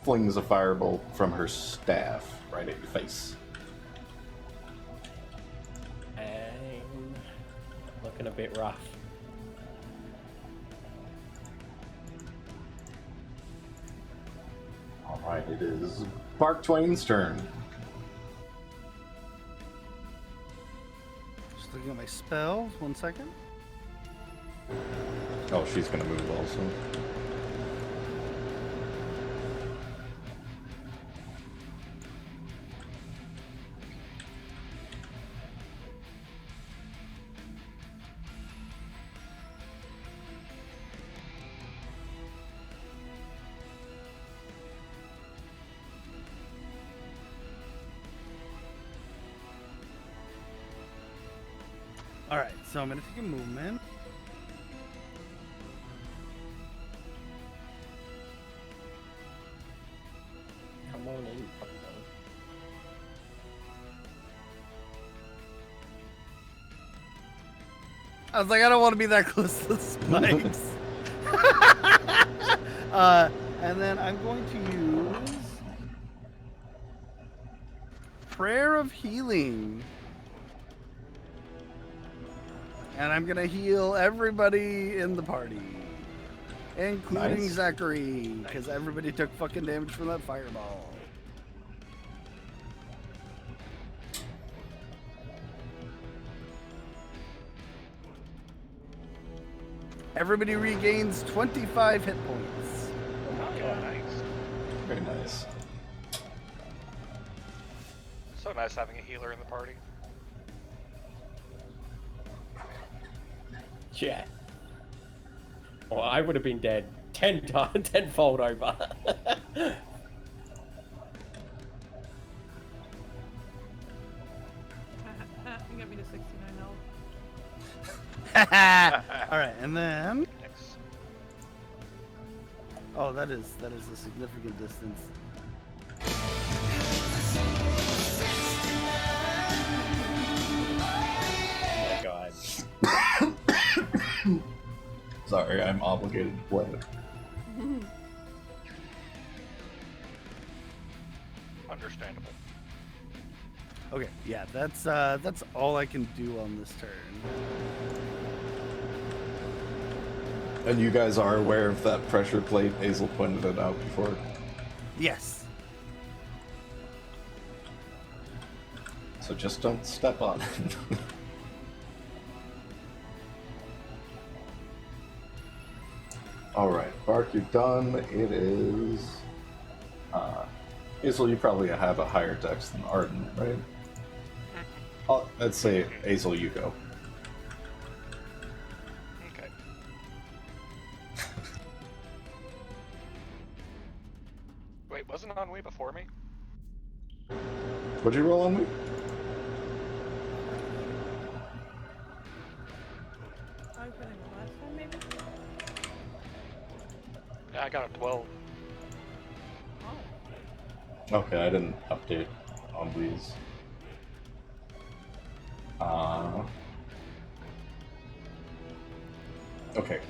A: flings a firebolt from her staff right at your face.
E: And looking a bit rough.
A: Alright, it is Bark Twain's turn.
C: Just looking at my spells. 1 second.
A: Oh, she's gonna move also.
C: All right, so I'm gonna take a movement.
E: Come on in.
C: I was like, I don't want to be that close to the spikes. And then I'm going to use Prayer of Healing. And I'm going to heal everybody in the party, including
A: Nice.
C: Zachary, because everybody took fucking damage from that fireball. Everybody regains 25 hit points.
B: Nice.
A: Very nice.
B: So nice having a healer in the party.
E: Yeah. Well, I would have been dead 10 times, tenfold over.
D: You got me to 69 health.
C: All right, and then
B: Thanks.
C: oh, that is a significant distance.
E: Oh my god.
A: Sorry, I'm obligated to play it.
B: Understandable.
C: Okay, yeah, that's all I can do on this turn.
A: And you guys are aware of that pressure plate. Hazel pointed it out before.
C: Yes.
A: So just don't step on it. Alright, Bark, you're done. It is... Hazel, you probably have a higher dex than Arden, right? Let's say, Hazel, you go.
B: Okay. Wait, wasn't Ennui before me?
A: What'd you roll on me?
D: I was running the last time, maybe?
B: Yeah, I got a 12.
D: Oh.
A: Okay, I didn't update on these. Okay,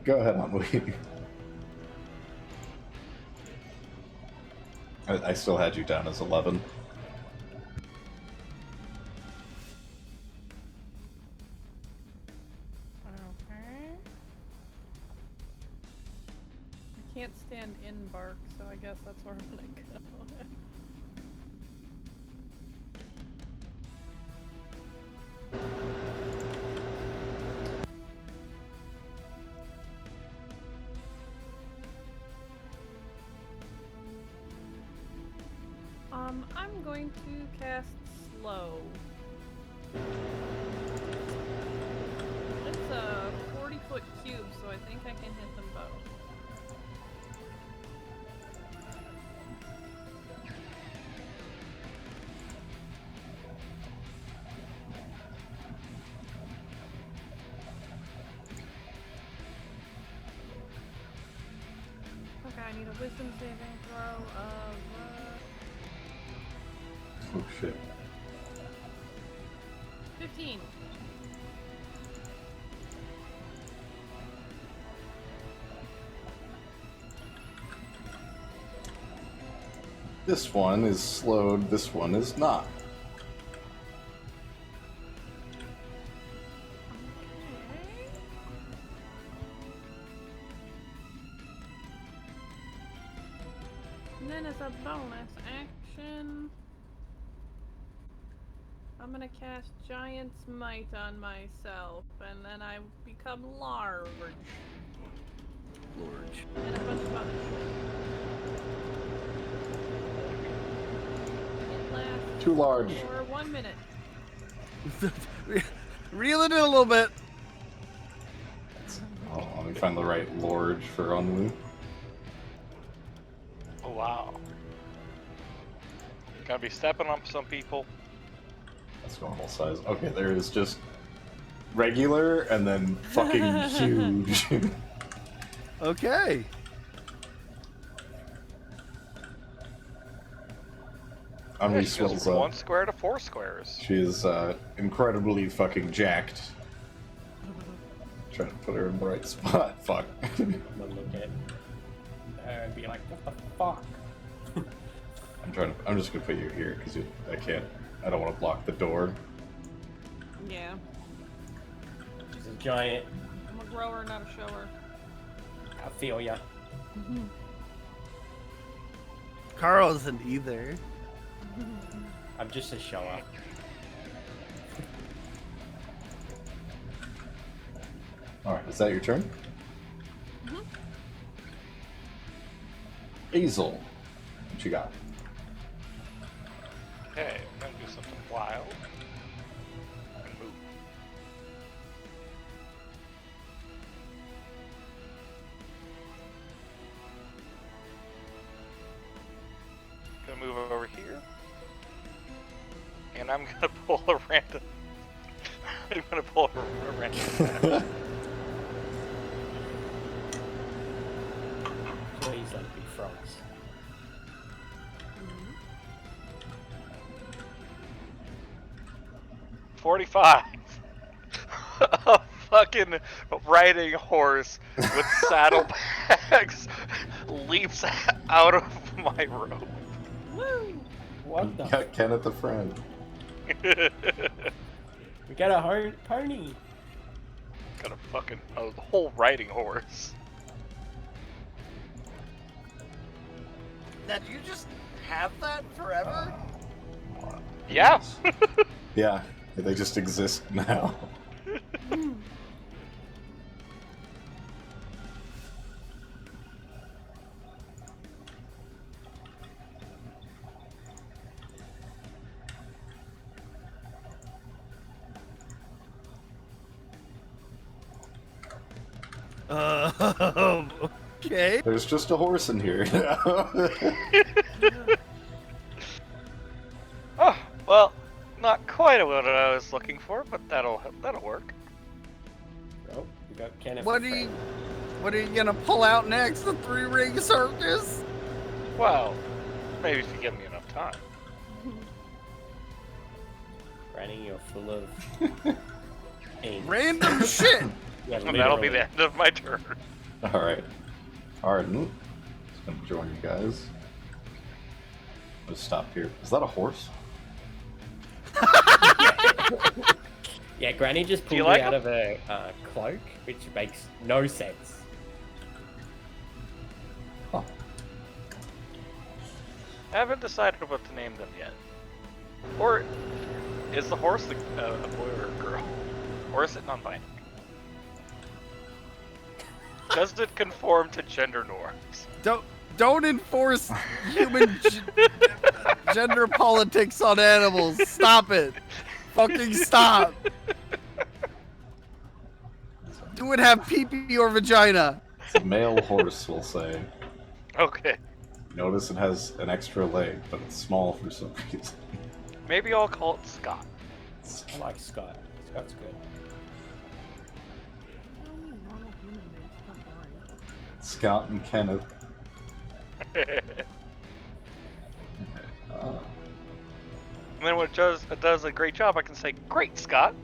A: Go ahead, Amelie. I still had you down as 11.
D: Okay. I can't stand in bark, so I guess that's where I'm gonna go. I'm going to cast slow. It's a 40-foot cube, so I think I can hit them both. Okay, I need a wisdom saving throw of
A: Oh shit.
D: 15.
A: This one is slowed, this one is not.
D: Okay. And then as a bonus action, I'm gonna cast Giant's Might on myself, and then I become large. And a bunch of other shit. It lasts
A: Too large.
D: for 1 minute.
C: Reel it in a little bit.
A: Oh, let me find the right Lord for Unlu.
B: Oh, wow. Gotta be stepping on some people.
A: That's normal size. Okay, there is just regular and then fucking huge.
C: Okay.
A: Unlu
B: Yeah, she goes
A: swells
B: from
A: up.
B: 1 square to 4 squares.
A: She is incredibly fucking jacked. Trying to put her in the right spot. Fuck.
E: I'm gonna look at her and be like, what the fuck?
A: I'm just gonna put you here because I don't want to block the door.
D: Yeah.
E: She's a giant.
D: I'm a grower, not a shower.
E: I feel ya.
C: Carl isn't either.
E: I'm just a shower.
A: Alright, is that your turn?
D: Mhm.
A: Hazel. What you got?
B: Okay, I'm gonna do something wild. And move. Gonna move over here. And I'm gonna pull a random. I'm gonna pull a random.
E: Please let it be frogs.
B: 45. A fucking riding horse with saddlebags leaps out of my robe.
D: Woo!
E: What the?
A: Got Kenneth the friend.
E: We got a hard pony.
B: Got a whole riding horse.
C: Now, do you just have that forever?
B: Yeah.
A: Yeah, they just exist now.
C: Okay.
A: There's just a horse in here.
B: Oh, well, not quite what I was looking for, but that'll work.
E: Oh, we got Kenneth.
C: What
E: the
C: are you?
E: friend.
C: What are you gonna pull out next? The three-ring circus?
B: Well, maybe if you give me enough time.
E: Granny, you're full of aim.
C: Random shit.
E: Yeah,
B: And that'll be
E: literally.
B: the end of my turn.
A: Alright. Arden is going to join you guys. Let's stop here. Is that a horse?
E: Yeah, Granny just
B: Do you
E: pulled
B: like
E: me out
B: him?
E: of a cloak, which makes no sense.
A: Huh.
B: I haven't decided what to name them yet. Or is the horse a boy or a girl? Or is it non-binary? Does it conform to gender norms?
C: Don't enforce human gender politics on animals. Stop it. Fucking stop. Do it have pee-pee or vagina?
A: It's a male horse, we'll say.
B: Okay.
A: Notice it has an extra leg, but it's small for some reason.
B: Maybe I'll call it Scott.
E: I like Scott. Scott's good.
A: Scott and Kenneth.
B: And then when it does a great job, I can say, "Great, Scott."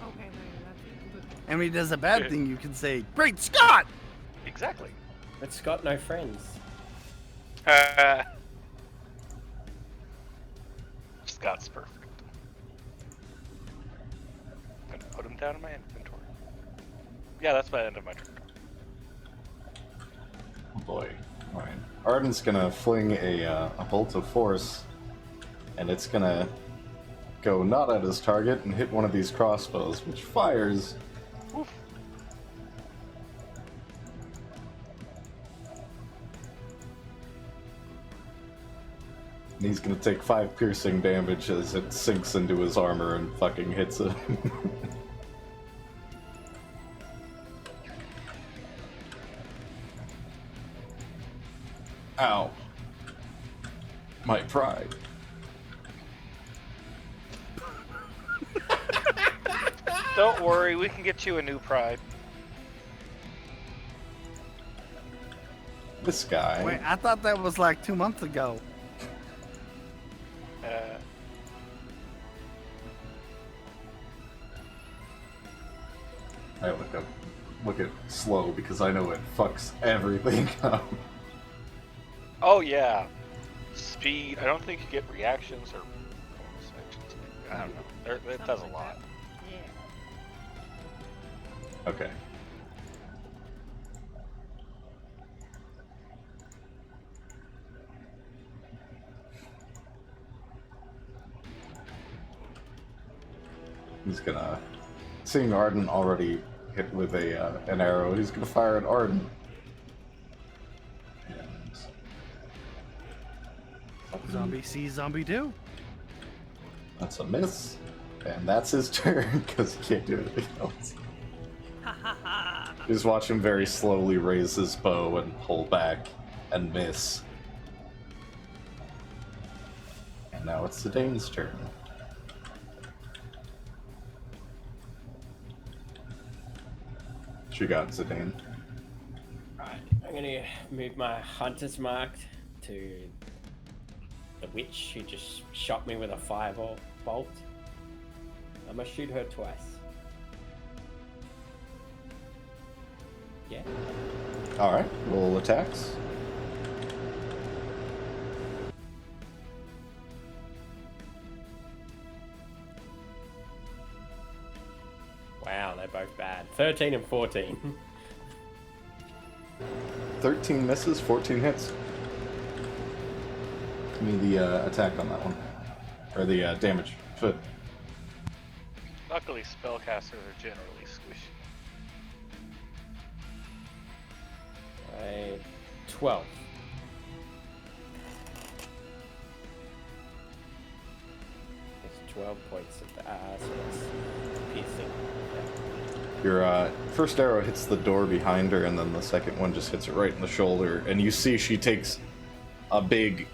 D: Okay, there, that's it.
C: And when he does a bad thing, you can say, "Great Scott!"
B: Exactly.
E: But Scott, no friends.
B: Scott's perfect. I'm gonna put him down in my inventory. Yeah, that's my end of my turn.
A: Oh boy. Alright. Arden's gonna fling a bolt of force, and it's gonna go not at his target and hit one of these crossbows, which fires.
B: Oof.
A: And he's gonna take 5 piercing damage as it sinks into his armor and fucking hits it. Ow. My pride.
B: Don't worry, we can get you a new pride.
A: This guy.
C: Wait, I thought that was like 2 months ago.
A: I look at slow because I know it fucks everything up.
B: Oh yeah, speed. I don't think you get reactions or bonus actions. I don't know. It does a lot.
A: Okay. He's gonna, seeing Arden already hit with an arrow, he's gonna fire at Arden. And
C: Zombie see, zombie do.
A: that's a miss, and that's his turn because he can't do anything else. Just watch him very slowly raise his bow and pull back and miss. And now it's the Dane's turn. What you got, Zidane?
E: Right, I'm gonna move my hunter's mark to the witch who just shot me with a fireball bolt. I'm gonna shoot her twice. Yeah.
A: Alright, roll attacks.
E: Wow, they're both bad. 13 and 14.
A: 13 misses, 14 hits. Give me the attack on that one. Or the damage. Foot.
B: Luckily, spellcasters are generally squishy.
E: 12. It's 12 points of so that's piercing. Yeah.
A: Your first arrow hits the door behind her, and then the second one just hits her right in the shoulder. And you see she takes a big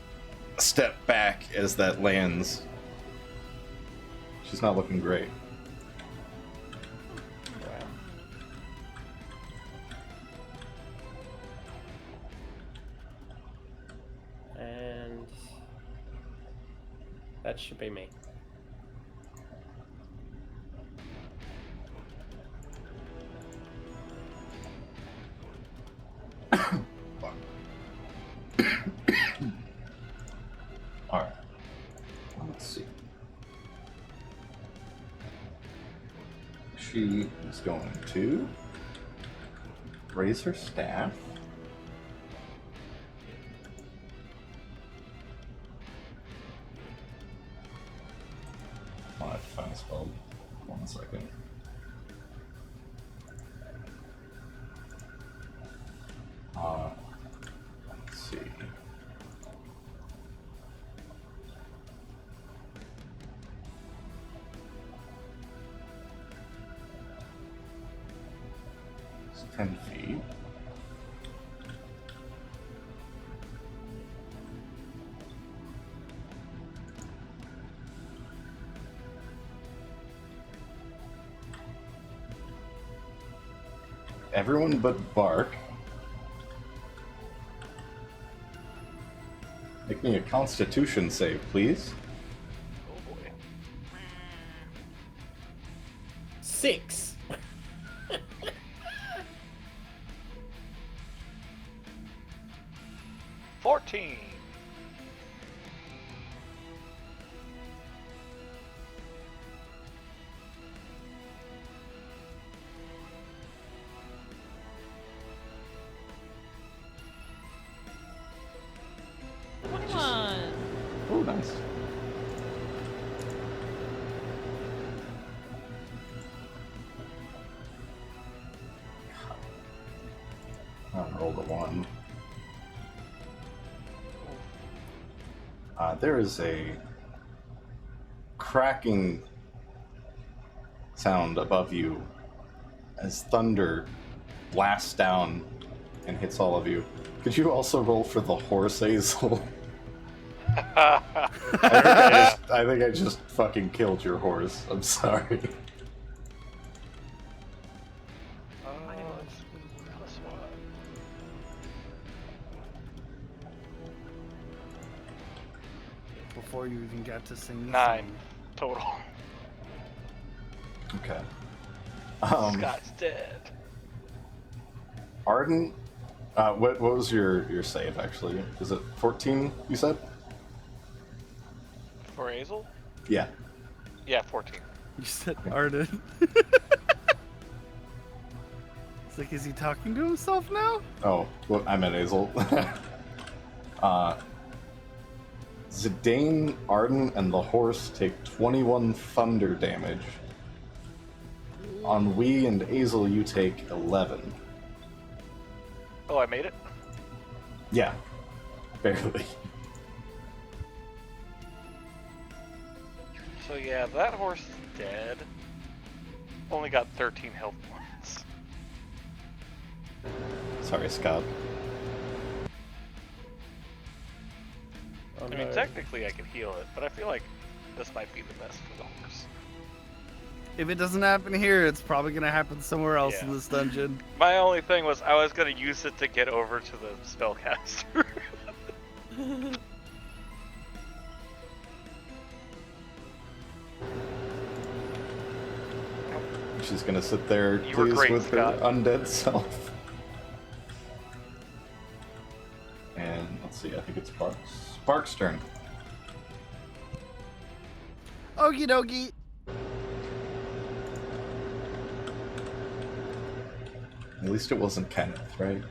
A: step back as that lands. She's not looking great.
E: Wow. And that should be me.
A: Alright. Let's see. She is going to raise her staff. I have to find a spell. 1 second. Let's see. It's 10 feet. Everyone but Bark. Make me a Constitution save, please.
B: Oh boy.
E: 6.
B: 14.
A: Oh, nice. I rolled a 1. There is a cracking sound above you as thunder blasts down and hits all of you. Could you also roll for the horse, Hazel? I think I just fucking killed your horse. I'm sorry.
C: Before you even got to sing the
B: 9
C: song.
B: total.
A: Okay.
B: Scott's dead.
A: Arden, what was your save actually? Is it 14? You said?
B: For Hazel?
A: Yeah.
B: Yeah, 14.
C: You said Arden. It's like, is he talking to himself now?
A: Oh, well, I meant Hazel. Zidane, Arden, and the horse take 21 thunder damage. On Wee and Hazel, you take 11.
B: Oh, I made it?
A: Yeah, barely.
B: So yeah, that horse is dead. Only got 13 health points.
A: Sorry, Scott.
B: I mean, technically I can heal it, but I feel like this might be the best for the horse.
C: If it doesn't happen here, it's probably gonna happen somewhere else in
B: Yeah.
C: this dungeon.
B: My only thing was I was going to use it to get over to the spellcaster.
A: She's gonna sit there
B: You were
A: pleased
B: great,
A: with
B: Scott.
A: her undead self. And let's see, I think it's Bark's turn.
C: Okie dokie.
A: At least it wasn't Kenneth, right?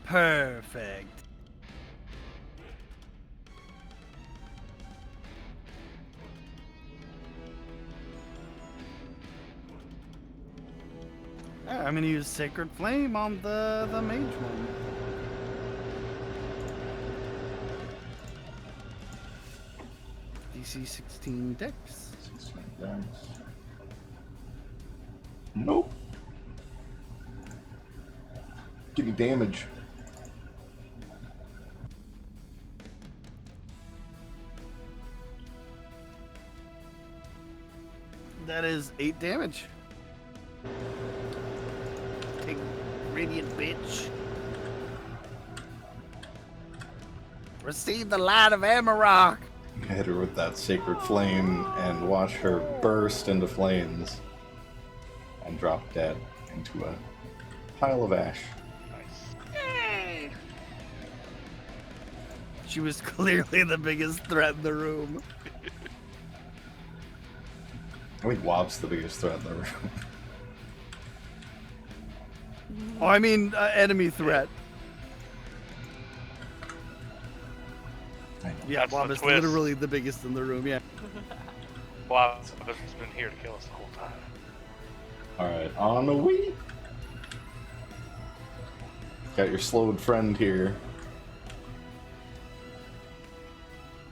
C: Perfect. I'm gonna use Sacred Flame on the mage one. DC 16 dex.
A: 16 dice. Nope. Give you damage.
C: That is 8 damage. Big radiant bitch. Receive the light of Amarok.
A: Hit her with that sacred flame and watch her burst into flames and drop dead into a pile of ash.
B: Nice.
D: Yay!
C: She was clearly the biggest threat in the room.
A: I think Wob's the biggest threat in the room.
C: Oh, I mean, enemy threat. Yeah,
B: That's
C: Bob
B: the
C: is
B: twist.
C: literally the biggest in the room, yeah.
B: Wow, this has been here to kill us the whole time.
A: Alright, on the Wii. Got your slowed friend here.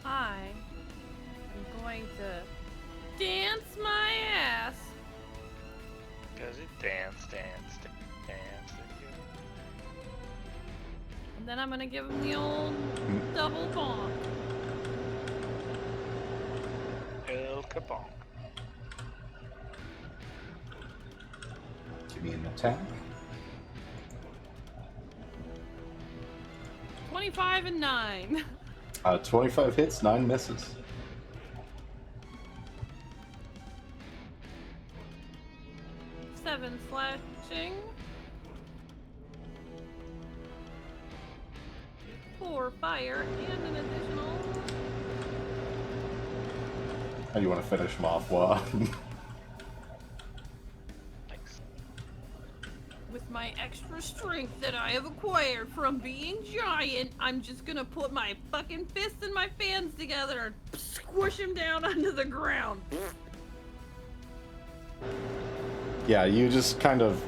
D: I am going to dance my ass.
B: Cause it dance.
D: And then I'm gonna give him the old double bonk.
B: El Capone.
A: Give me an attack.
D: 25 and 9.
A: 25 hits, 9 misses.
D: Seven slashing. 4 fire and an additional.
A: How do you want to finish him off, Wob?
B: Thanks.
D: With my extra strength that I have acquired from being giant, I'm just gonna put my fucking fists and my fans together and squish him down onto the ground.
A: Yeah, you just kind of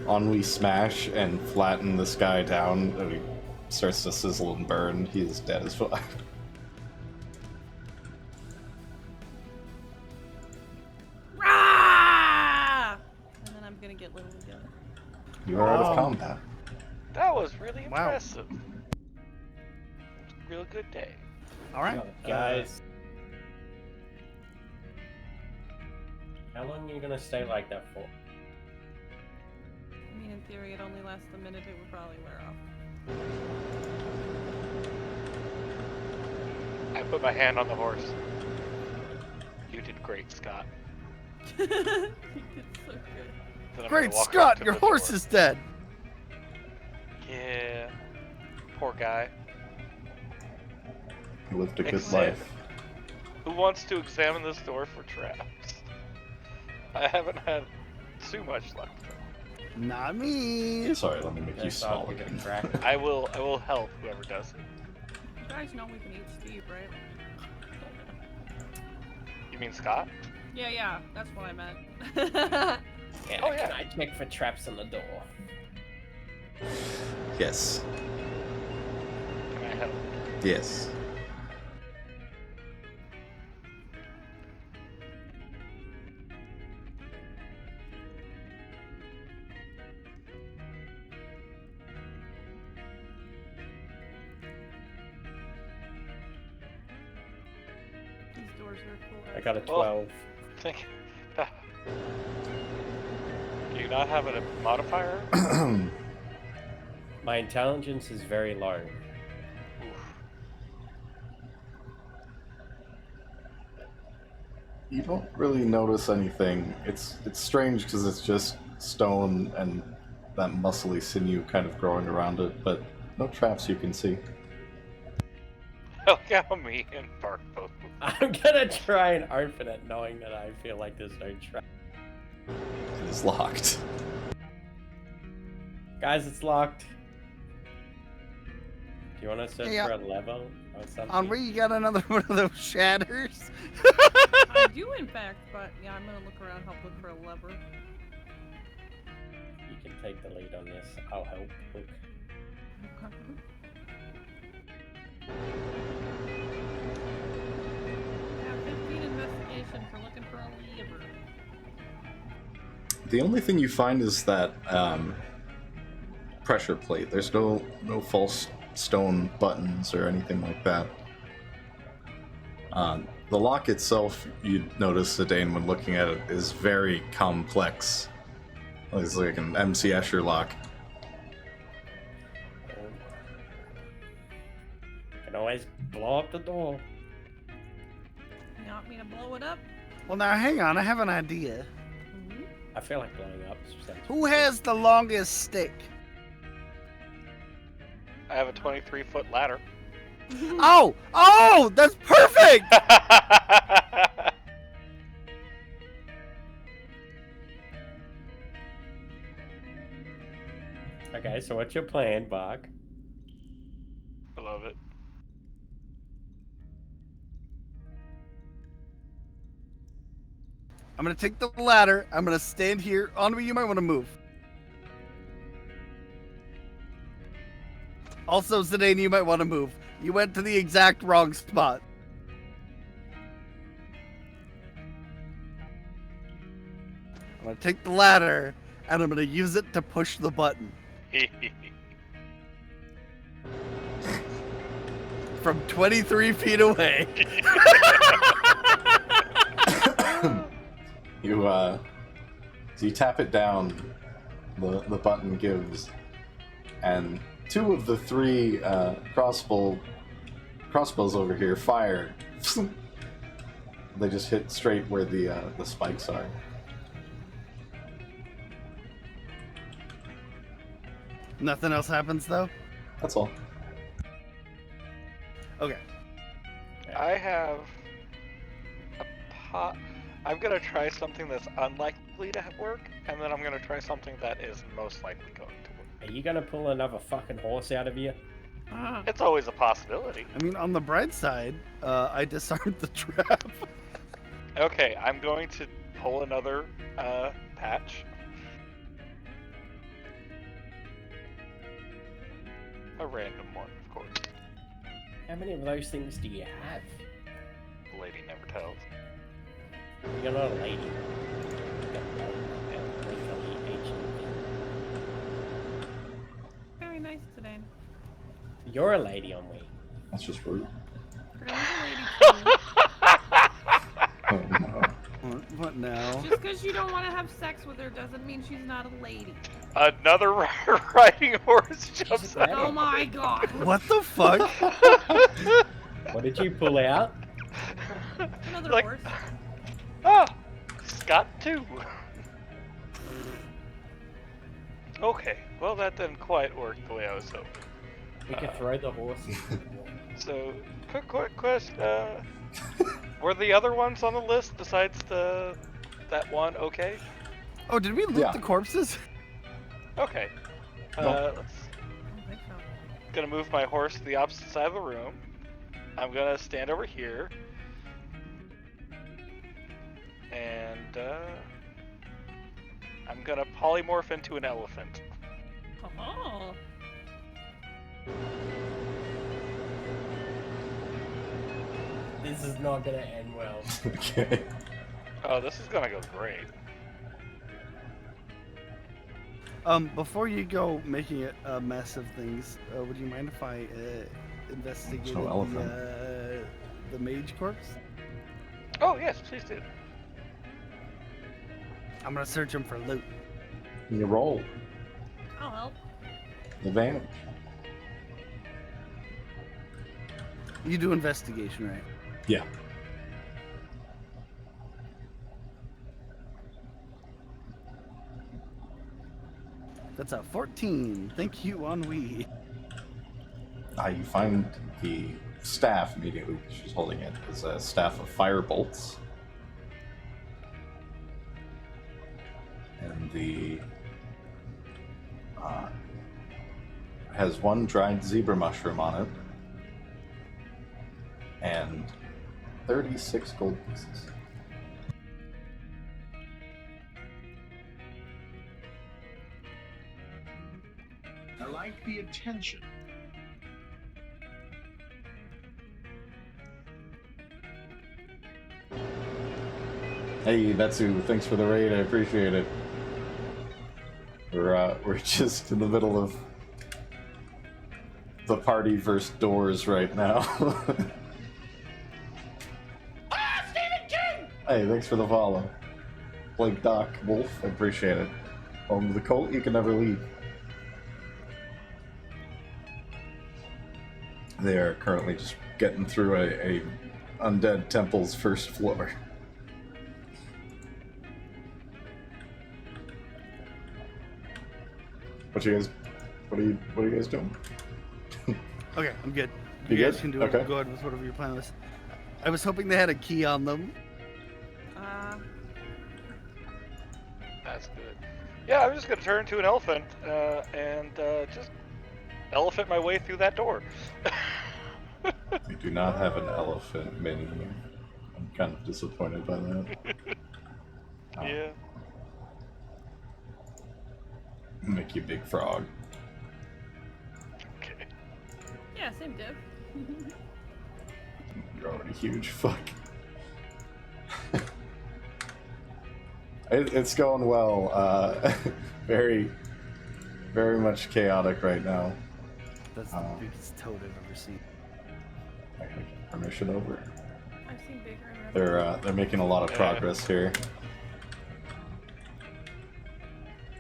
A: ennui smash and flatten this guy down. And he starts to sizzle and burn. He is dead as fuck.
D: Rah! And then I'm gonna get little again.
A: You are out of
C: Oh.
A: combat.
B: That was really
C: Wow.
B: impressive. Real good day.
C: All right,
E: Guys. How long are you gonna stay like that for?
D: I mean, in theory, it only lasts a minute. It would probably wear off.
B: I put my hand on the horse. You did great, Scott.
D: You did so good.
B: Then I'm
C: Great
B: gonna walk up
C: Scott,
B: to
C: your
B: the
C: horse
B: door.
C: is dead.
B: Yeah. Poor guy.
A: You lived a good
B: Exit.
A: life.
B: Who wants to examine this door for traps? I haven't had too much luck.
C: Not me.
A: Sorry, let me make you
E: Just thought
A: small
E: we could
A: again.
E: crack.
B: I will help whoever does it.
D: You guys know we can eat Steve, right?
B: You mean Scott?
D: Yeah, that's what I meant.
E: Yeah,
B: Oh, yeah.
E: Can I check for traps on the door?
A: Yes.
B: Can I help?
A: Yes.
D: These doors are cool.
E: I got a
B: Oh.
E: 12.
B: Think. Do you not have a modifier?
E: My intelligence is very low.
B: Oof.
A: You don't really notice anything. It's strange because it's just stone and that muscly sinew kind of growing around it, but no traps you can see.
B: Look how me and Bark both.
E: I'm gonna try and open it knowing that I feel like there's no trap.
A: It is locked.
E: Guys, it's locked. Do you want to search
C: Yeah.
E: for a level or something?
C: Henri, you got another one of those shatters?
D: I do, in fact, but yeah, I'm gonna look around, help look for a lever.
E: You can take the lead on this. I'll help. Look.
D: Yeah, 15 investigation for looking for a lever.
A: The only thing you find is that pressure plate. There's no false stone buttons or anything like that. The lock itself, you'd notice, Zidane, when looking at it, is very complex. It's like an MC Escher lock.
E: You can always blow up the door.
D: You want me to blow it up?
C: Well, now hang on. I have an idea.
E: I feel like blowing up.
C: Who has the longest stick?
B: I have a 23-foot ladder.
C: Oh! Oh! That's perfect!
E: Okay, so what's your plan, Bach?
B: I love it.
C: I'm gonna take the ladder. I'm gonna stand here. Onward, you might want to move. Also, Zidane, you might want to move. You went to the exact wrong spot. I'm gonna take the ladder, and I'm gonna use it to push the button. From 23 feet away.
A: So you tap it down, the button gives, and 2 of the 3 crossbows over here fire. They just hit straight where the spikes are.
C: Nothing else happens, though?
A: That's all.
C: Okay.
B: I have a pot. I'm gonna try something that's unlikely to work, and then I'm gonna try something that is most likely going to work.
E: Are you gonna pull another fucking horse out of you?
B: It's always a possibility.
C: I mean, on the bright side, I disarmed the trap.
B: Okay, I'm going to pull another patch. A random one, of course.
E: How many of those things do you have?
B: The lady never tells.
E: You're not a lady. Legally ancient.
D: Very nice today.
E: You're a lady on me.
A: That's just rude.
D: Girl's a lady too.
A: Oh, no.
C: What now?
D: Just because you don't want to have sex with her doesn't mean she's not a lady.
B: Another riding horse jumps
E: a
B: out.
D: Oh my god.
C: What the fuck?
E: What did you pull out?
D: Another
B: Like-
D: horse.
B: Ah! Scott too. Okay, well that didn't quite work the way I was hoping.
E: We could throw the horse.
B: So, quick question. Were the other ones on the list besides that one okay?
C: Oh, did we loot
A: Yeah.
C: the corpses?
B: Okay.
A: No.
D: I don't think so.
B: Gonna move my horse to the opposite side of the room. I'm gonna stand over here. And, I'm gonna polymorph into an elephant.
D: Oh.
E: This is not gonna end well.
A: Okay.
B: Oh, this is gonna go great.
C: Before you go making it a mess of things, would you mind if I investigated
A: no elephant.
C: the mage corpse?
B: Oh, yes, please do.
C: I'm gonna search him for loot.
A: You roll.
D: I'll help.
A: Advantage.
C: You do investigation, right?
A: Yeah.
C: That's a 14. Thank you, Ennui.
A: You find the staff immediately. She's holding it. It's a staff of fire bolts. And the has 1 dried zebra mushroom on it and 36 gold pieces.
F: I like the attention.
A: Hey, Betsu, thanks for the raid. I appreciate it. We're just in the middle of the party versus doors right now. Hey, thanks for the follow. Blake Doc Wolf, I appreciate it. Home to the cult, you can never leave. They are currently just getting through a undead temple's first floor. What are you guys doing?
C: Okay, I'm good.
A: You
C: guys
A: good?
C: can do it.
A: Okay.
C: Go ahead with whatever your plan was. I was hoping they had a key on them.
B: That's good. Yeah, I'm just gonna turn into an elephant and just elephant my way through that door.
A: We do not have an elephant mini. I'm kind of disappointed by that.
B: Yeah.
A: Make you big frog.
B: Okay.
D: Yeah, same div.
A: You're already huge. Fuck. It's going well. Very, very much chaotic right now.
C: That's the biggest toad I've ever seen.
A: I gotta get permission over.
D: I've seen bigger and redder.
A: They're making a lot of progress here.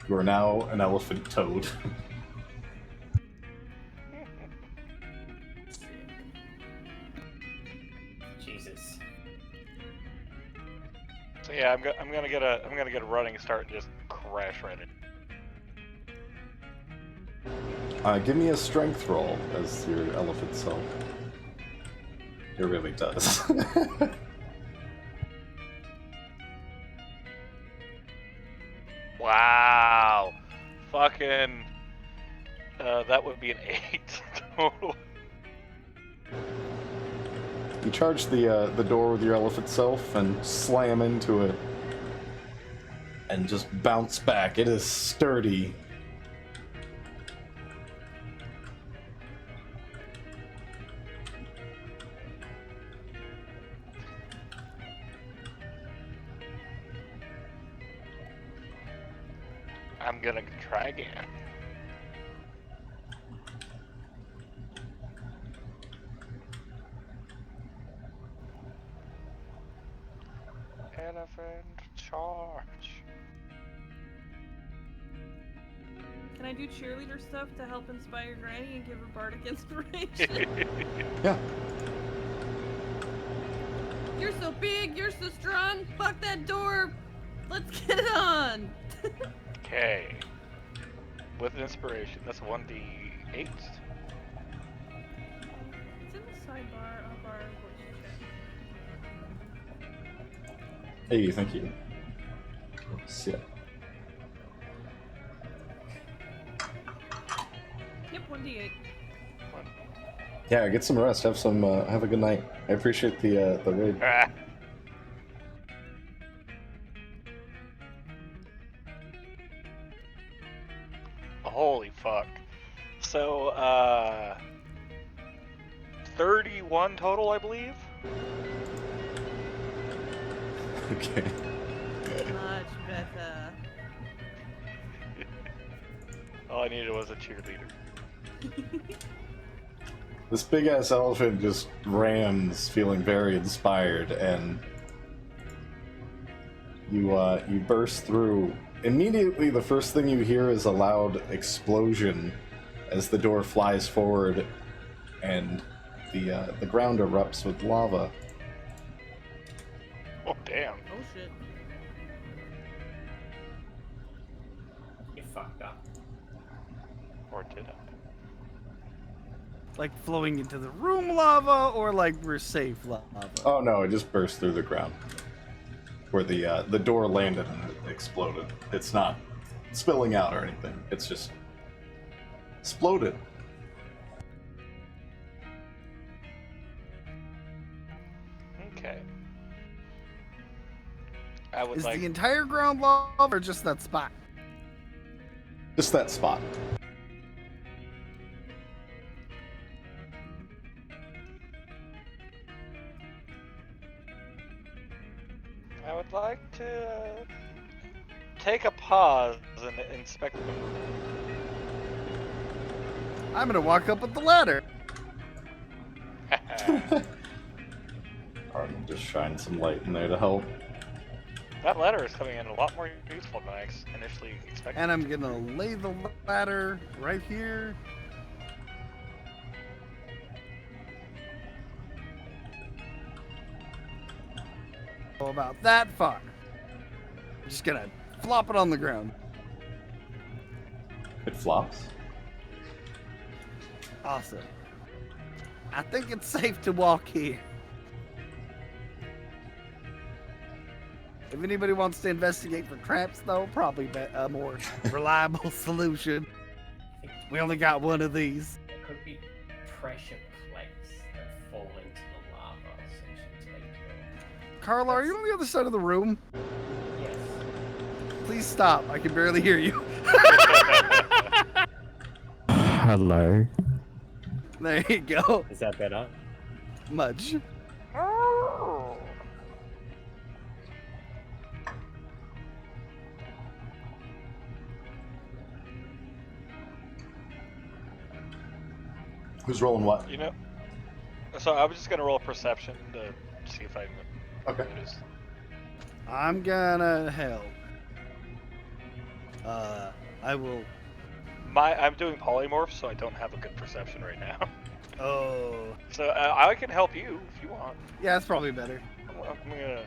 A: You are now an elephant toad.
E: Jesus.
B: So yeah, I'm gonna get a running start and just crash right in.
A: Give me a strength roll as your elephant self. It really does.
B: Wow. Fucking. That would be an 8 total.
A: You charge the door with your elephant self and slam into it, and just bounce back. It is sturdy.
B: I'm gonna try again. Elephant charge.
D: Can I do cheerleader stuff to help inspire Granny and give her bardic inspiration?
A: Yeah.
D: You're so big, you're so strong, fuck that door. Let's get it on.
B: Okay. With inspiration, that's 1d8.
D: It's in the sidebar of our voice chat.
A: Hey, thank you. Oops, yeah.
D: Yep, 1d8.
A: Yeah, get some rest. Have some. Have a good night. I appreciate the raid.
B: Ah. Holy fuck. So, 31 total, I believe?
A: Okay.
D: Much better.
B: All I needed was a cheerleader.
A: This big ass elephant just rams, feeling very inspired, and you burst through. Immediately, the first thing you hear is a loud explosion as the door flies forward, and the ground erupts with lava.
B: Oh, damn.
D: Oh shit.
E: You fucked up.
B: Or did I?
C: Like flowing into the room lava, or like we're safe lava?
A: Oh no! It just burst through the ground, where the door landed and it exploded. It's not spilling out or anything. It's just exploded.
B: Okay. I would
C: Is
B: like...
C: the entire ground lava or just that spot?
A: Just that spot.
B: I would like to take a pause and inspect the room.
C: I'm gonna walk up with the ladder.
A: Or just shine some light in there to help.
B: That ladder is coming in a lot more useful than I initially expected.
C: And I'm gonna lay the ladder right here. about that far. I'm just gonna flop it on the ground.
A: It flops.
C: Awesome. I think it's safe to walk here. If anybody wants to investigate for traps, though, probably a more reliable solution. We only got one of these.
E: There could be pressure plates that fall into the lava, essentially.
C: Carla, are you on the other side of the room?
E: Yes.
C: Please stop. I can barely hear you.
G: Hello.
C: There you go.
E: Is that better?
C: Much.
A: Who's rolling what?
B: You know, so I was just gonna roll perception to see if I
A: Okay.
B: notice.
C: I'm gonna help. I will.
B: I'm doing polymorph, so I don't have a good perception right now.
C: Oh.
B: So I can help you if you want.
C: Yeah, that's probably better.
B: I'm gonna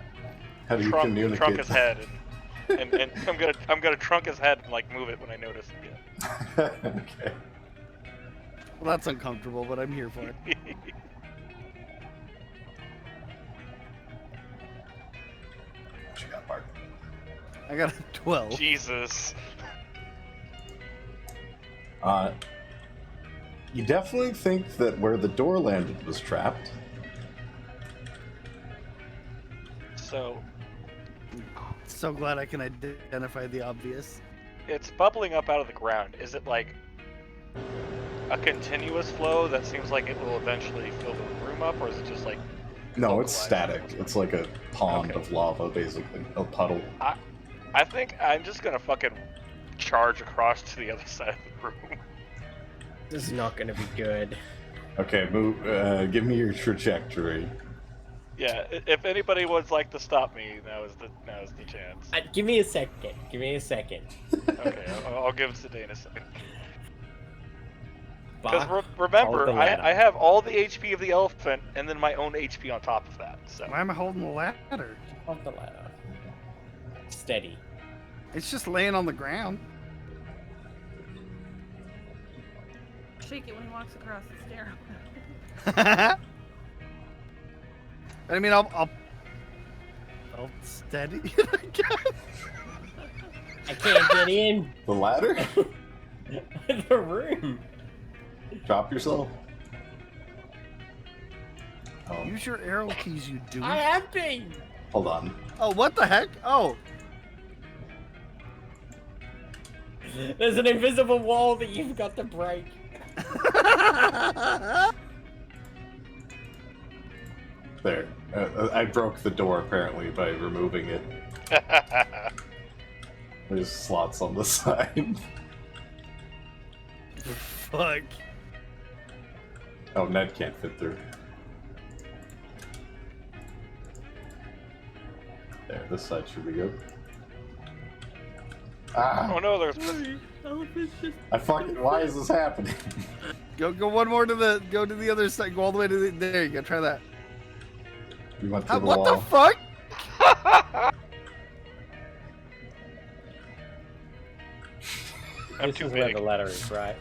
A: How do you
B: trunk
A: communicate?
B: his head, and I'm gonna trunk his head and like move it when I notice it.
A: Okay.
C: Well, that's uncomfortable, but I'm here for it.
A: What you got, Bart?
C: I got a 12.
B: Jesus.
A: You definitely think that where the door landed was trapped.
B: So
C: So glad I can identify the obvious.
B: it's bubbling up out of the ground. Is it like a continuous flow that seems like it will eventually fill the room up, or is it just like
A: No, it's
B: localized?
A: static. It's like a pond
B: Okay.
A: of lava, basically. A puddle.
B: I think I'm just gonna fucking charge across to the other side of the room.
E: This is not going to be good.
A: Okay, move. Give me your trajectory.
B: Yeah, if anybody would like to stop me, now is the chance.
E: Give me a second. Give me a second.
B: Okay, I'll give Zidane a second.
E: Bach,
B: Because remember,
E: hold the ladder.
B: I have all the HP of the elephant, and then my own HP on top of that. So
C: Why am I holding the ladder?
E: Hold the ladder. Steady.
C: It's just laying on the ground.
D: Shake it when he walks across the stair.
C: I mean, I'll steady it, I guess.
E: I can't get in
A: The ladder?
E: the room.
A: Drop yourself. Oh,
C: Use your arrow keys, you do.
E: I have been.
A: hold on.
C: Oh, what the heck? Oh.
E: There's an invisible wall that you've got to break.
A: There. I broke the door apparently by removing it. There's slots on the side.
C: Fuck.
A: Oh, Ned can't fit through. There, this side should be good. Ah!
B: oh no, there's
A: I fucking. Why is this happening?
C: Go one more to the other side. Go all the way to the. There you go. Try that.
A: You went through the
C: What
A: wall.
C: the fuck?
B: I'm
E: This
B: too
E: is where
B: big.
E: the ladder is, right?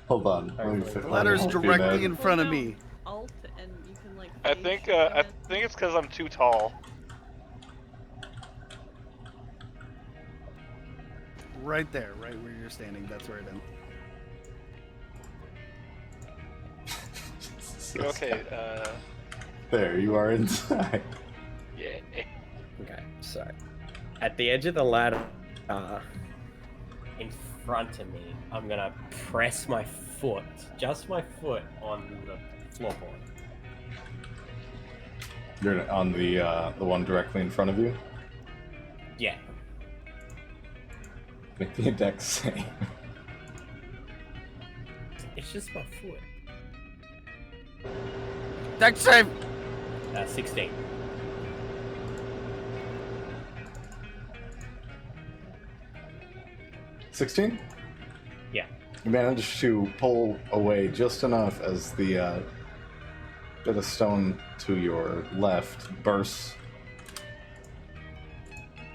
A: Hold on. Let me
E: The
A: fit.
C: The ladder's
A: let me help you,
C: directly
A: Ned.
C: in front of
D: Hold
C: me.
D: down Alt and you can like.
B: I
D: face
B: think
D: your
B: I
D: head.
B: think it's because I'm too tall.
C: Right there, right where you're standing. That's where I am.
B: Okay,
A: There, you are inside.
B: yeah.
E: Okay, so at the edge of the ladder, in front of me, I'm gonna press my foot, just my foot, on the floorboard.
A: You're on the one directly in front of you.
E: Yeah.
A: Make the index save.
E: It's just my foot.
C: Dex save.
E: 16.
A: $16?
E: Yeah.
A: You managed to pull away just enough as the bit of stone to your left bursts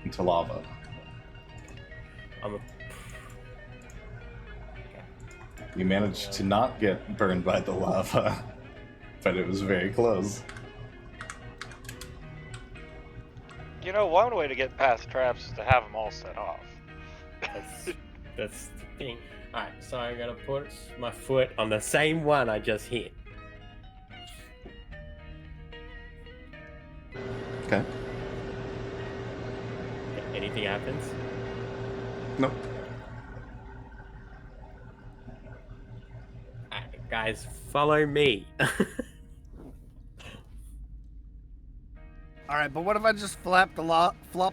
A: into lava.
E: I'm a...
A: You managed to not get burned by the lava, but it was very close.
B: You know, one way to get past traps is to have them all set off.
E: That's the thing. Alright, so I'm gonna put my foot on the same one I just hit.
A: Okay.
E: Anything happens?
A: Nope.
E: Alright, guys, follow me.
C: All right, but what if I just flop the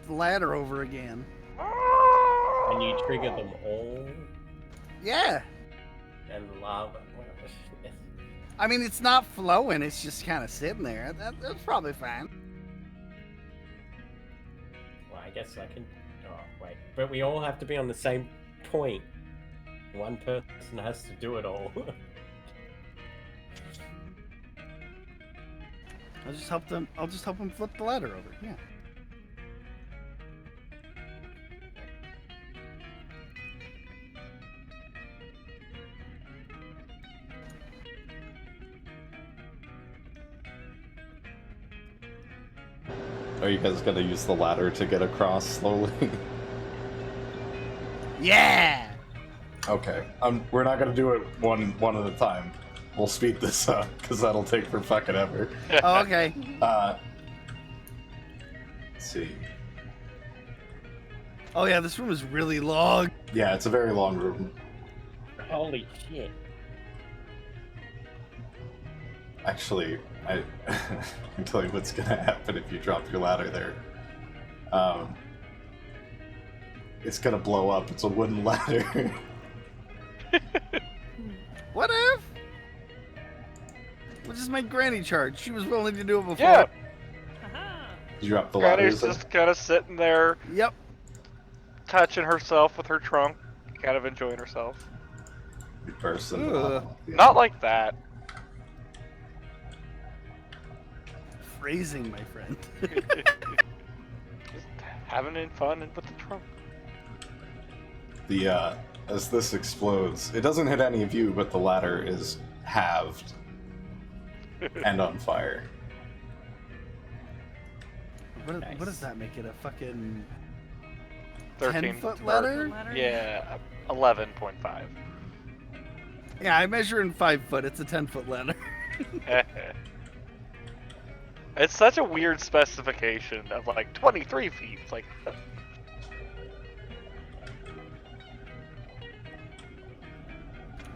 C: ladder over again?
E: And you trigger them all,
C: Yeah.
E: and lava.
C: I mean, it's not flowing. It's just kind of sitting there. That's probably fine.
E: Well, I guess I can. Oh, wait. But we all have to be on the same point. One person has to do it all.
C: I'll just help them flip the ladder over. Yeah.
A: Are you guys gonna use the ladder to get across slowly?
C: Yeah.
A: Okay. We're not gonna do it one at a time. We'll speed this up, because that'll take for fucking ever.
C: Oh, okay.
A: Let's see.
C: Oh yeah, this room is really long.
A: Yeah, it's a very long room.
E: Holy shit.
A: Actually, I can tell you what's gonna happen if you drop your ladder there. It's gonna blow up. It's a wooden ladder.
C: What if? We'll just make Granny charge. She was willing to do it before.
B: Yeah,
D: Haha.
A: You drop the
B: Granny's
A: ladder.
B: just kind of sitting there,
C: Yep.
B: touching herself with her trunk, kind of enjoying herself.
A: Person.
C: Ugh.
A: Yeah.
B: Not like that.
C: Phrasing, my friend.
B: Just having fun and with the trunk.
A: The as this explodes, it doesn't hit any of you, but the ladder is halved and on fire.
C: What does that make it? A fucking
B: 13
C: 10-foot ladder?
B: Yeah, 11.5.
C: Yeah, I measure in 5 foot. It's a 10-foot ladder.
B: It's such a weird specification of like 23 feet. It's like,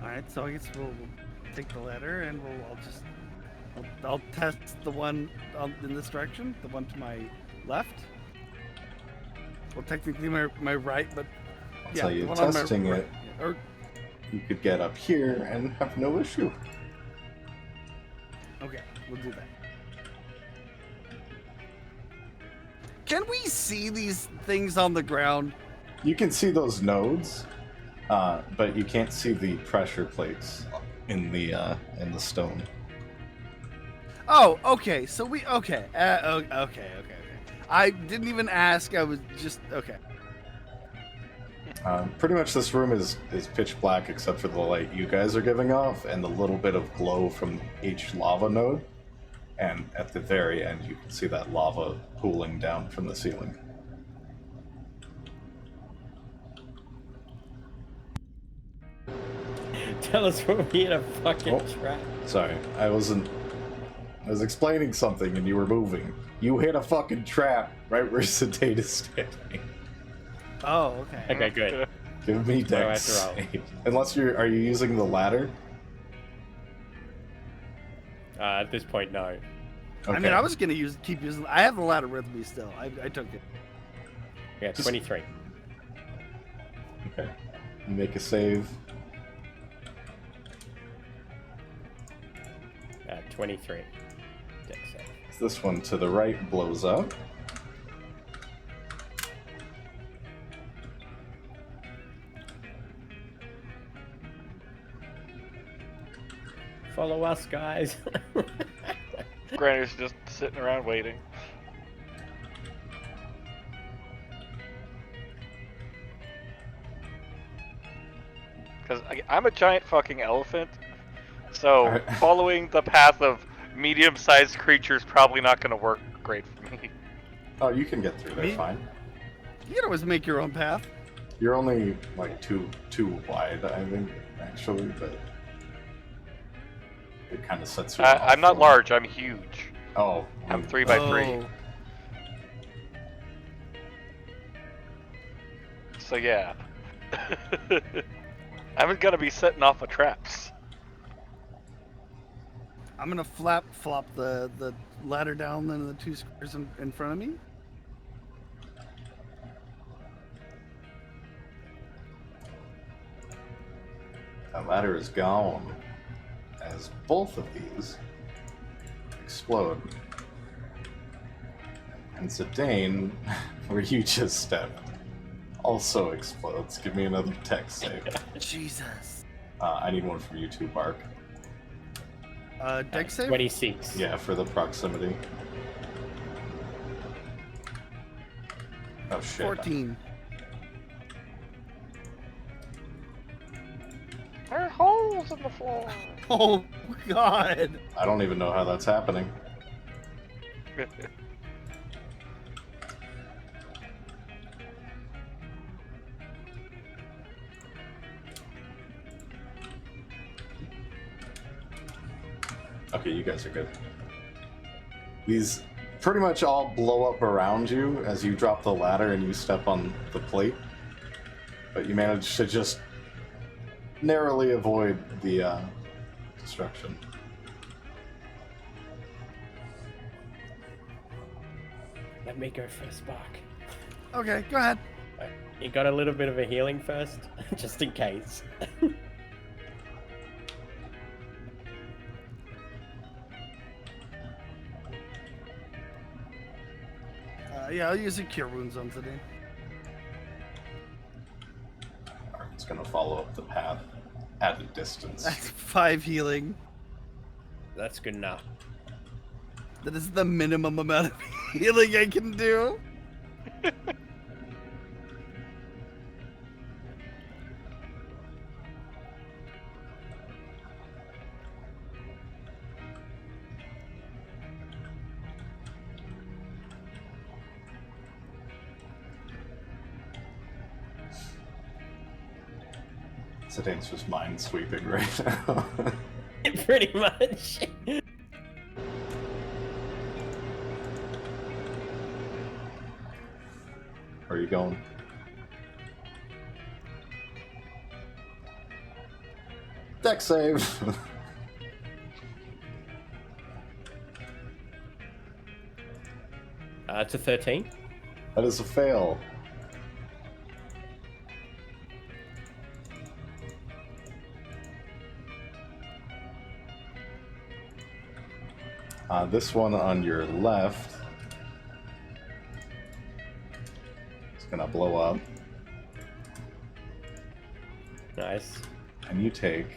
C: All right, so I guess we'll take the ladder and I'll test the one in this direction, the one to my left. Well, technically my right, but
A: I'll
C: yeah,
A: tell
C: the
A: you,
C: one on my
A: testing
C: right.
A: it,
C: Or
A: you could get up here and have no issue.
C: okay, we'll do that. Can we see these things on the ground?
A: You can see those nodes, but you can't see the pressure plates in the stone.
C: Oh, okay. So okay. Okay. I didn't even ask. I was just okay.
A: Pretty much this room is pitch black except for the light you guys are giving off and the little bit of glow from each lava node. And at the very end, you can see that lava pooling down from the ceiling.
E: Tell us when we hit a fucking trap.
A: Sorry, I was explaining something and you were moving. You hit a fucking trap right where Sedate is standing.
C: Oh, okay.
E: Okay, good.
A: Give me dex
E: after all.
A: save. Unless are you using the ladder?
E: At this point, no.
A: Okay.
C: I mean, I was gonna keep using. I have the ladder with me still. I took it.
E: Yeah, 23.
A: Okay. Make a save.
E: 23. Dex save.
A: This one to the right blows up.
E: Follow us, guys.
B: Granny's just sitting around waiting. Because I'm a giant fucking elephant, so
A: Alright.
B: following the path of medium-sized creatures probably not going to work great for me.
A: Oh, you can get through there
C: Me-
A: fine.
C: You can always make your own path.
A: You're only like two wide, I think, actually, but it kind of sets you off.
B: I'm not
A: from-
B: large. I'm huge.
A: Oh,
B: I'm 3x3.
C: Oh.
B: So yeah, I'm gonna be setting off of traps.
C: I'm gonna flop the ladder down into the 2 squares in front of me.
A: That ladder is gone as both of these explode. And Zidane, where you just stepped, also explodes. Give me another tech save.
C: Jesus.
A: I need one from you too, Bark.
C: Dex save?
E: 26.
A: Yeah, for the proximity. Oh shit.
C: 14.
B: There are holes in the floor.
C: Oh God.
A: I don't even know how that's happening. Okay, you guys are good. These pretty much all blow up around you as you drop the ladder and you step on the plate. But you manage to just narrowly avoid the destruction.
E: Let me go first, Bark.
C: Okay, go ahead.
E: You got a little bit of a healing first, just in case.
C: Yeah, I'll use a cure wounds on Zidane.
A: It's gonna follow up the path at a distance.
C: That's 5 healing.
E: That's good enough.
C: That is the minimum amount of healing I can do.
A: Zidane's just mind sweeping right now.
E: Pretty much.
A: Where are you going? Deck save!
E: It's a 13.
A: That is a fail. This one on your left is gonna blow up,
E: Nice.
A: and you take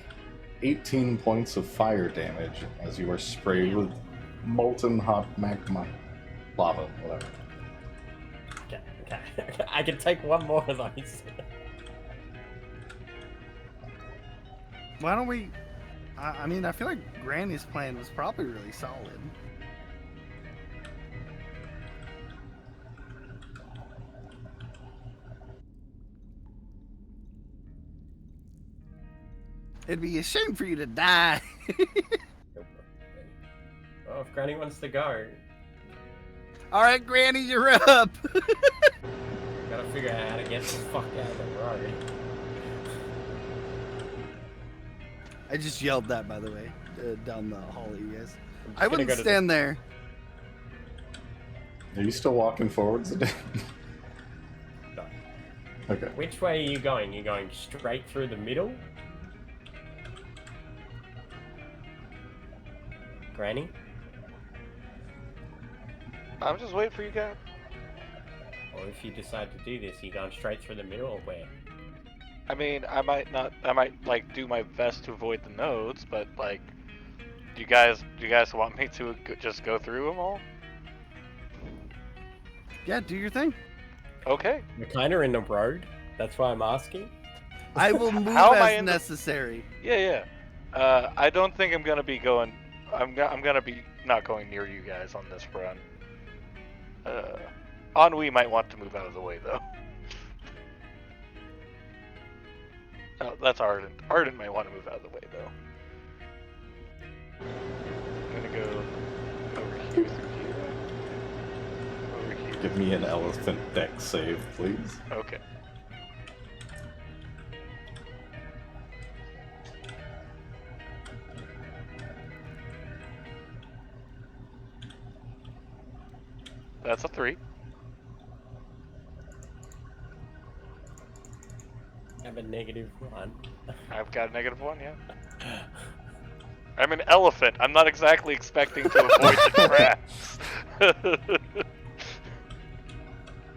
A: 18 points of fire damage as you are sprayed with molten hot magma, lava, whatever.
E: Okay. I can take one more of those.
C: Why don't we... I mean, I feel like Granny's plan was probably really solid. It'd be a shame for you to die.
E: Oh, if Granny wants to go,
C: All right, Granny, you're up.
E: gotta figure out how to get the fuck out of the road.
C: I just yelled that, by the way, down the hall at you guys.
E: I'm just
C: I
E: gonna
C: wouldn't
E: go to
C: stand there.
A: Are you still walking forwards?
E: No.
A: Okay.
E: Which way are you going? You going straight through the middle? Granny?
B: I'm just waiting for you guys.
E: Or if you decide to do this, you going straight through the middle or where?
B: I mean, I might like do my best to avoid the nodes, but like, do you guys want me to just go through them all?
C: Yeah, do your thing.
B: Okay.
E: We're kind of in the road. That's why I'm asking.
C: I will move
B: How am I
C: as
B: in the-
C: necessary.
B: Yeah. I don't think I'm gonna be going. I'm gonna be not going near you guys on this run. Ennui might want to move out of the way though. Oh, that's Ardent. Ardent might want to move out of the way though. I'm gonna go over here through here. Over here.
A: Give me an elephant deck save, please.
B: Okay. That's a 3.
E: I have a -1.
B: I've got a -1, yeah. I'm an elephant. I'm not exactly expecting to avoid the traps.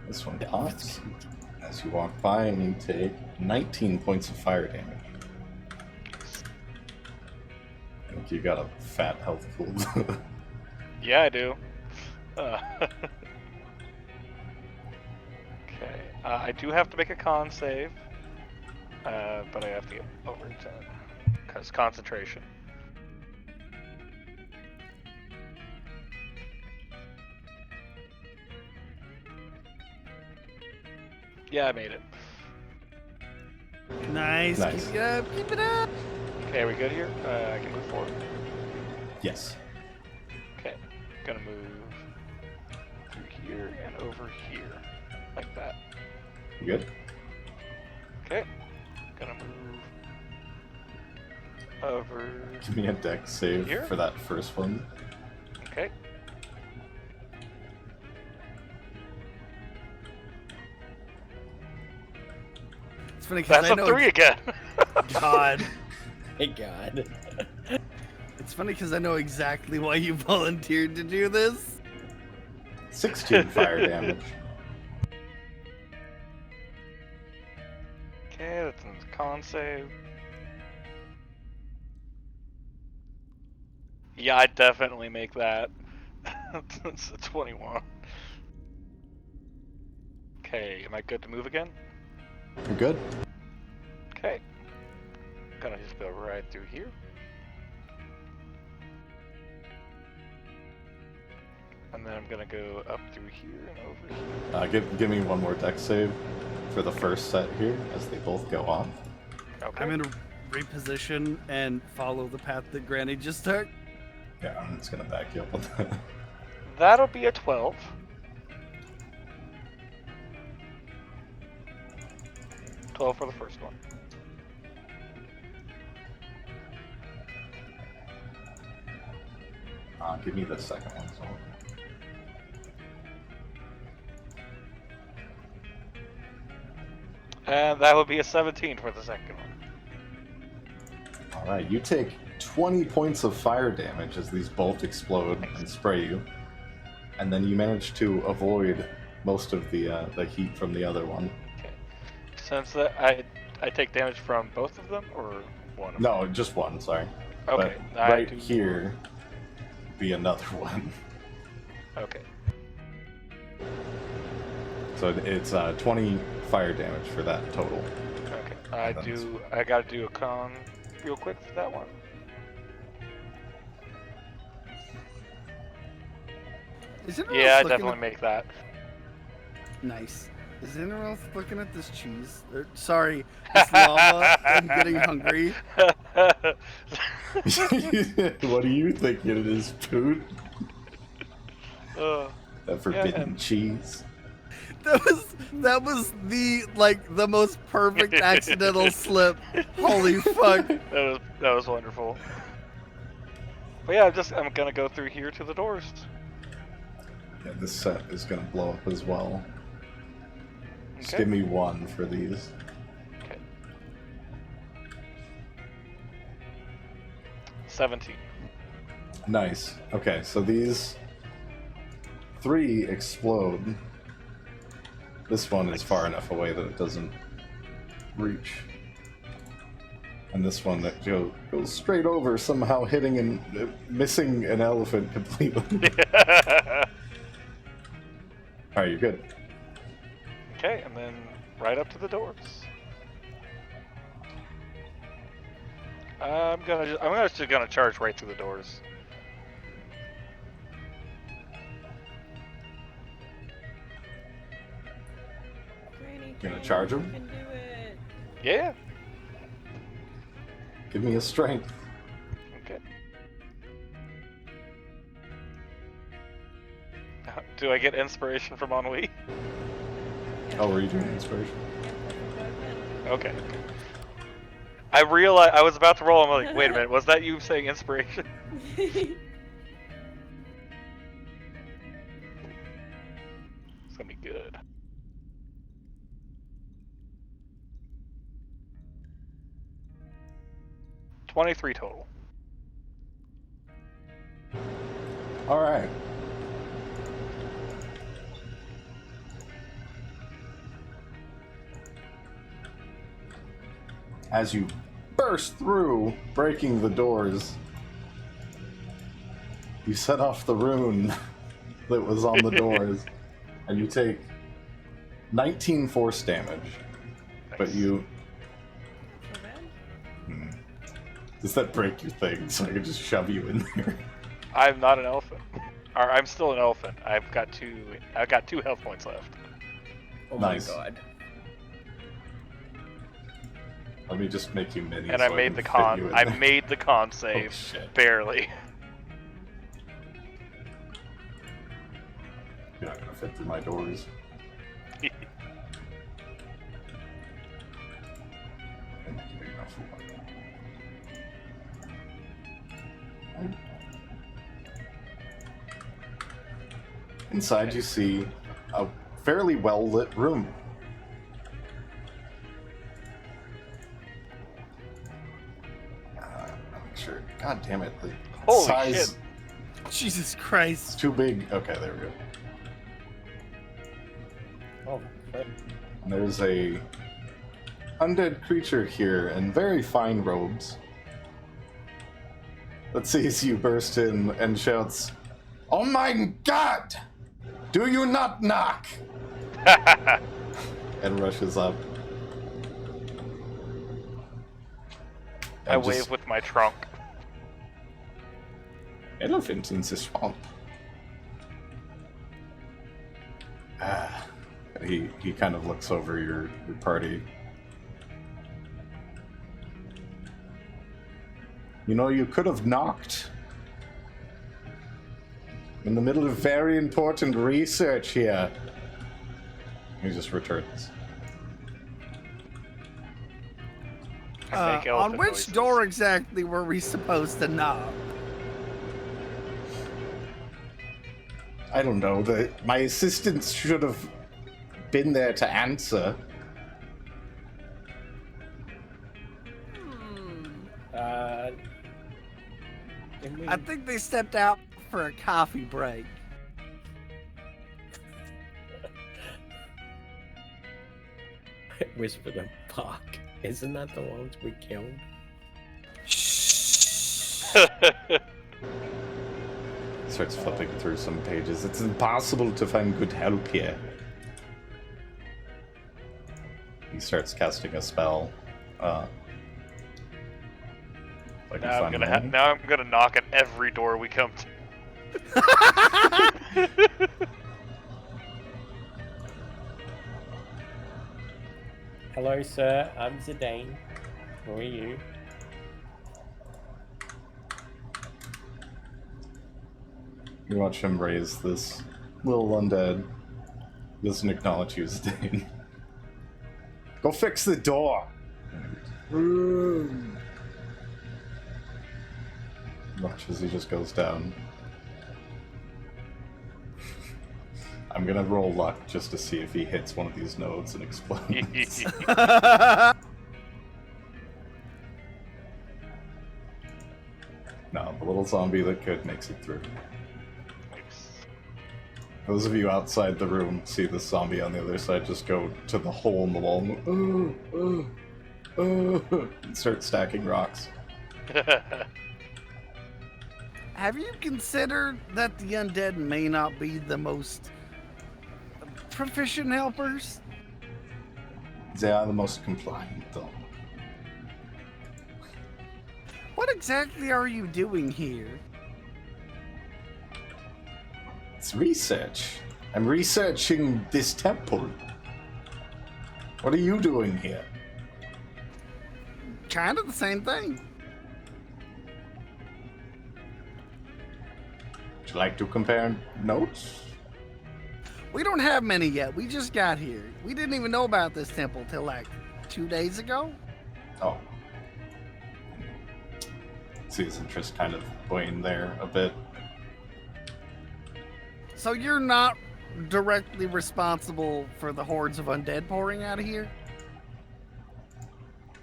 A: This one pops. As you walk by, and you take 19 points of fire damage. I think you got a fat health pool.
B: Yeah, I do. Okay. I do have to make a con save. But I have to get over 10. Because concentration. Yeah, I made it.
C: Nice.
A: Nice.
C: Keep it up. Keep it up.
B: Okay, are we good here? I can move forward.
A: Yes.
B: Okay. Gonna move through here and over here. Like that.
A: You good?
B: Okay. Gonna move over.
A: Give me a deck save
B: Here?
A: for that first one.
B: Okay.
C: It's funny because
B: That's
C: I
B: a
C: know
B: 3 again.
C: God.
E: Hey God.
C: It's funny because I know exactly why you volunteered to do this.
A: 16 fire damage.
B: Okay, that's a con save. Yeah, I definitely make that. It's a 21. Okay, am I good to move again?
A: You're good?
B: Okay. Gonna just go right through here. And then I'm gonna go up through here and over here.
A: Give me one more deck save for the first set here, as they both go off.
B: Okay.
C: I'm gonna reposition and follow the path that Granny just took.
A: Yeah, I'm just gonna back you up on that.
B: That'll be a 12. For the first one.
A: Give me the second one. So.
B: And that would be a 17 for the second one.
A: Alright, you take 20 points of fire damage as these both explode and spray you. And then you manage to avoid most of the heat from the other one.
B: Okay. Since that I take damage from both of them or one of them?
A: No, just one, sorry.
B: Okay.
A: But right here be another one.
B: Okay.
A: So it's 20 fire damage for that total.
B: Okay. I gotta do a con real quick for that one.
C: Is anyone
B: Yeah, I
C: else looking
B: definitely make that.
C: Nice. Is anyone else looking at this cheese? Sorry, this lava. I'm getting hungry.
A: What do you think it is, Poot? That forbidden cheese.
C: That was the most perfect accidental slip. Holy fuck.
B: That was wonderful. But yeah, I'm gonna go through here to the doors.
A: Yeah, this set is gonna blow up as well. Just
B: Okay.
A: give me one for these.
B: Okay. 17.
A: Nice. Okay, so these 3 explode. This one is far enough away that it doesn't reach. And this one that goes straight over, somehow hitting and missing an elephant completely. Alright, you're good.
B: Okay, and then right up to the doors. I'm gonna charge right through the doors.
D: Granny,
A: Gonna charge him?
D: You can do it.
B: Yeah.
A: Give me a strength.
B: Okay. Do I get inspiration from ennui?
A: Oh, were you doing inspiration?
B: Okay. I realized I was about to roll. I'm like, wait a minute, was that you saying inspiration? It's gonna be good. $23 total.
A: All right. As you burst through, breaking the doors, you set off the rune that was on the doors, and you take 19 force damage. But you...
D: So bad?
A: Does that break your thing so I can just shove you in there?
B: I'm not an elephant. Or I'm still an elephant. I've got 2 health points left.
E: Oh
A: Nice.
E: my god.
A: Let me just make you mini.
B: And
A: so
B: I made
A: can
B: the
A: fit
B: con.
A: you in
B: I
A: there.
B: made the con save.
A: Oh, shit.
B: Barely.
A: You're not gonna fit through my doors. Inside you see a fairly well-lit room. Make sure. God damn it. The
B: Holy
A: size
B: shit.
C: Jesus
A: is
C: Christ.
A: too big. Okay, there we go.
E: Oh, shit.
A: And there's a undead creature here in very fine robes that sees you burst in and shouts, "Oh my god! Do you not knock?" and rushes up.
B: I
A: And
B: wave
A: just,
B: with my trunk.
A: "Elephant in the swamp." He kind of looks over your party. You know, you could have knocked. In the middle of very important research here. He just returns.
B: I make
C: On
B: elephant
C: which
B: noises.
C: door exactly were we supposed to knock?
A: I don't know. My assistants should have been there to answer.
E: Can we...
C: I think they stepped out for a coffee break.
E: Whisper them, fuck. Isn't that the ones we killed?
A: Starts flipping through some pages. It's impossible to find good help here. He starts casting a spell. Like
B: now I'm gonna knock at every door we come to.
E: Hello, sir. I'm Zidane. Who are you?
A: You watch him raise this little undead. Doesn't acknowledge you as Dane. Go fix the door! Watch as he just goes down. I'm gonna roll luck just to see if he hits one of these nodes and explodes. No, the little zombie that could makes it through. Those of you outside the room see the zombie on the other side just go to the hole in the wall and start stacking rocks.
C: Have you considered that the undead may not be the most proficient helpers?
A: They are the most compliant, though.
C: What exactly are you doing here?
A: It's research. I'm researching this temple. What are you doing here?
C: Kind of the same thing.
A: Would you like to compare notes?
C: We don't have many yet. We just got here. We didn't even know about this temple till like 2 days ago.
A: Oh. See his interest kind of wane there a bit.
C: So you're not directly responsible for the hordes of undead pouring out of here?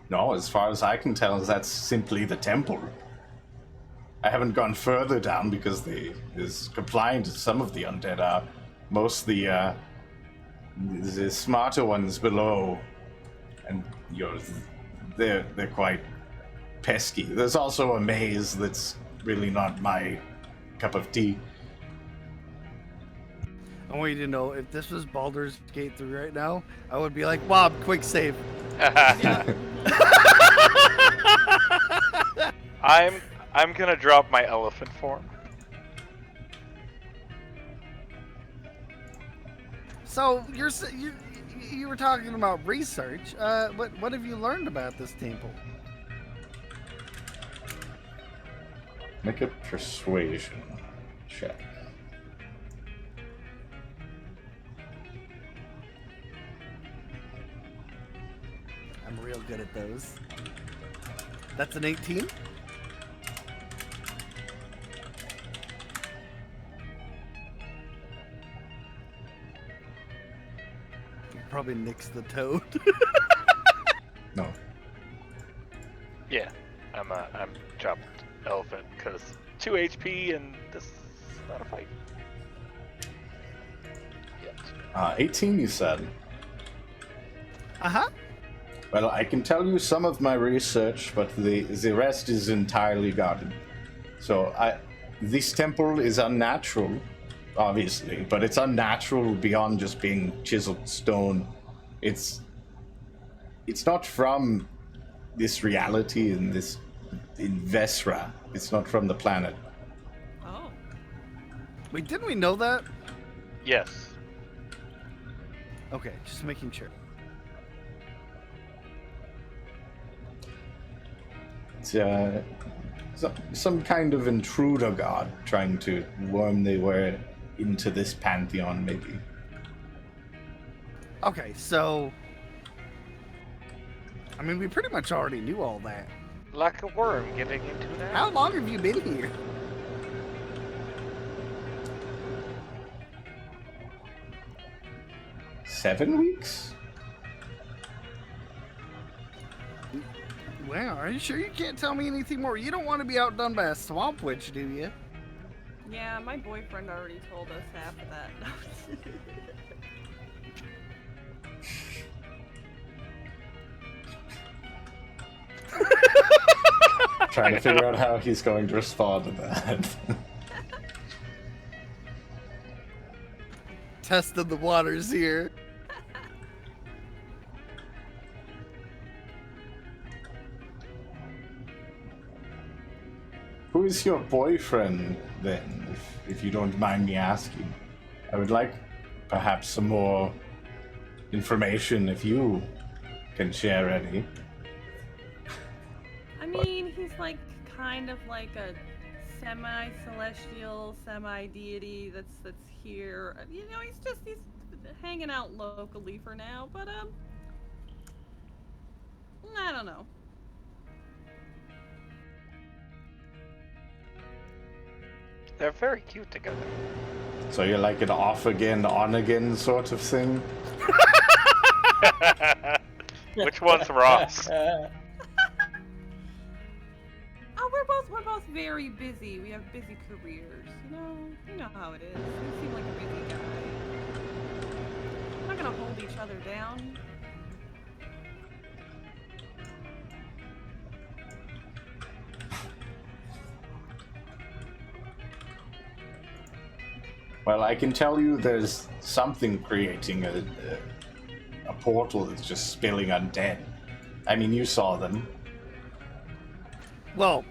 A: No, as far as I can tell, that's simply the temple. I haven't gone further down because is compliant to some of the undead are. Most of the smarter ones below, and they're quite pesky. There's also a maze that's really not my cup of tea.
C: I want you to know, if this was Baldur's Gate 3 right now, I would be like, Bob, quick save.
B: I'm gonna drop my elephant form.
C: So you were talking about research. What have you learned about this temple?
A: Make a persuasion check.
C: I'm real good at those. That's an 18. Probably nix the toad.
A: No.
B: Yeah, I'm dropped elephant because 2 HP and this is not a fight. Yet.
A: 18, you said.
C: Uh-huh.
A: Well, I can tell you some of my research, but the rest is entirely guarded. So, this temple is unnatural, obviously, but it's unnatural beyond just being chiseled stone. It's not from this reality in Vesra. It's not from the planet.
D: Oh.
C: Wait, didn't we know that?
B: Yes.
C: Okay, just making sure.
A: It's some kind of intruder god trying to worm their way into this pantheon, maybe.
C: Okay, so I mean, we pretty much already knew all that.
B: Like a worm getting into that.
C: How long have you been here?
A: Seven weeks?
C: Well, are you sure you can't tell me anything more? You don't want to be outdone by a swamp witch, do you?
D: Yeah, my boyfriend already told us half of that.
A: Trying to figure out how he's going to respond to that.
C: Tested the waters here.
A: Who is your boyfriend, then, if you don't mind me asking? I would like perhaps some more information if you can share any.
D: I mean, he's like kind of like a semi-celestial, semi-deity that's here. You know, he's hanging out locally for now, but I don't know.
B: They're very cute together.
A: So you're like an off again, on again sort of thing?
B: Which one's Ross?
D: Oh, we're both very busy. We have busy careers. You know how it is. We seem like a busy guy. We're not gonna hold each other down.
A: Well, I can tell you there's something creating a portal that's just spilling undead. I mean, you saw them.
C: Well,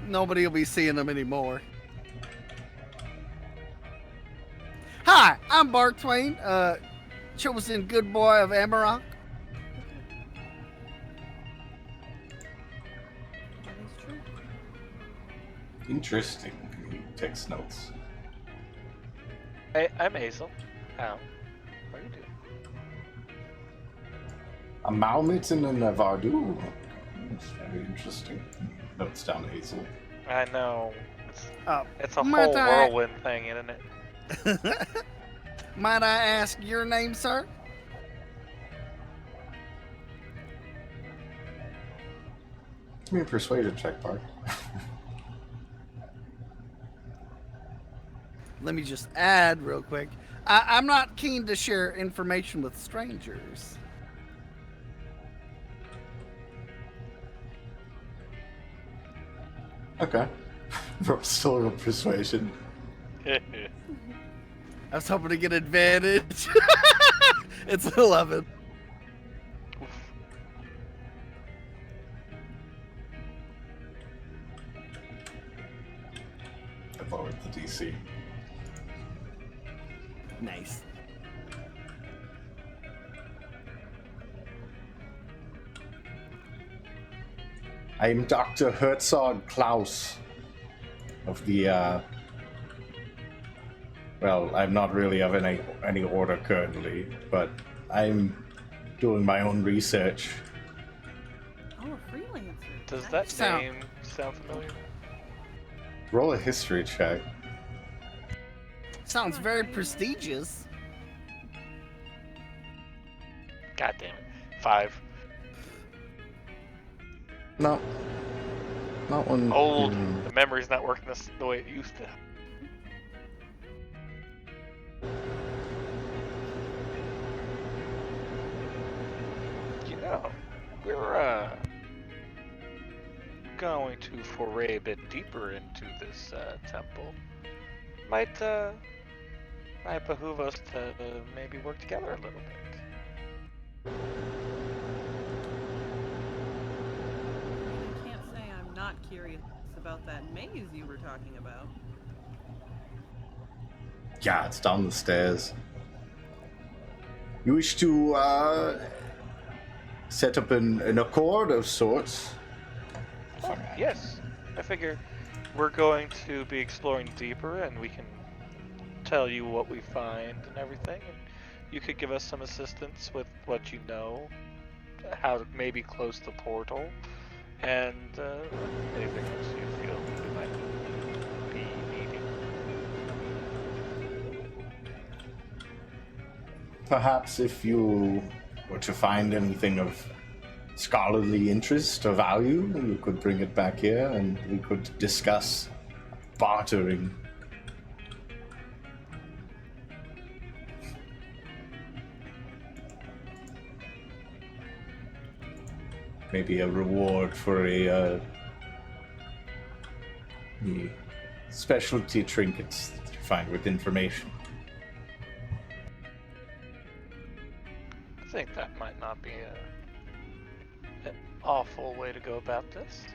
C: Nobody will be seeing them anymore. Hi, I'm Bart Twain, chosen good boy of Amarok.
D: That is true.
A: Interesting. He takes notes.
B: Hey, I'm Hazel. How are you doing?
A: A Maometan and a Varoux. That's very interesting. Notes down to Hazel.
B: I know. It's a
C: might
B: whole
C: I-
B: whirlwind thing, isn't it?
C: Might I ask your name, sir?
A: Give me a persuasion check, Bart.
C: Let me just add real quick. I'm not keen to share information with strangers.
A: Okay. Still a persuasion.
C: I was hoping to get advantage. It's 11.
A: I lowered the DC.
C: Nice.
A: I'm Dr. Herzog Klaus of the, well, I'm not really of any order currently, but I'm doing my own research.
D: Oh, a freelancer.
B: Does that
C: Sound-
B: name sound familiar?
A: Roll a history check.
C: Sounds very prestigious.
B: God damn it. 5.
A: No. Not one.
B: Old. The memory's not working the way it used to. You know, we're going to foray a bit deeper into this temple. Might behoove us to maybe work together a little bit.
D: I can't say I'm not curious about that maze you were talking about.
A: Yeah, it's down the stairs. You wish to set up an accord of sorts?
B: Oh, yes. I figure we're going to be exploring deeper and we can tell you what we find and everything. And you could give us some assistance with what you know, how to maybe close the portal, and anything else you feel we might be needing.
A: Perhaps if you were to find anything of scholarly interest or value, you could bring it back here and we could discuss bartering. Maybe a reward for the specialty trinkets that you find with information.
B: I think that might not be an awful way to go about this.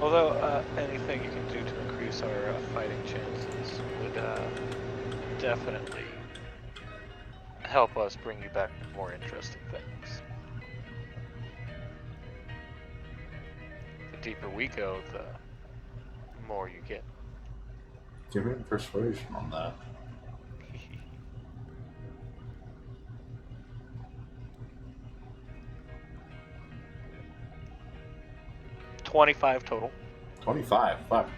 B: Although anything you can do to increase our fighting chances would definitely help us bring you back to more interesting things. The deeper we go, the more you get.
A: Give me a persuasion on that.
B: 25 total.
A: 25. Fuck.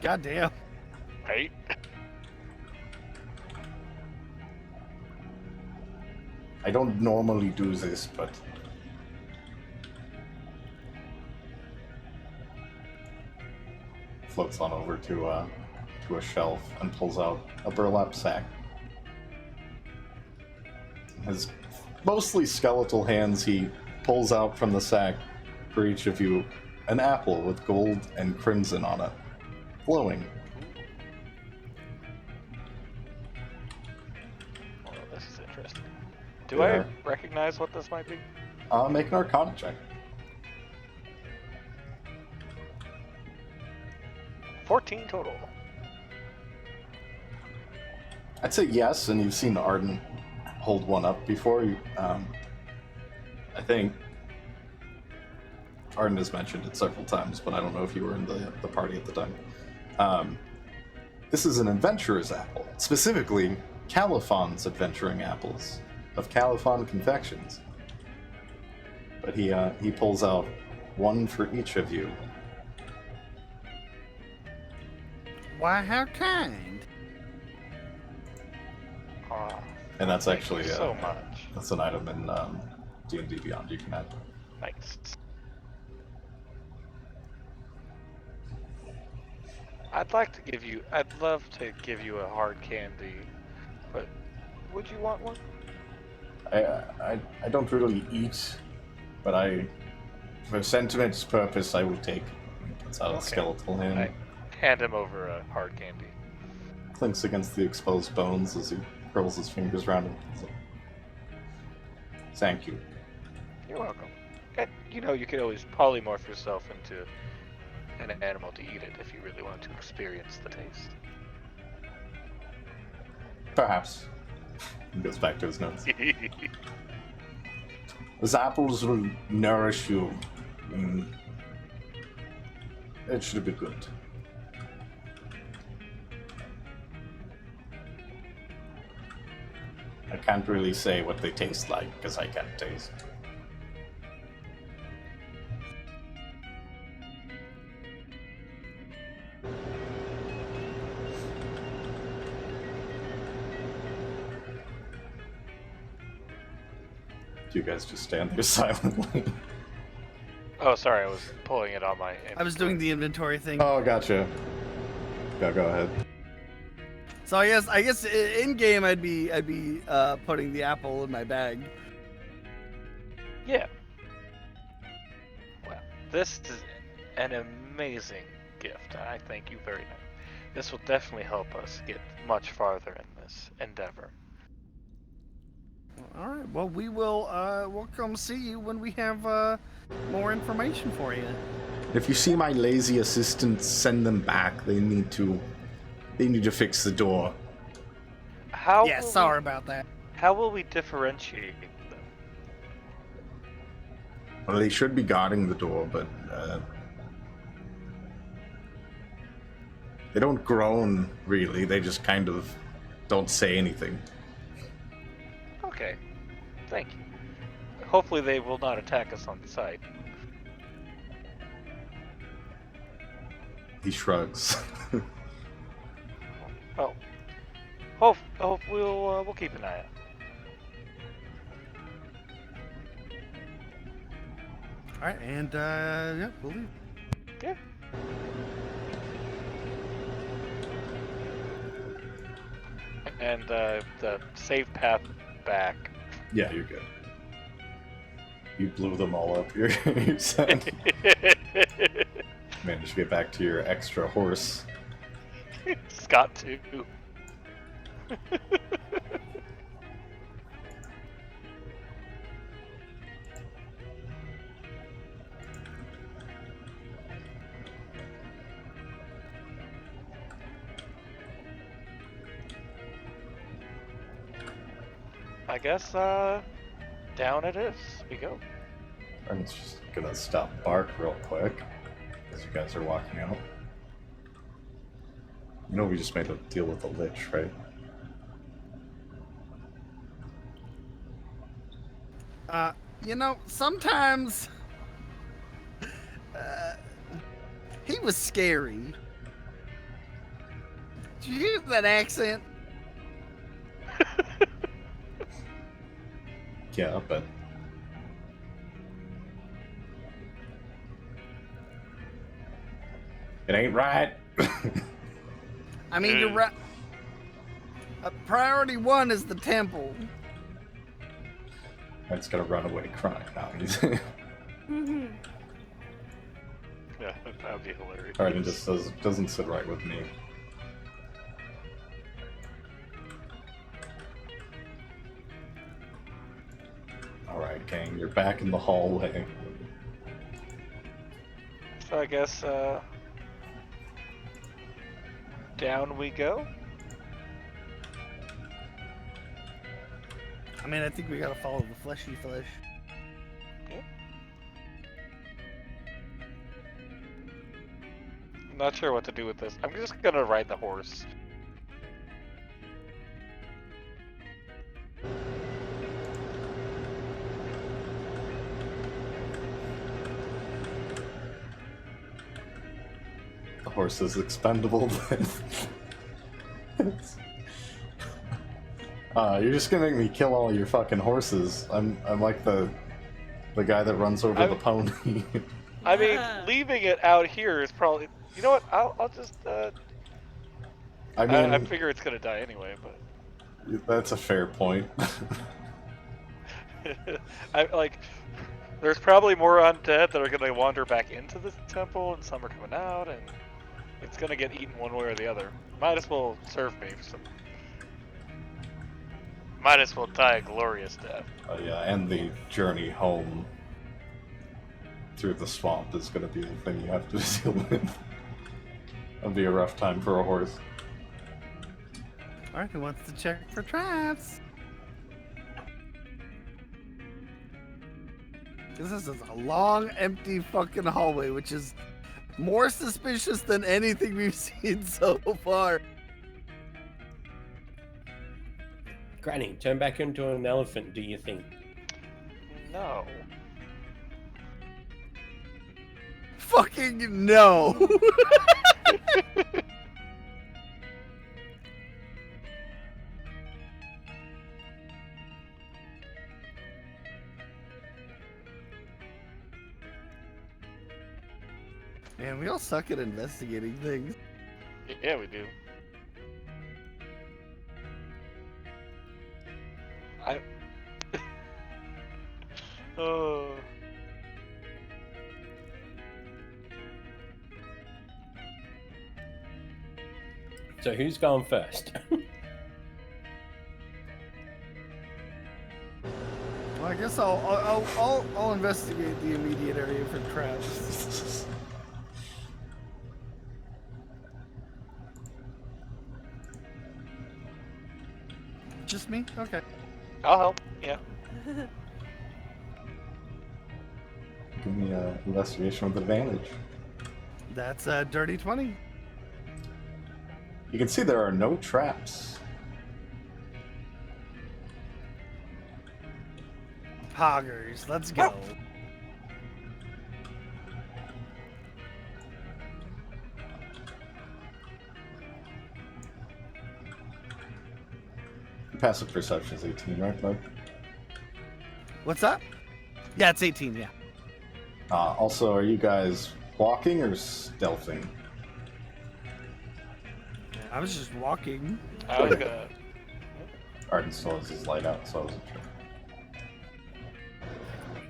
C: Goddamn.
B: Right?
A: I don't normally do this, but floats on over to a shelf and pulls out a burlap sack. His mostly skeletal hands, he pulls out from the sack for each of you an apple with gold and crimson on it, glowing.
B: Well, this is interesting. Do I
A: Yeah.
B: recognize what this might be?
A: Make an Arcana check.
B: 14 total.
A: I'd say yes, and you've seen Arden hold one up before. I think Arden has mentioned it several times, but I don't know if you were in the party at the time. This is an adventurer's apple, specifically Caliphon's adventuring apples of Caliphon Confections. But he pulls out one for each of you.
C: Why, how kind.
B: Aw,
A: And that's
B: thank
A: actually
B: you so much.
A: that's an item in D&D Beyond you can add.
B: Thanks. I'd love to give you a hard candy, but would you want one?
A: I don't really eat, but for sentiment's purpose, I will take. Puts out a
B: Okay.
A: skeletal hand.
B: I hand him over a hard candy.
A: Clinks against the exposed bones as he curls his fingers around him. So, thank you.
B: You're welcome. And you know, you could always polymorph yourself into an animal to eat it if you really want to experience the taste.
A: Perhaps. He goes back to his notes. These apples will nourish you. It should be good. I can't really say what they taste like because I can't taste. You guys just stand there silently.
B: Oh, sorry, I was pulling it on my.
C: I was doing the inventory thing.
A: Oh, gotcha. Go ahead.
C: So I guess in game I'd be putting the apple in my bag.
B: Yeah. Well, this is an amazing gift. I thank you very much. This will definitely help us get much farther in this endeavor.
C: All right. Well, we'll come see you when we have more information for you.
A: If you see my lazy assistants, send them back. They need to fix the door.
B: How?
C: Yeah,
B: will
C: sorry
B: we-
C: about that.
B: How will we differentiate them?
A: Well, they should be guarding the door, but they don't groan really. They just kind of don't say anything.
B: Okay. Thank you. Hopefully they will not attack us on sight.
A: He shrugs.
B: Well, hope we'll keep an eye out.
C: All right, and yeah, we'll leave.
B: Yeah. And the safe path back.
A: Yeah, you're good. You blew them all up. You're set. Managed to get back to your extra horse.
B: Scott too. I guess down it is. We go.
A: I'm just gonna stop bark real quick as you guys are walking out. You know we just made a deal with the lich, right?
C: Sometimes he was scary. Did you hear that accent?
A: Yeah, but it ain't right.
C: I mean, you're right. Priority 1 is the temple.
A: I'm just gonna run away crying now.
D: Mm-hmm.
B: Yeah, that would be hilarious.
A: Alright, it just doesn't sit right with me. Alright, gang, you're back in the hallway.
B: So I guess down we go.
C: I mean, I think we gotta follow the fleshy flesh.
B: I'm not sure what to do with this. I'm just gonna ride the horse.
A: The horse is expendable. You're just gonna make me kill all your fucking horses. I'm like the guy that runs over the pony.
B: I mean, leaving it out here is probably. You know what? I'll just.
A: I mean,
B: I figure it's gonna die anyway, but.
A: That's a fair point.
B: There's probably more undead that are gonna wander back into the temple, and some are coming out, and it's gonna get eaten one way or the other. Might as well serve me. Might as well die a glorious death.
A: Yeah, and the journey home through the swamp is gonna be the thing you have to deal with. That'll be a rough time for a horse.
C: Alright, who wants to check for traps? This is a long, empty fucking hallway, which is more suspicious than anything we've seen so far.
E: Granny, turn back into an elephant, do you think?
B: No.
C: Fucking no! Man, we all suck at investigating things.
B: Yeah, we do. Oh.
E: So who's going first?
C: Well, I guess I'll investigate the immediate area for traps. Just me? Okay.
B: I'll help. Yeah.
A: Give me an investigation with advantage.
C: That's a dirty 20.
A: You can see there are no traps.
C: Poggers, let's go.
A: Passive perception is 18, right, bud?
C: What's that? Yeah, it's 18, yeah.
A: Also, are you guys walking or stealthing?
C: I was just walking.
B: I was gonna.
A: Arden still has his light out, so I wasn't sure.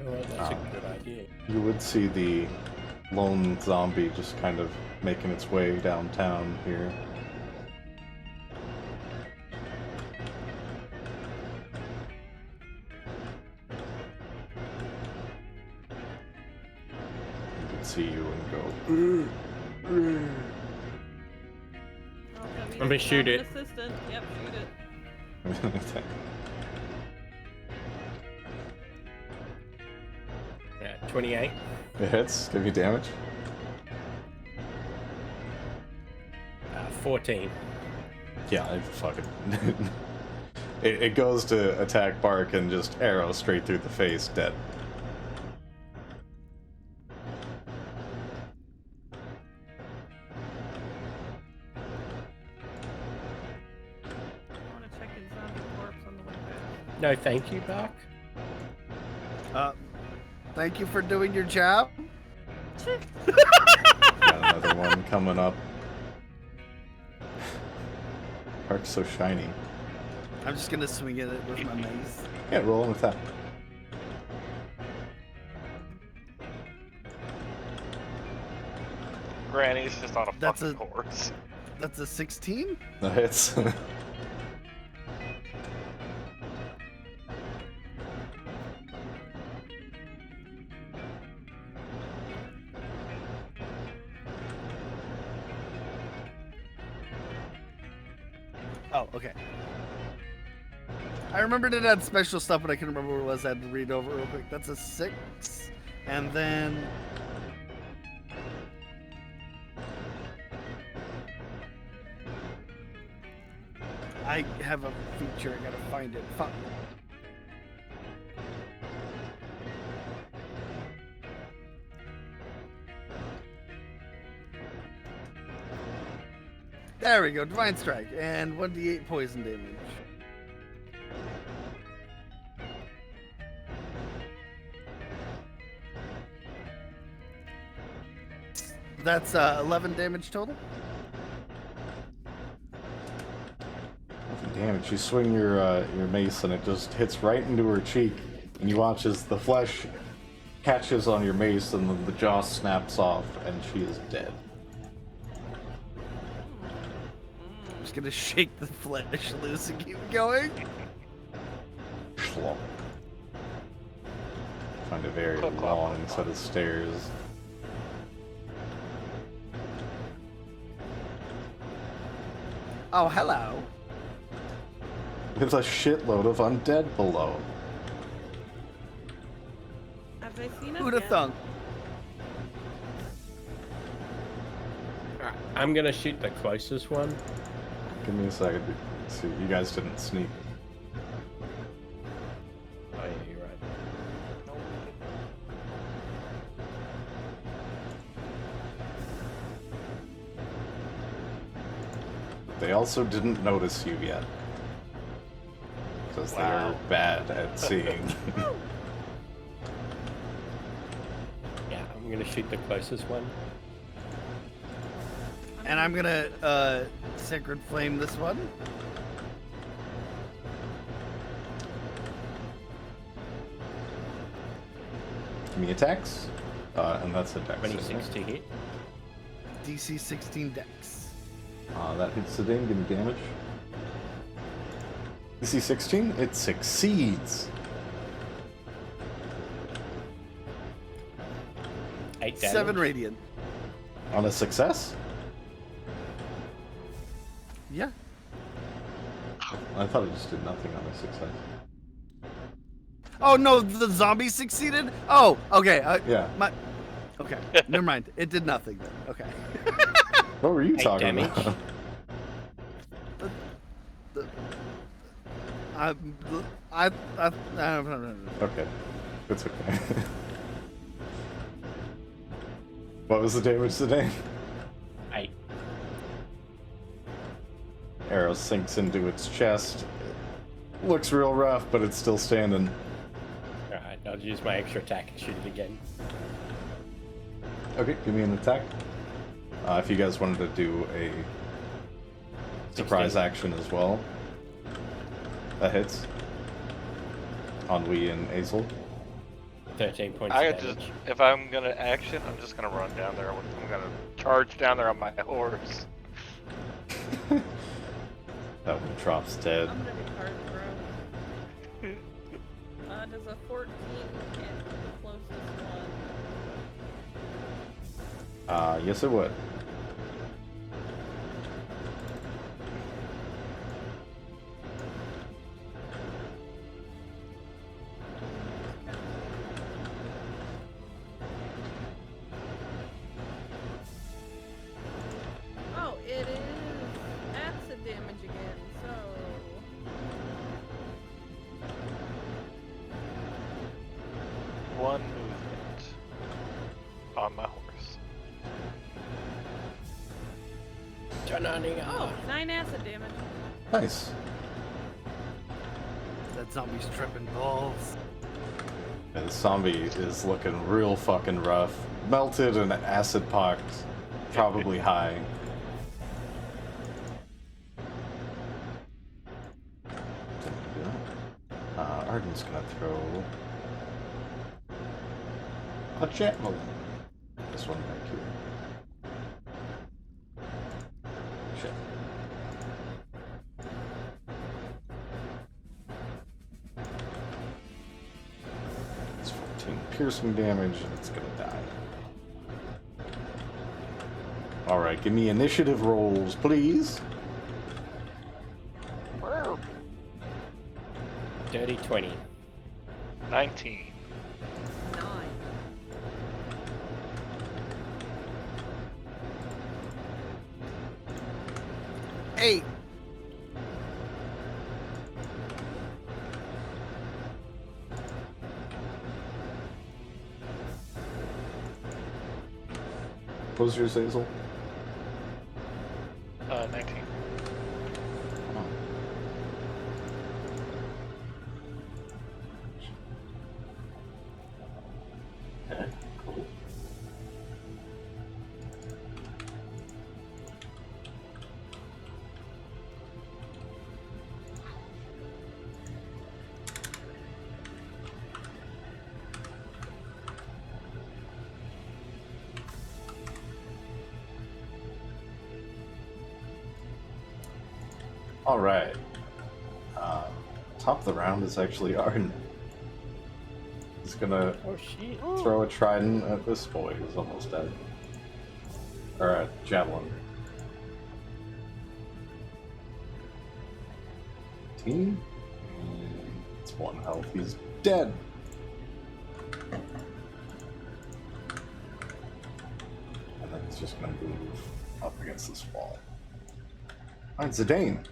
E: Oh, that's a good idea.
A: You would see the lone zombie just kind of making its way downtown here. You can see you and go.
E: I'm gonna shoot it.
D: Assistant. Yep, shoot it.
E: Yeah, 28.
A: It hits. Give you damage.
E: 14.
A: Yeah, it fucking. it goes to attack Bark and just arrow straight through the face, dead.
D: I want to check his zombie corpse on the way back.
E: No, thank you, Buck.
C: Thank you for doing your job.
A: Got another one coming up. Bark's so shiny.
C: I'm just gonna swing at it with my mace.
A: Yeah, roll him with that.
B: Granny's just on a
C: That's
B: fucking horse.
C: That's a 16?
A: No hits.
C: Oh, okay. I remembered it had special stuff, but I couldn't remember what it was. I had to read over real quick. That's a 6. And then... I have a feature. I gotta find it. Fuck. There we go. Divine Strike. And 1d8 poison damage. That's 11 damage total.
A: Damage. You swing your mace and it just hits right into her cheek, and you watch as the flesh catches on your mace and then the jaw snaps off and she is dead.
C: I'm just gonna shake the flesh loose and keep going.
A: Schlong. Find a very
B: Clip, clop,
A: long
B: clop,
A: set
B: clop.
A: of stairs.
C: Oh, hello.
A: With a shitload of undead below.
D: Have I seen
C: Who'd have thunk?
E: I'm gonna shoot the closest one.
A: Give me a second. See, you guys didn't sneak.
E: Oh yeah, you're right.
A: They also didn't notice you yet. Because they are
B: Wow.
A: bad at seeing.
E: Yeah, I'm gonna shoot the closest one.
C: And I'm gonna Sacred Flame this one.
A: Give me attacks. And that's a dex.
E: 26 to hit.
C: DC 16 Dex.
A: That hits the ding. Give me damage. DC 16, it succeeds.
E: 8 damage.
C: 7 Radiant.
A: On a success?
C: Yeah.
A: I thought it just did nothing on a success.
C: Oh no, the zombie succeeded? Oh, okay.
A: Yeah.
C: Okay, never mind. It did nothing then. Okay.
A: What were you
E: 8
A: talking
E: damage.
A: about?
C: I
A: Okay. It's okay. What was the damage today?
E: 8.
A: Arrow sinks into its chest. Looks real rough, but it's still standing.
E: Alright, I'll use my extra attack and shoot it again.
A: Okay, give me an attack. If you guys wanted to do a surprise
E: 16.
A: action as well. That hits. On Wee and Azel.
E: 13 points
B: I
E: of
B: just,
E: damage.
B: if I'm gonna action, I'm just gonna run down there. I'm gonna charge down there on my horse.
A: That one drops dead.
D: I'm gonna be hard, bro. Does a 14 hit the closest one?
A: Yes it would.
D: Oh, it is acid damage again, so...
B: One movement on my horse.
E: Turn on the
D: Oh, 9 acid damage.
A: Nice.
C: That zombie's tripping balls.
A: Yeah, the zombie is looking real fucking rough. Melted and acid pocked. Probably high. Arden's gonna throw a javelin. This one back here. Shit. It's 14 piercing damage and it's gonna die. Alright, give me initiative rolls, please.
E: Dirty 20.
B: 19.
D: 9.
C: Eight.
A: What was yours, Hazel?
B: 19.
A: Oh. Okay, cool. All right. Top of the round is actually Arden. He's gonna
E: Oh shit.
A: throw a trident at this boy who's almost dead. Or a javelin. Team? It's 1 health. He's dead. And then he's just gonna move up against this wall. Alright, Zidane.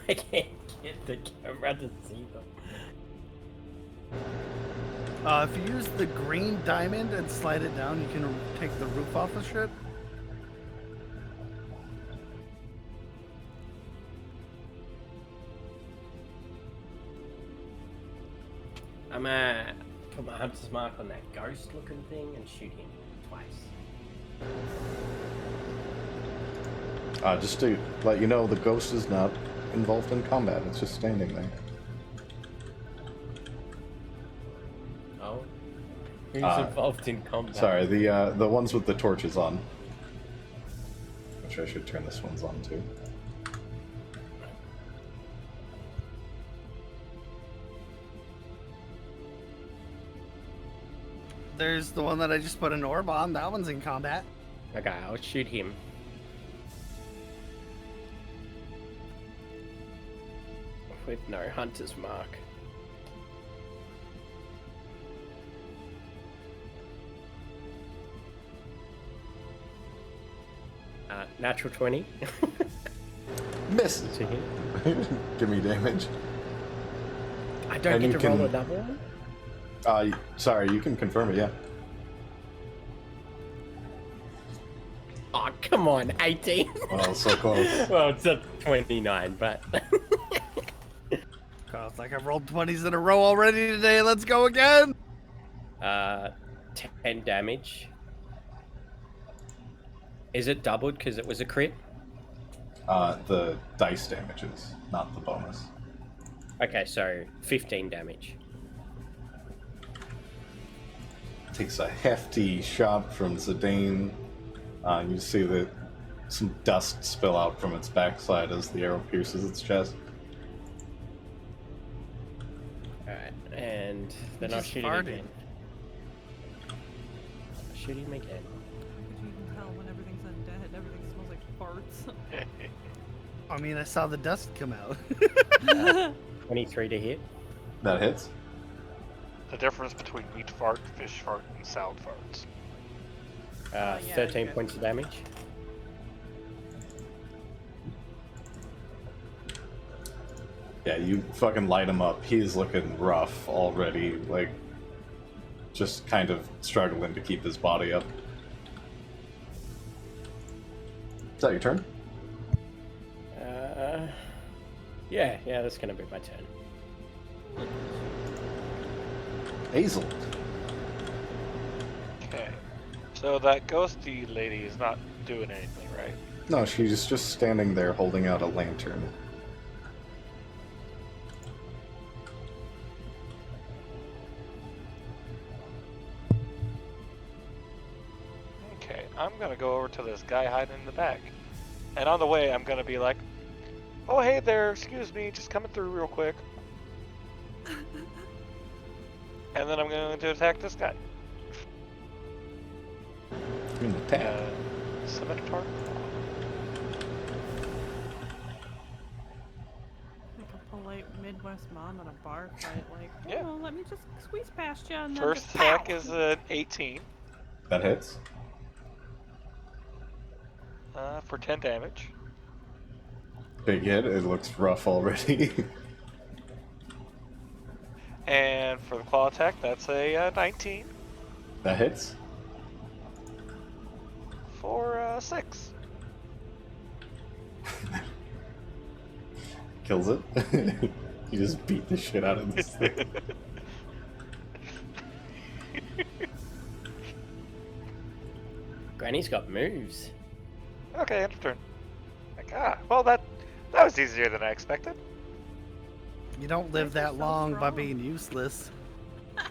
E: I can't get the camera to see them.
C: If you use the green diamond and slide it down, you can take the roof off the ship.
E: I'm put my hunter's mark on that ghost looking thing and shoot him twice.
A: Just to let you know, the ghost is not involved in combat. It's just standing there.
E: Oh? Who's
A: Uh,
E: involved in combat?
A: Sorry, the ones with the torches on. Which I should turn this one's on too.
C: There's the one that I just put an orb on. That one's in combat.
E: Okay, I'll shoot him. With no hunter's mark. Natural 20
A: Misses.
E: to hit.
A: Give me damage.
E: I don't
A: And
E: get
A: you
E: to roll
A: can-
E: a double one?
A: Sorry, you can confirm it, yeah.
E: Oh, come on, 18.
A: Well, so close.
E: Well, it's a 29, but...
C: God, it's like I've rolled 20s in a row already today. Let's go again.
E: 10 damage. Is it doubled because it was a crit?
A: The dice damages, not the bonus.
E: Okay, so 15 damage.
A: Takes a hefty shot from Zidane. You see that some dust spill out from its backside as the arrow pierces its chest.
E: Alright, and then I'll
C: Just
E: shoot him
C: farted.
E: again. I'll shoot him again.
D: You can tell when everything's undead, everything smells like farts.
C: I mean, I saw the dust come out.
E: 23 to hit.
A: That hits.
B: The difference between meat fart, fish fart, and salad farts.
D: Yeah,
E: 13
D: okay.
E: points of damage.
A: Yeah, you fucking light him up. He's looking rough already, like, just kind of struggling to keep his body up. Is that your turn?
E: Yeah, that's gonna be my turn.
A: Hazel.
B: Okay. So that ghosty lady is not doing anything, right?
A: No, she's just standing there holding out a lantern.
B: gonna go over to this guy hiding in the back. And on the way, I'm gonna be like, "Oh, hey there, excuse me, just coming through real quick." And then I'm going to attack this guy.
A: You mean attack?
B: Scimitar?
D: Like a polite Midwest mom at a bar fight, like,
B: Yeah.
D: oh, let me just squeeze past you and then
B: First
D: just
B: attack
D: pow!
B: is an 18
A: That hits.
B: for 10 damage.
A: Big hit. It looks rough already.
B: And for the claw attack, that's a 19
A: That hits.
B: for 6.
A: Kills it. You just beat the shit out of this thing.
E: Granny's got moves.
B: Okay, end of turn. Like, well, that was easier than I expected.
C: You don't live
D: They're
C: that
D: so
C: long by
D: strong.
C: being useless.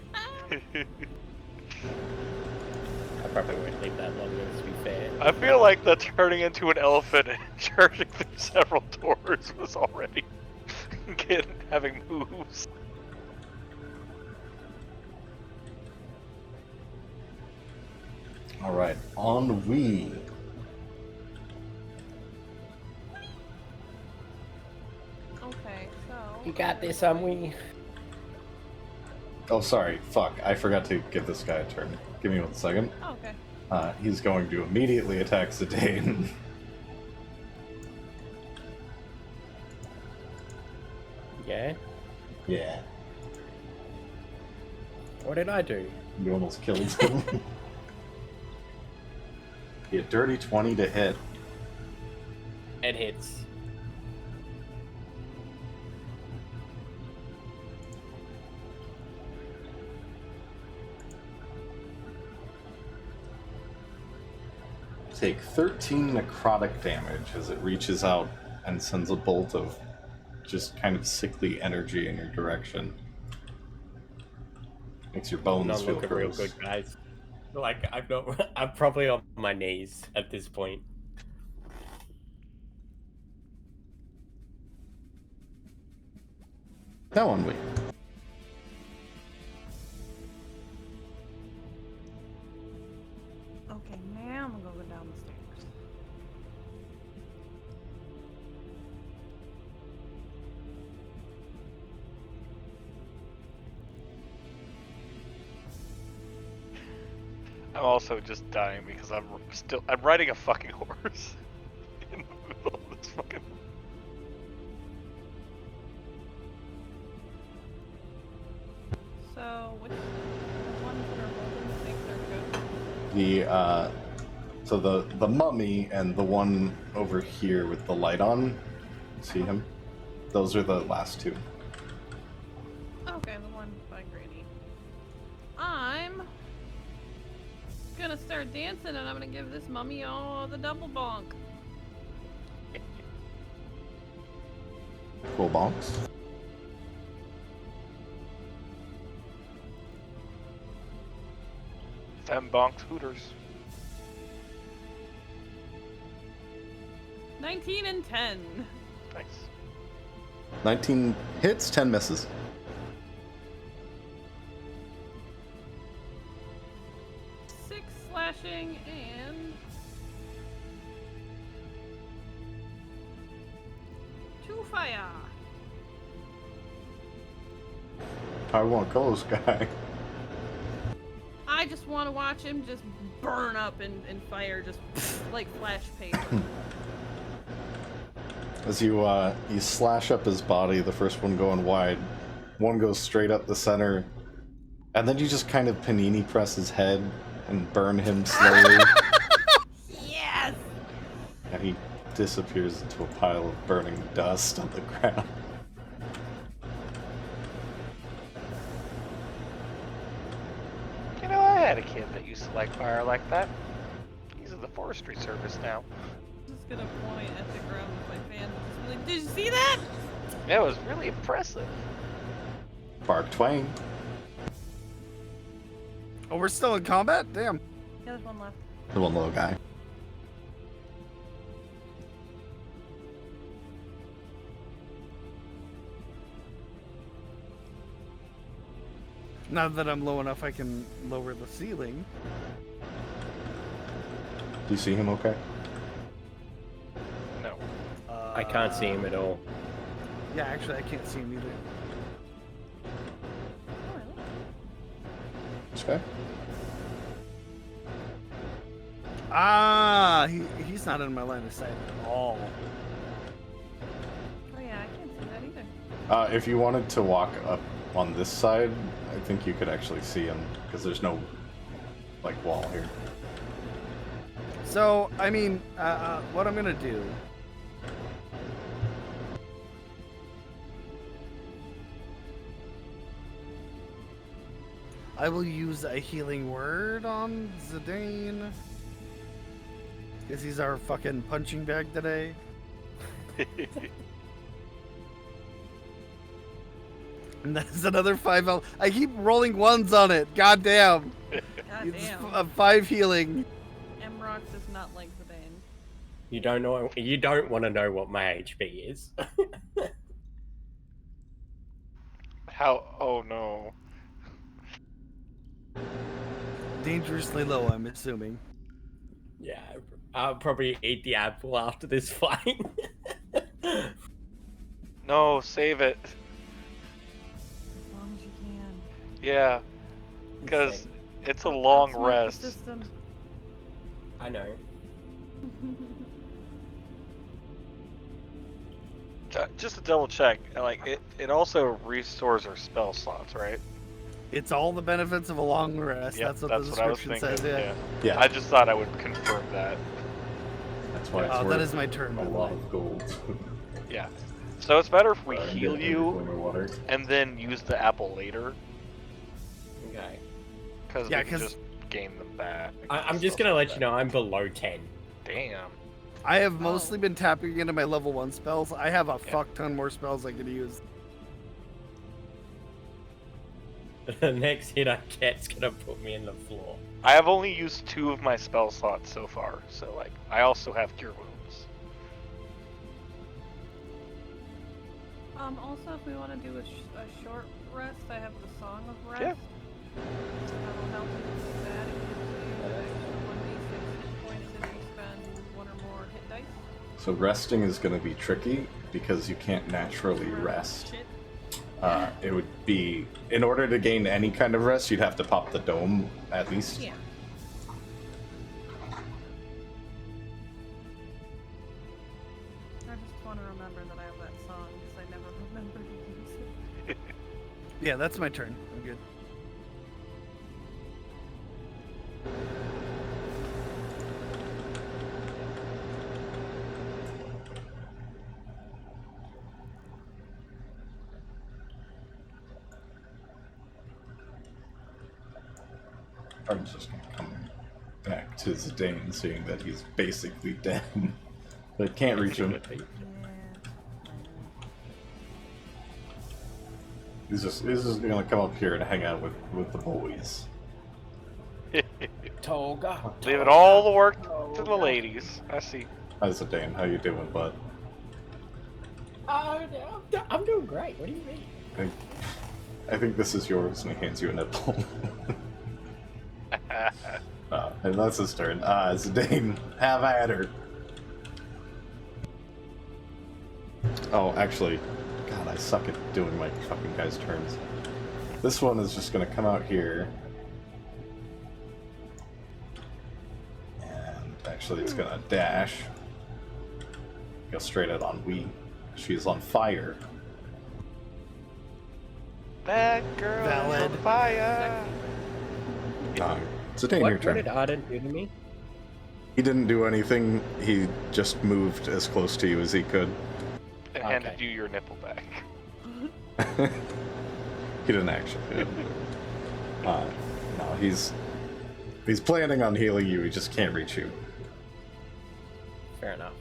E: I probably won't live that long, to be fair.
B: I feel like the turning into an elephant and charging through several doors was already having moves.
A: Alright, ennui.
D: Okay, so.
E: You got this, we.
A: Oh, sorry. Fuck. I forgot to give this guy a turn. Give me 1 second.
D: Oh, okay.
A: He's going to immediately attack Zidane.
E: Yeah?
A: Yeah.
E: What did I do?
A: You almost killed him. Yeah, dirty 20 to hit.
E: It hits.
A: Take 13 necrotic damage as it reaches out and sends a bolt of just kind of sickly energy in your direction. Makes your bones
E: Not
A: feel
E: looking real
A: gross.
E: good, guys. Like, I'm probably on my knees at this point.
A: That one we.
D: Okay, now I'm gonna go down the stairs.
B: I'm also just dying because I'm riding a fucking horse in the middle of this fucking.
D: So, which ones that are holding things are good?
A: So the mummy and the one over here with the light on, see him? Those are the last two.
D: Okay, the one by Granny. I'm gonna start dancing and I'm gonna give this mummy all the double bonk.
A: Cool bonks.
B: Fem bonked hooters.
D: 19 and 10.
B: Nice.
A: 19 hits, 10 misses.
D: Six slashing and 2 fire.
A: I won't kill this guy.
D: I just want to watch him just burn up in fire, just like flash paper.
A: As you slash up his body, the first one going wide, one goes straight up the center, and then you just kind of panini press his head and burn him slowly,
D: Yes!
A: and he disappears into a pile of burning dust on the ground.
B: You know, I had a kid that used to like fire like that. He's in the forestry service now.
D: I'm just gonna point at the ground with my fan. Just be like, did you see that?
B: Yeah, it was really impressive.
A: Bark Twain.
C: Oh, we're still in combat? Damn.
D: Yeah, there's one left.
A: The one little guy.
C: Now that I'm low enough, I can lower the ceiling.
A: Do you see him okay?
B: No.
E: I can't see him at all.
C: Yeah, actually, I can't see him either.
A: Okay.
C: Ah, he's not in my line of sight at all.
D: Oh yeah, I can't see that either.
A: If you wanted to walk up on this side, I think you could actually see him because there's no like wall here.
C: So, I mean, what I'm gonna do. I will use a healing word on Zidane. Because he's our fucking punching bag today. And that's another 5 health. I keep rolling ones on it. God damn.
D: God
C: It's
D: damn.
C: 5 healing.
D: Mrock does not like Zidane.
E: You don't know. You don't want to know what my HP is.
B: How? Oh no.
C: Dangerously low, I'm assuming.
E: Yeah, I'll probably eat the apple after this fight.
B: No, save it.
D: As long as you can.
B: Yeah, because
E: Insane.
B: it's a long
D: Outsmart the
B: rest.
D: system.
E: I know.
B: Just to double check, like it also restores our spell slots, right?
C: It's all the benefits of a long rest.
B: Yep,
C: that's what the
B: I was
C: description
B: thinking.
C: says. Yeah.
A: Yeah,
B: I just thought I would confirm that.
A: that's why it's
C: Oh,
A: worth
C: that is my turn.
A: a
C: by the
A: lot
C: way.
A: of gold.
B: Yeah. So it's better if we
A: And
B: heal
A: get
B: you
A: water.
B: and then use the apple later,
E: Okay.
B: because
C: Yeah,
B: we can
C: 'cause-
B: just gain them back.
E: I'm just gonna let you know I'm below 10.
B: Damn.
C: I have mostly been tapping into my level 1 spells. I have a fuck ton more spells I could use.
E: The next hit I get's gonna put me in the floor.
B: I have only used 2 of my spell slots so far, so like I also have cure wounds.
D: Also, if we want to do a short rest, I have the Song of Rest.
B: Yeah.
D: That will help you with that. It gives you an extra 1d6 hit points if you spend 1 or more hit dice.
A: So resting is going to be tricky because you can't naturally rest.
D: Shit.
A: It would be, in order to gain any kind of rest, you'd have to pop the dome at least.
D: Yeah. I just want to remember that I have that song because I never remember to use it.
C: Yeah, that's my turn. I'm good.
A: I'm just going to come back to Zidane, seeing that he's basically dead. But can't reach him.
D: Yeah.
A: He's just going to come up here and hang out with the boys.
E: Toga.
B: Leaving all the work to the ladies. I see.
A: Hi Zidane, how you doing, bud?
E: I'm doing great. What do you mean?
A: I think this is yours, and he hands you a nipple. And that's his turn. Zidane, have at her. Oh, actually, God, I suck at doing my fucking guys' turns. This one is just gonna come out here. And actually, it's gonna dash. Go straight out on Wee. She's on fire.
B: That girl
C: Valid.
B: on fire.
A: Zidane, your
E: What
A: turn.
E: did Arden do to me?
A: He didn't do anything. He just moved as close to you as he could.
B: And
E: Okay.
B: handed you your nipple back.
A: He didn't actually. He didn't. No, he's planning on healing you. He just can't reach you.
E: Fair enough.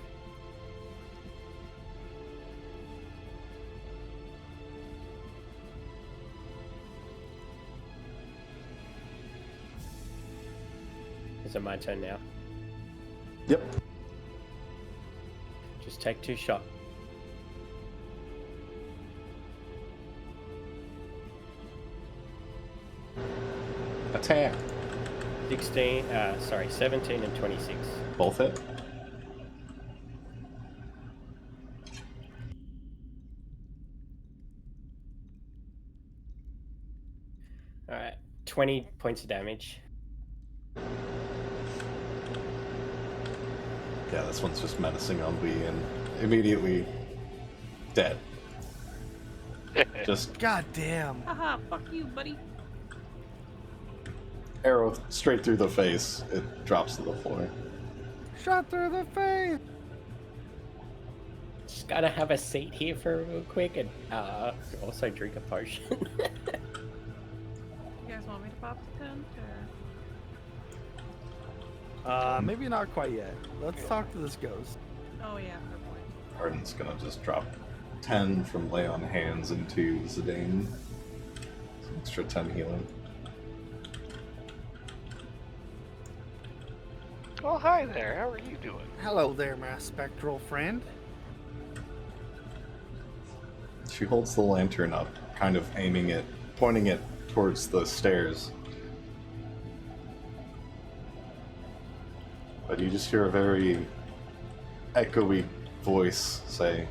E: Is it my turn now?
A: Yep.
E: Just take 2 shots. 17 and 26.
A: Both hit.
E: Alright, 20 points of damage.
A: Yeah, this one's just menacing on B and immediately dead. Just
C: God damn.
D: Haha, fuck you, buddy.
A: arrow straight through the face. It drops to the floor.
C: Shot through the face.
E: Just gotta have a seat here for real quick and also drink a potion.
D: You guys want me to pop the tent, or?
C: Maybe not quite yet. Let's talk to this ghost.
D: Oh yeah, fair point.
A: Arden's gonna just drop 10 from lay on hands into Zidane. Some extra 10 healing.
B: Oh, hi there. How are you doing?
C: Hello there, my spectral friend.
A: She holds the lantern up, kind of aiming it, pointing it towards the stairs. But you just hear a very echoey voice say,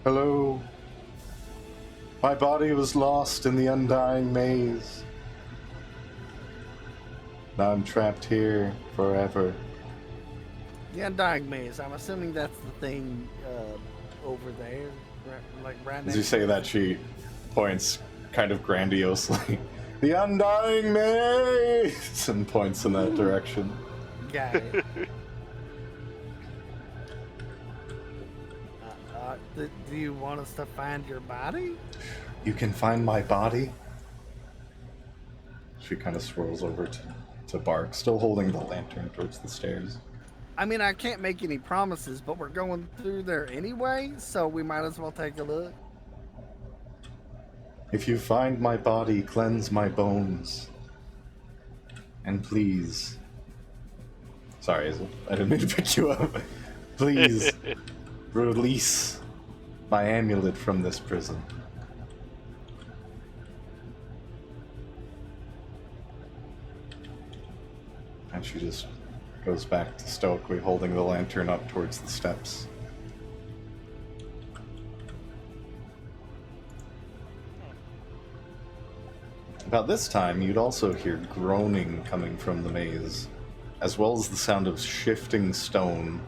A: "Hello. My body was lost in the undying maze. Now I'm trapped here forever."
C: The Undying Maze. I'm assuming that's the thing over there, right
A: As
C: next.
A: you say that, she points kind of grandiosely, "The Undying Maze!" and points in that direction.
C: Got it. Do you want us to find your body?
A: "You can find my body?" She kind of swirls over to Bark, still holding the lantern towards the stairs.
C: I mean, I can't make any promises, but we're going through there anyway, so we might as well take a look.
A: "If you find my body, cleanse my bones. And please..." Sorry, I didn't mean to pick you up. "Please, release my amulet from this prison." And she just goes back to stoically holding the lantern up towards the steps. About this time, you'd also hear groaning coming from the maze, as well as the sound of shifting stone.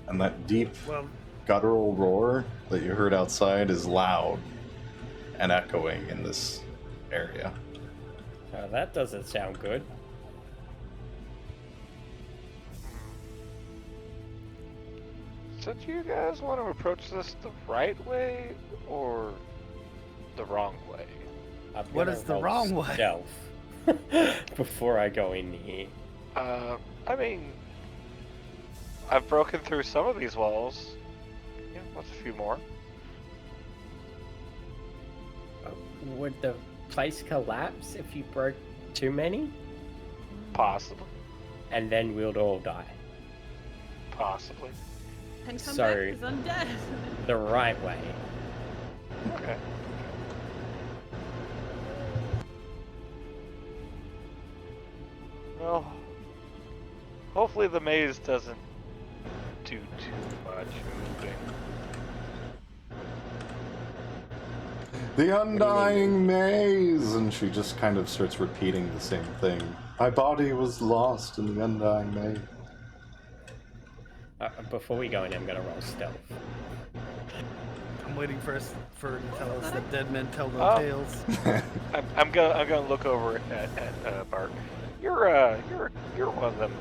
A: And that deep,
C: Well,
A: guttural roar that you heard outside is loud and echoing in this area.
E: That doesn't sound good.
B: So do you guys want to approach this the right way or the wrong way?
E: I'm
C: What
E: gonna
C: is the
E: roll
C: wrong way?
E: stealth before I go in here.
B: I mean, I've broken through some of these walls. Yeah, what's a few more?
E: Would the place collapse if you broke too many?
B: Possibly.
E: And then we'll all die.
B: Possibly.
D: And come
E: So-
D: back as undead.
E: The right way.
B: Okay. Well, hopefully the maze doesn't do too much moving.
A: "The Undying Maze!" And she just kind of starts repeating the same thing. "My body was lost in the Undying Maze."
E: Before we go in, I'm gonna roll stealth.
C: I'm waiting for her to tell us that dead men tell no
B: Oh.
C: tales.
B: I'm gonna look over at Bart. You're one of them.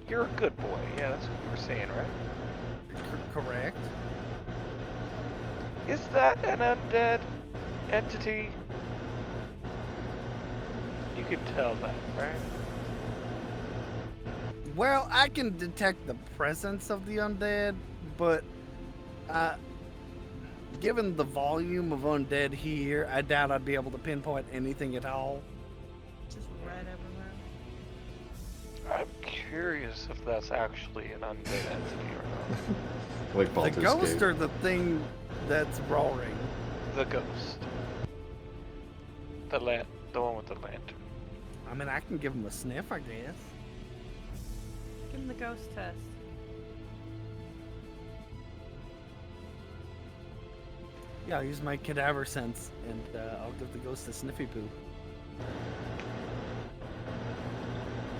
B: You're a good boy. Yeah, that's what you were saying, right?
C: Correct.
B: Is that an undead entity? You can tell that, right?
C: Well, I can detect the presence of the undead, but given the volume of undead here, I doubt I'd be able to pinpoint anything at all.
D: Just red everywhere.
B: I'm curious if that's actually an undead entity or not.
A: Like
C: The
A: Baldur's
C: ghost
A: Gate.
C: or the thing that's roaring?
B: The ghost. The one with the lantern.
C: I mean, I can give him a sniff, I guess.
D: Give him the ghost test.
C: Yeah, I'll use my cadaver sense, and I'll give the ghost a sniffy poo.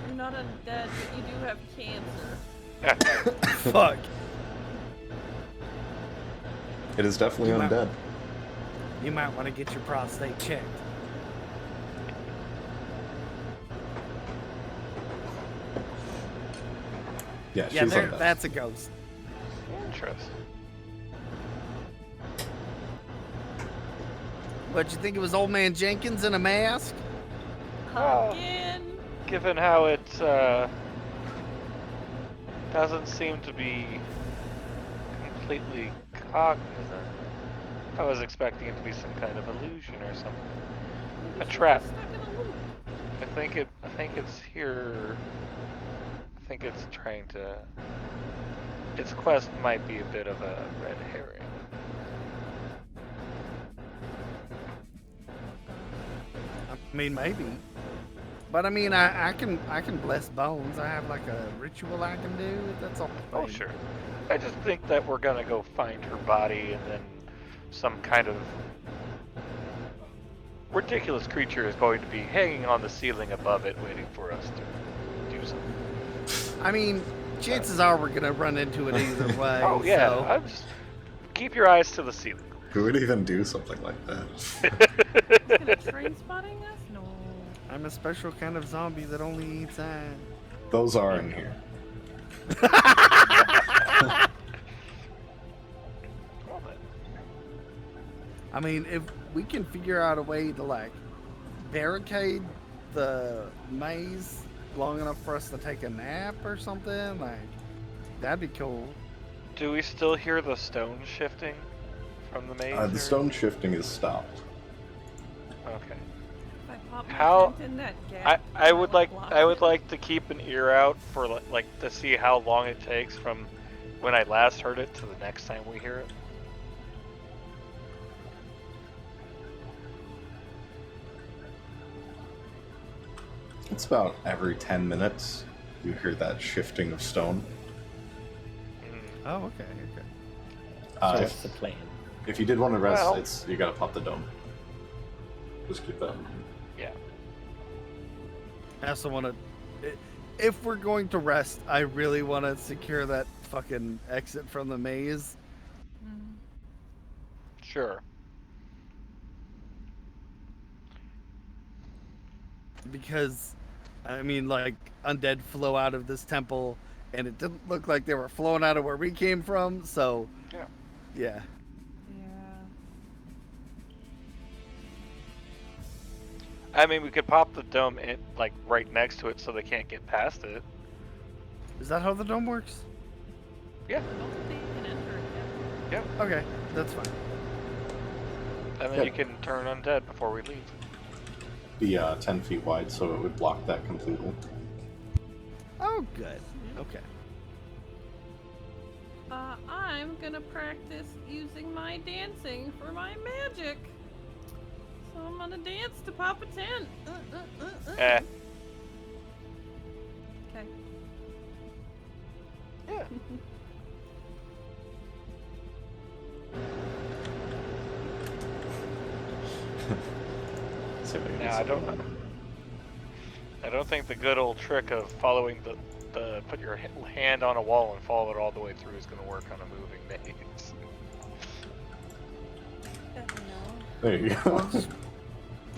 D: You're not undead, but you do have cancer.
C: Fuck.
A: It is definitely
C: You might-
A: undead.
C: You might want to get your prostate checked.
A: Yeah,
C: Yeah,
A: she's undead.
C: that's a ghost.
B: Interesting.
C: What'd you think it was Old Man Jenkins in a mask?
B: Oh.
D: Again.
B: Given how it doesn't seem to be completely cognizant, I was expecting it to be some kind of illusion or something. A trap.
D: Stuck in a loop.
B: I think it's here. I think it's trying to. Its quest might be a bit of a red herring.
C: I mean, maybe. But I mean, I can bless bones. I have like a ritual I can do. That's all.
B: Oh sure. I just think that we're gonna go find her body and then some kind of ridiculous creature is going to be hanging on the ceiling above it waiting for us to do something.
C: I mean, chances are we're gonna run into it either way.
B: Oh yeah,
C: So.
B: I'm just keep your eyes to the ceiling.
A: Who would even do something like that?
D: He's gonna train spotting us? No.
C: I'm a special kind of zombie that only eats ass.
A: Those are in here.
B: Well, then.
C: I mean, if we can figure out a way to like barricade the maze long enough for us to take a nap or something, like that'd be cool.
B: Do we still hear the stone shifting from the maze?
A: The
B: area?
A: stone shifting is stopped.
B: Okay.
D: If I pop my
B: How-
D: tent in that gap,
B: I would
D: I'll
B: like
D: block
B: I would
D: it.
B: like to keep an ear out for like to see how long it takes from when I last heard it to the next time we hear it.
A: It's about every 10 minutes you hear that shifting of stone.
B: Mm.
C: Oh, okay, okay.
A: Uh,
E: So what's the plan?
A: if you did want to rest,
B: Well-
A: it's you gotta pop the dome. Just keep that in mind.
B: Yeah.
C: I also want to. If we're going to rest, I really want to secure that fucking exit from the maze.
D: Mhm.
B: Sure.
C: Because, I mean, like, undead flow out of this temple, and it didn't look like they were flowing out of where we came from, so.
B: Yeah.
C: Yeah.
D: Yeah.
B: I mean, we could pop the dome in like right next to it so they can't get past it.
C: Is that how the dome works?
B: Yeah.
D: I don't think you can enter it yet.
C: Okay, that's fine.
B: And then
A: Yeah.
B: you can turn undead before we leave.
A: Be 10 feet wide, so it would block that completely.
C: Oh, good. Okay.
D: I'm gonna practice using my dancing for my magic. So I'm gonna dance to pop a tent.
B: Eh.
D: Okay.
B: Yeah.
A: See if I can do
B: Now
A: something.
B: I don't think the good old trick of following the put your hand on a wall and follow it all the way through is going to work on a moving maze.
A: There you go.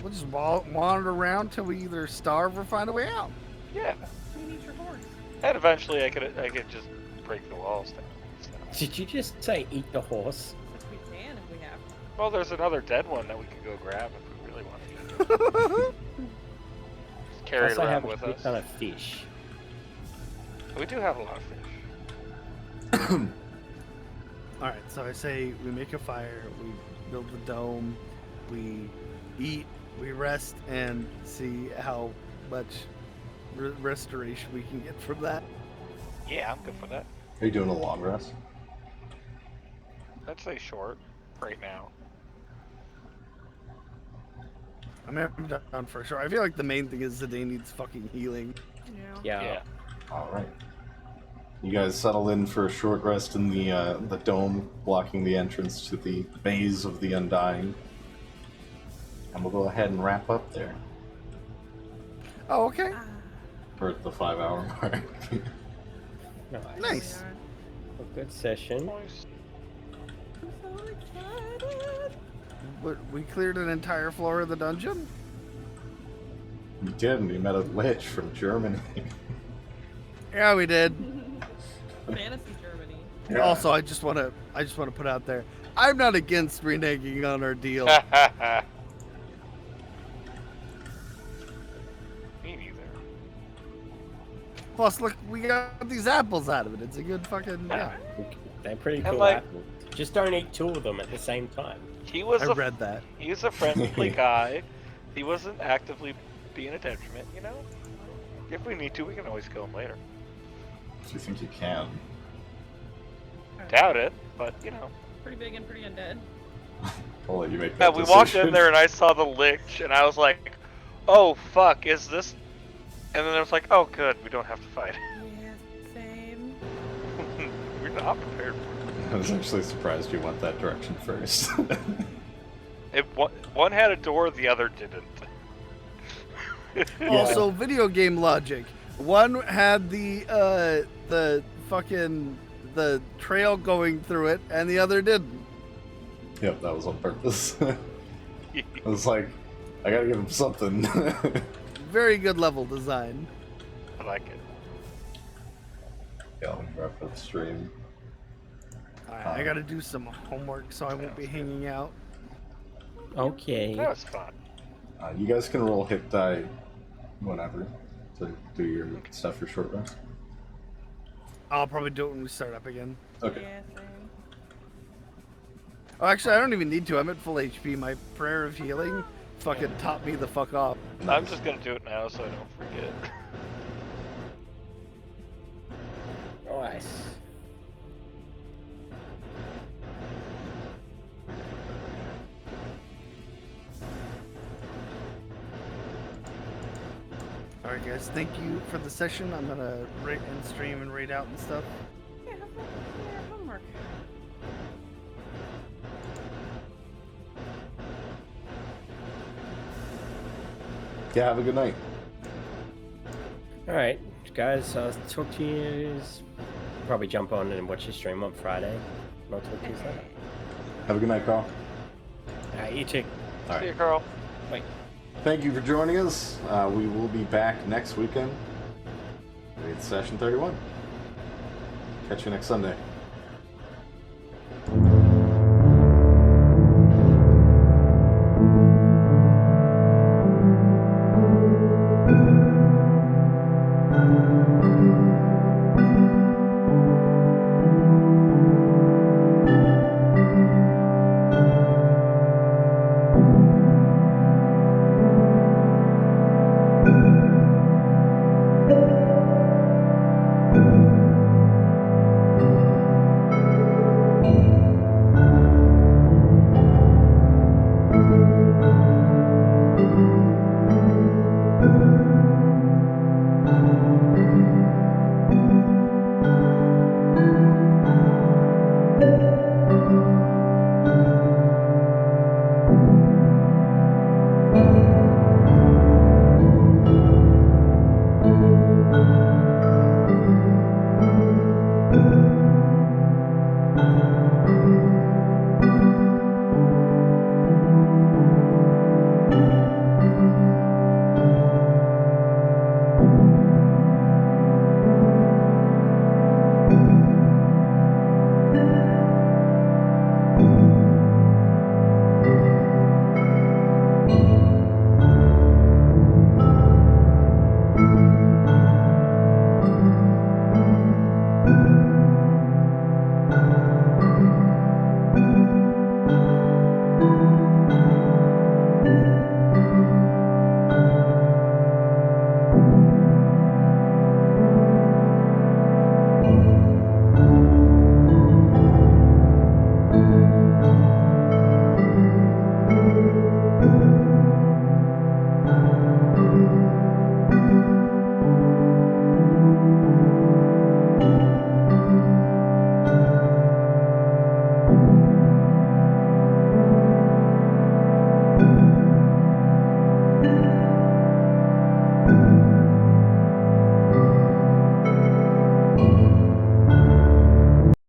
C: We'll just wander around till we either starve or find a way out.
B: Yeah.
D: You need your horse.
B: And eventually I could just break the walls down. So.
E: Did you just say eat the horse?
D: Which we can if we have to.
B: Well, there's another dead one that we could go grab if we really wanted to. Just carry it
E: Also
B: around
E: have
B: with
E: a
B: us.
E: ton of fish.
B: We do have a lot of fish.
C: All right, so I say we make a fire, we build the dome, we eat, we rest, and see how much restoration we can get from that.
B: Yeah, I'm good for that.
A: Are you doing a long rest?
B: I'd say short. right now.
C: I'm down for sure. I feel like the main thing is Zidane needs fucking healing.
E: Yeah.
A: All right. You guys settle in for a short rest in the dome, blocking the entrance to the maze of the Undying. And we'll go ahead and wrap up there.
C: Oh, okay.
A: We're at the 5-hour mark.
C: Nice.
E: A good session.
B: Nice.
D: I'm so excited.
C: But we cleared an entire floor of the dungeon?
A: You did, and you met a lich from Germany.
C: Yeah, we did.
D: Fantasy Germany.
A: Yeah.
C: Also, I just want to put out there, I'm not against reneging on our deal.
B: Me neither.
C: Plus, look, we got these apples out of it. It's a good fucking yeah.
E: They're pretty
B: And
E: cool
B: like-
E: apples. Just don't eat two of them at the same time.
B: He was
C: I read that.
B: he was a friendly guy. He wasn't actively being a detriment, you know? If we need to, we can always kill him later.
A: If you think you can.
B: Doubt it, but you know.
D: Pretty big and pretty undead.
A: I'll let you make
B: Yeah,
A: that
B: we walked in
A: decision.
B: there and I saw the lich and I was like, oh fuck, is this? And then I was like, oh good, we don't have to fight.
D: Yeah, same.
B: We're not prepared for
A: I was actually surprised you went that direction first.
B: it. One had a door, the other didn't.
C: Also, video game logic. One had the fucking the trail going through it, and the other didn't.
A: Yep, that was on purpose. I was like, I gotta give him something.
C: Very good level design.
B: I like it.
A: Yeah, I'll wrap up the stream.
C: I gotta do some homework, so I won't be hanging out.
E: Okay.
B: That was fun.
A: You guys can roll hit die whenever to do your stuff for short rest.
C: I'll probably do it when we start up again.
A: Okay.
D: Yeah, same.
C: Oh, actually, I don't even need to. I'm at full HP. My prayer of healing fucking topped me the fuck off.
B: I'm just gonna do it now so I don't forget.
E: Nice.
C: Alright, guys. Thank you for the session. I'm gonna rate and stream and raid out and stuff.
D: Yeah, have fun with your homework.
A: Yeah, have a good night.
E: Alright, guys, I'll talk to you. Probably jump on and watch your stream on Friday. I'll talk to you Saturday.
A: Have a good night, Carl.
E: Alright, you too.
A: All
B: See you,
A: right.
B: Carl.
E: Bye.
A: Thank you for joining us. We will be back next weekend. It's session 31. Catch you next Sunday.